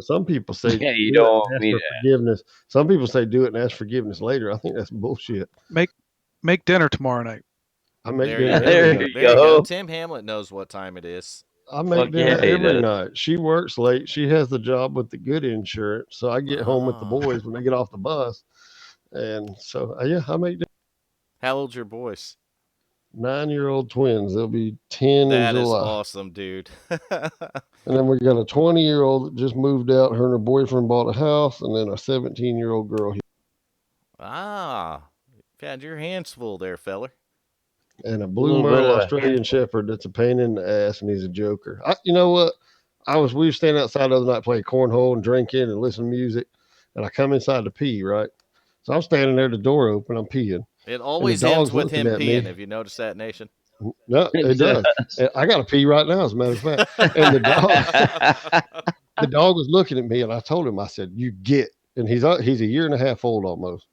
Some people say Yeah, you do don't it want and ask me for to. forgiveness. Some people say do it and ask forgiveness later. I think that's bullshit. Make dinner tomorrow night. I make There you dinner go. every There night. you There you go. go. Tim Hamlet knows what time it is. I make Fuck dinner yeah, he every does. night. She works late. She has the job with the good insurance, so I get home with the Ah. boys when they get off the bus, and so yeah, I make dinner. How old's your boys? 9-year-old twins. They'll be 10 in That is July, awesome, dude. and then we got a 20-year-old that just moved out. Her and her boyfriend bought a house, and then a 17-year-old girl Ah, you've had your hands full there, feller. and a A blue little bit merle of a Australian handful. Shepherd that's a pain in the ass, and he's a joker. You know what? We were standing outside the other night playing cornhole and drinking and listening to music, and I come inside to pee, right? So I'm standing there, the door open, I'm peeing, It and the always ends dog's with looking him at peeing. me. Have you noticed that, Nation? No, it It does. does. And I got to pee right now, as a matter of fact. And the dog was looking at me, and I told him, I said, "You get." And he's a year and a half old almost,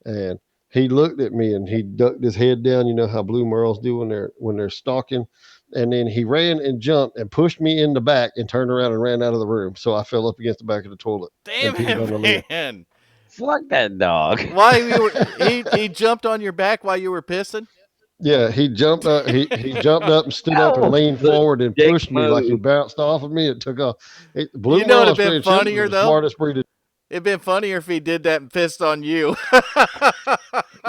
and he looked at me and he ducked his head down. You know how blue merles do when they're stalking, and then he ran and jumped and pushed me in the back and turned around and ran out of the room. So I fell up against the back of the toilet Damn and peed on the lid. it, man! Fuck that dog. Why you were he jumped on your back while you were pissing? Yeah, he jumped up. He jumped up and stood That up and was leaned the forward and dick pushed me like he move. bounced off of me and took off. Blue You know Merle it'd been Australian Shepherds are funnier the though. smartest breed. It'd been funnier if he did that and pissed on you.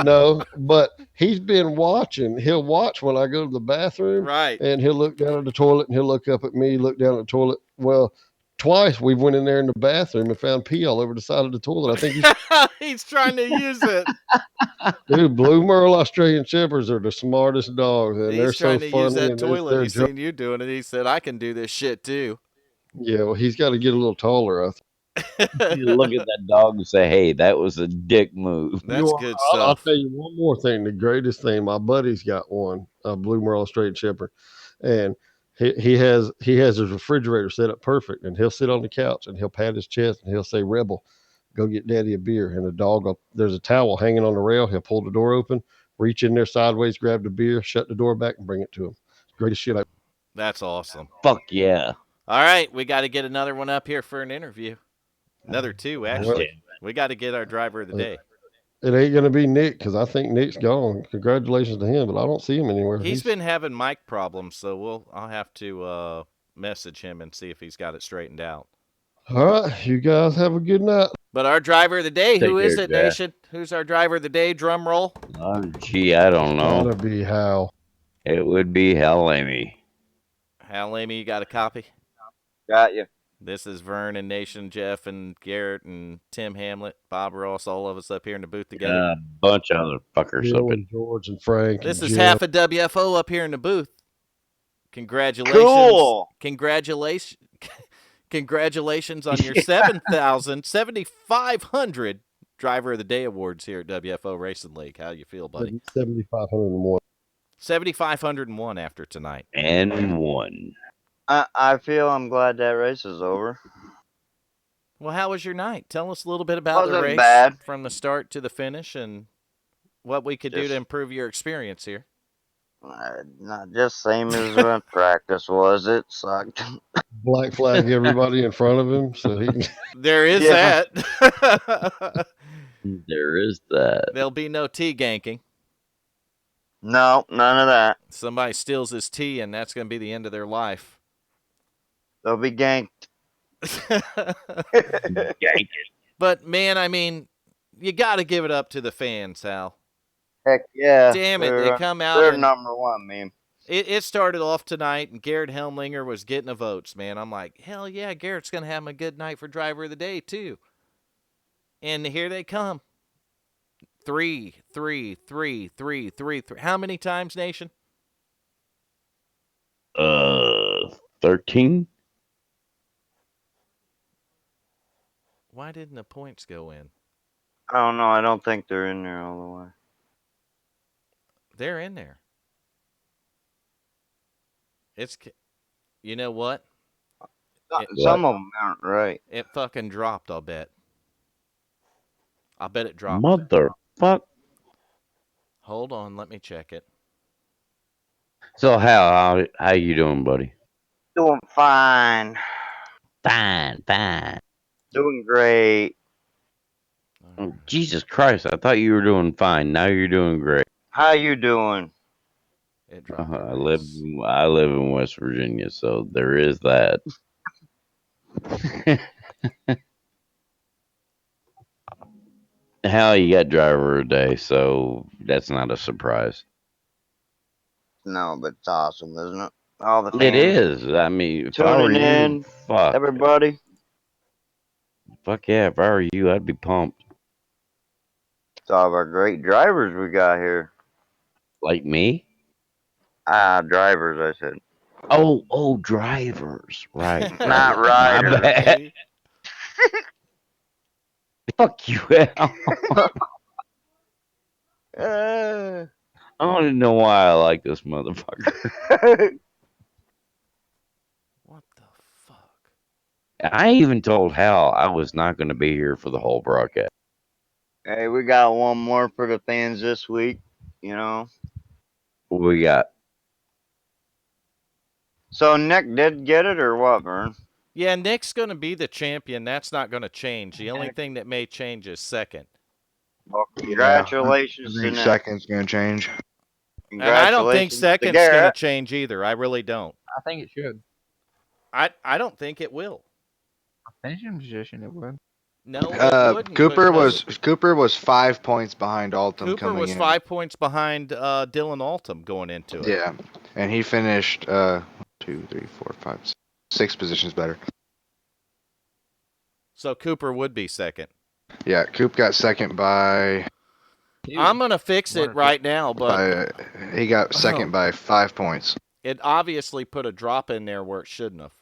No, but he's been watching. He'll watch when I go to the bathroom, Right. and he'll look down at the toilet and he'll look up at me, look down at the toilet. Well, twice we went in there in the bathroom and found pee all over the side of the toilet. I think He's trying to use it. dude, Blue Merle Australian Shepherds are the smartest dogs, and they're He's so trying to use funny, that and toilet. they're He seen you doing it. He said, "I can do this shit too." yeah. Well, he's got to get a little taller. I think. You look at that dog and say, "Hey, that was a dick move." That's good I'll stuff. tell you one more thing. The greatest thing, my buddy's got one, a Blue Merle Australian Shepherd, and he has his refrigerator set up perfect, and he'll sit on the couch and he'll pat his chest and he'll say, "Rebel, go get Daddy a beer." And the dog, there's a towel hanging on the rail. He'll pull the door open, reach in there sideways, grab the beer, shut the door back, and bring it to him. Greatest shit. That's awesome. Fuck yeah. All right, we got to get another one up here for an interview. Another two, God Well, actually. damn. We got to get our driver of the day. it ain't gonna be Nick because I think Nick's gone. Congratulations to him, but I don't see him anywhere. He's been having mic problems, so I'll have to message him and see if he's got it straightened out. All right. You guys have a good night. But our driver of the day, Take who is care, it, Jack. Nation? Who's our driver of the day? Drum roll. Oh, gee, I don't know. Gotta be Hal. It would be hell, Amy. Hal Amy, you got a copy? Got you. This is Vern and Nation, Jeff and Garrett and Tim Hamlet, Bob Ross, all of us up here in the booth together. A bunch of other fuckers Bill up and in. George and Frank. This and is Jeff. half a WFO up here in the booth. Congratulations. Cool. Congratulations on your 7,500 Driver of the Day awards here at WFO Racing League. How you feel, buddy? 7,501. 7,501 after tonight. And one. I feel I'm glad that race is over. Well, how was your night? Tell us a little bit about the Wasn't race bad. from the start to the finish and what we could do to Just- improve your experience here. Not just same as when practice was. It sucked. Black flag everybody in front of him so he can. There is Yeah. that. There is that. There'll be no tea ganking. No, none of that. Somebody steals his tea, and that's going to be the end of their life. They'll be ganked. But, man, I mean, you got to give it up to the fans, Hal. Heck yeah. Damn it, they come out They're and number one, man. it started off tonight, and Garrett Helmlinger was getting the votes, man. I'm like, hell yeah, Garrett's going to have a good night for Driver of the Day, too. And here they come. 3, 3, 3, 3, 3, 3. How many times, Nation? 13? Why didn't the points go in? I don't know. I don't think they're in there all the way. They're in there. You know what? Some of them aren't right. It fucking dropped, I'll bet. I bet it dropped. Motherfuck. Hold on, let me check it. So how you doing, buddy? Doing fine. Fine. Doing great. Oh, Jesus Christ, I thought you were doing fine. Now you're doing great. How you doing? It dropped. I live in West Virginia, so there is that. Hell, you got driver a day, so that's not a surprise. No, but it's awesome, isn't it? All the fans. It is. I mean, if I were Tuning in, you, fuck. everybody. Fuck yeah, if I were you, I'd be pumped. It's all of our great drivers we got here. Like me? Drivers, I said. Oh, drivers. Right. Not My riders. bad. Fuck you, Al. I don't even know why I like this motherfucker. What the fuck? I even told Hal I was not going to be here for the whole broadcast. Hey, we got one more for the fans this week, you know. What we got? So Nick did get it or what, Vern? Yeah, Nick's going to be the champion. That's not going to change. The only thing that may change is second. Well, congratulations I to think Nick. second's gonna change. And I don't think Congratulations to second's going to Garrett. change either. I really don't. I think it should. I don't think it will. Finishing position, it would. No, it wouldn't. Cooper because was 5 points behind Altum Cooper coming was in. 5 points behind Dylan Altum going into it. Yeah, and he finished 2, 3, 4, 5, 6 positions better. So Cooper would be second. Yeah, Coop got second by I'm going to fix it right now, but he got second by 5 points. it obviously put a drop in there where it shouldn't have.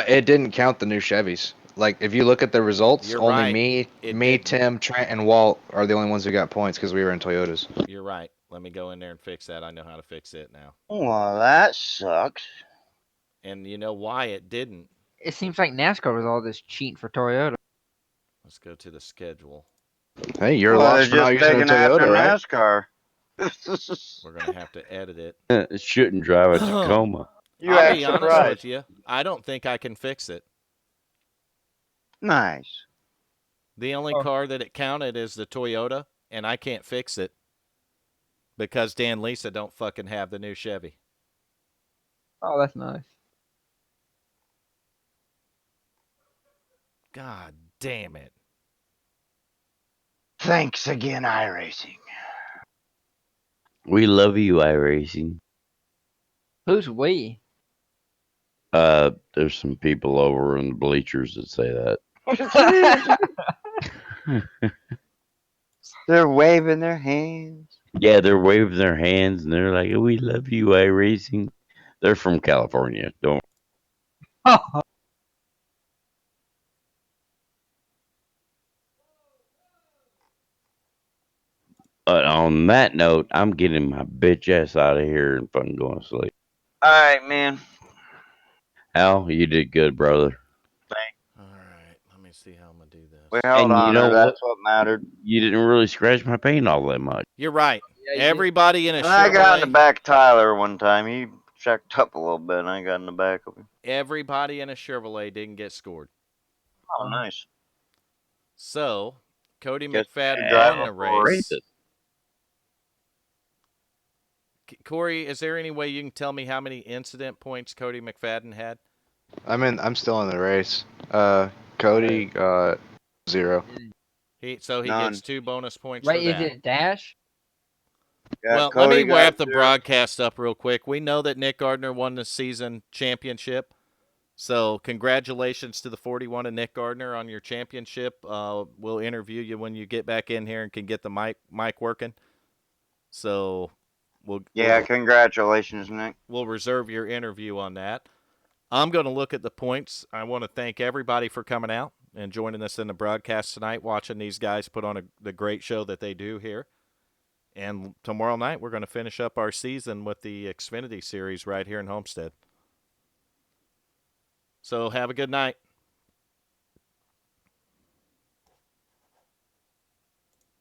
It didn't count the new Chevys. Like if you look at the results, You're only right. me, Didn't. Tim, Trent, and Walt are the only ones who got points because we were in Toyotas. You're right. Let me go in there and fix that. I know how to fix it now. Well, that sucks. And you know why it didn't? It seems like NASCAR was all this cheating for Toyota. Let's go to the schedule. Hey, you're Well, lost for they're not just using a taking after Toyota, right? NASCAR. We're going to have to edit it. Shouldn't drive a Tacoma. You I'll act be honest surprised. with you. I don't think I can fix it. Nice. The only car that it counted is the Toyota, and I can't fix it because Dan Lisa don't fucking have the new Chevy. Oh, that's nice. God damn it. Thanks again, iRacing. We love you, iRacing. Who's we? There's some people over in the bleachers that say that. They're waving their hands. Yeah, they're waving their hands and they're like, "We love you, iRacing." They're from California. Don't. But on that note, I'm getting my bitch ass out of here and fucking going to sleep. All right, man. Al, you did good, brother. All right, let me see how I'm gonna do We this. held And you on know her. what? That's what mattered. You didn't really scratch my paint all that much. You're right. Yeah, you did. Everybody in a And I got in the Chevrolet, back of Tyler one time. He checked up a little bit, and I got in the back of him. everybody in a Chevrolet didn't get scored. Oh, nice. So Cody Guess you should McFadden drive won up the for a race. race. Corey, is there any way you can tell me how many incident points Cody McFadden had? I'm still in the race. Cody got 0. He None. gets 2 bonus points for Right? Is that. it Dash? Yeah, Well, let Cody me got wrap the 0. broadcast up real quick. We know that Nick Gardner won the season championship. So congratulations to the 41 and Nick Gardner on your championship. We'll interview you when you get back in here and can get the mic working. So Yeah, congratulations, Nick. we'll reserve your interview on that. I'm going to look at the points. I want to thank everybody for coming out and joining us in the broadcast tonight, watching these guys put on the great show that they do here. And tomorrow night, we're going to finish up our season with the Xfinity Series right here in Homestead. So have a good night.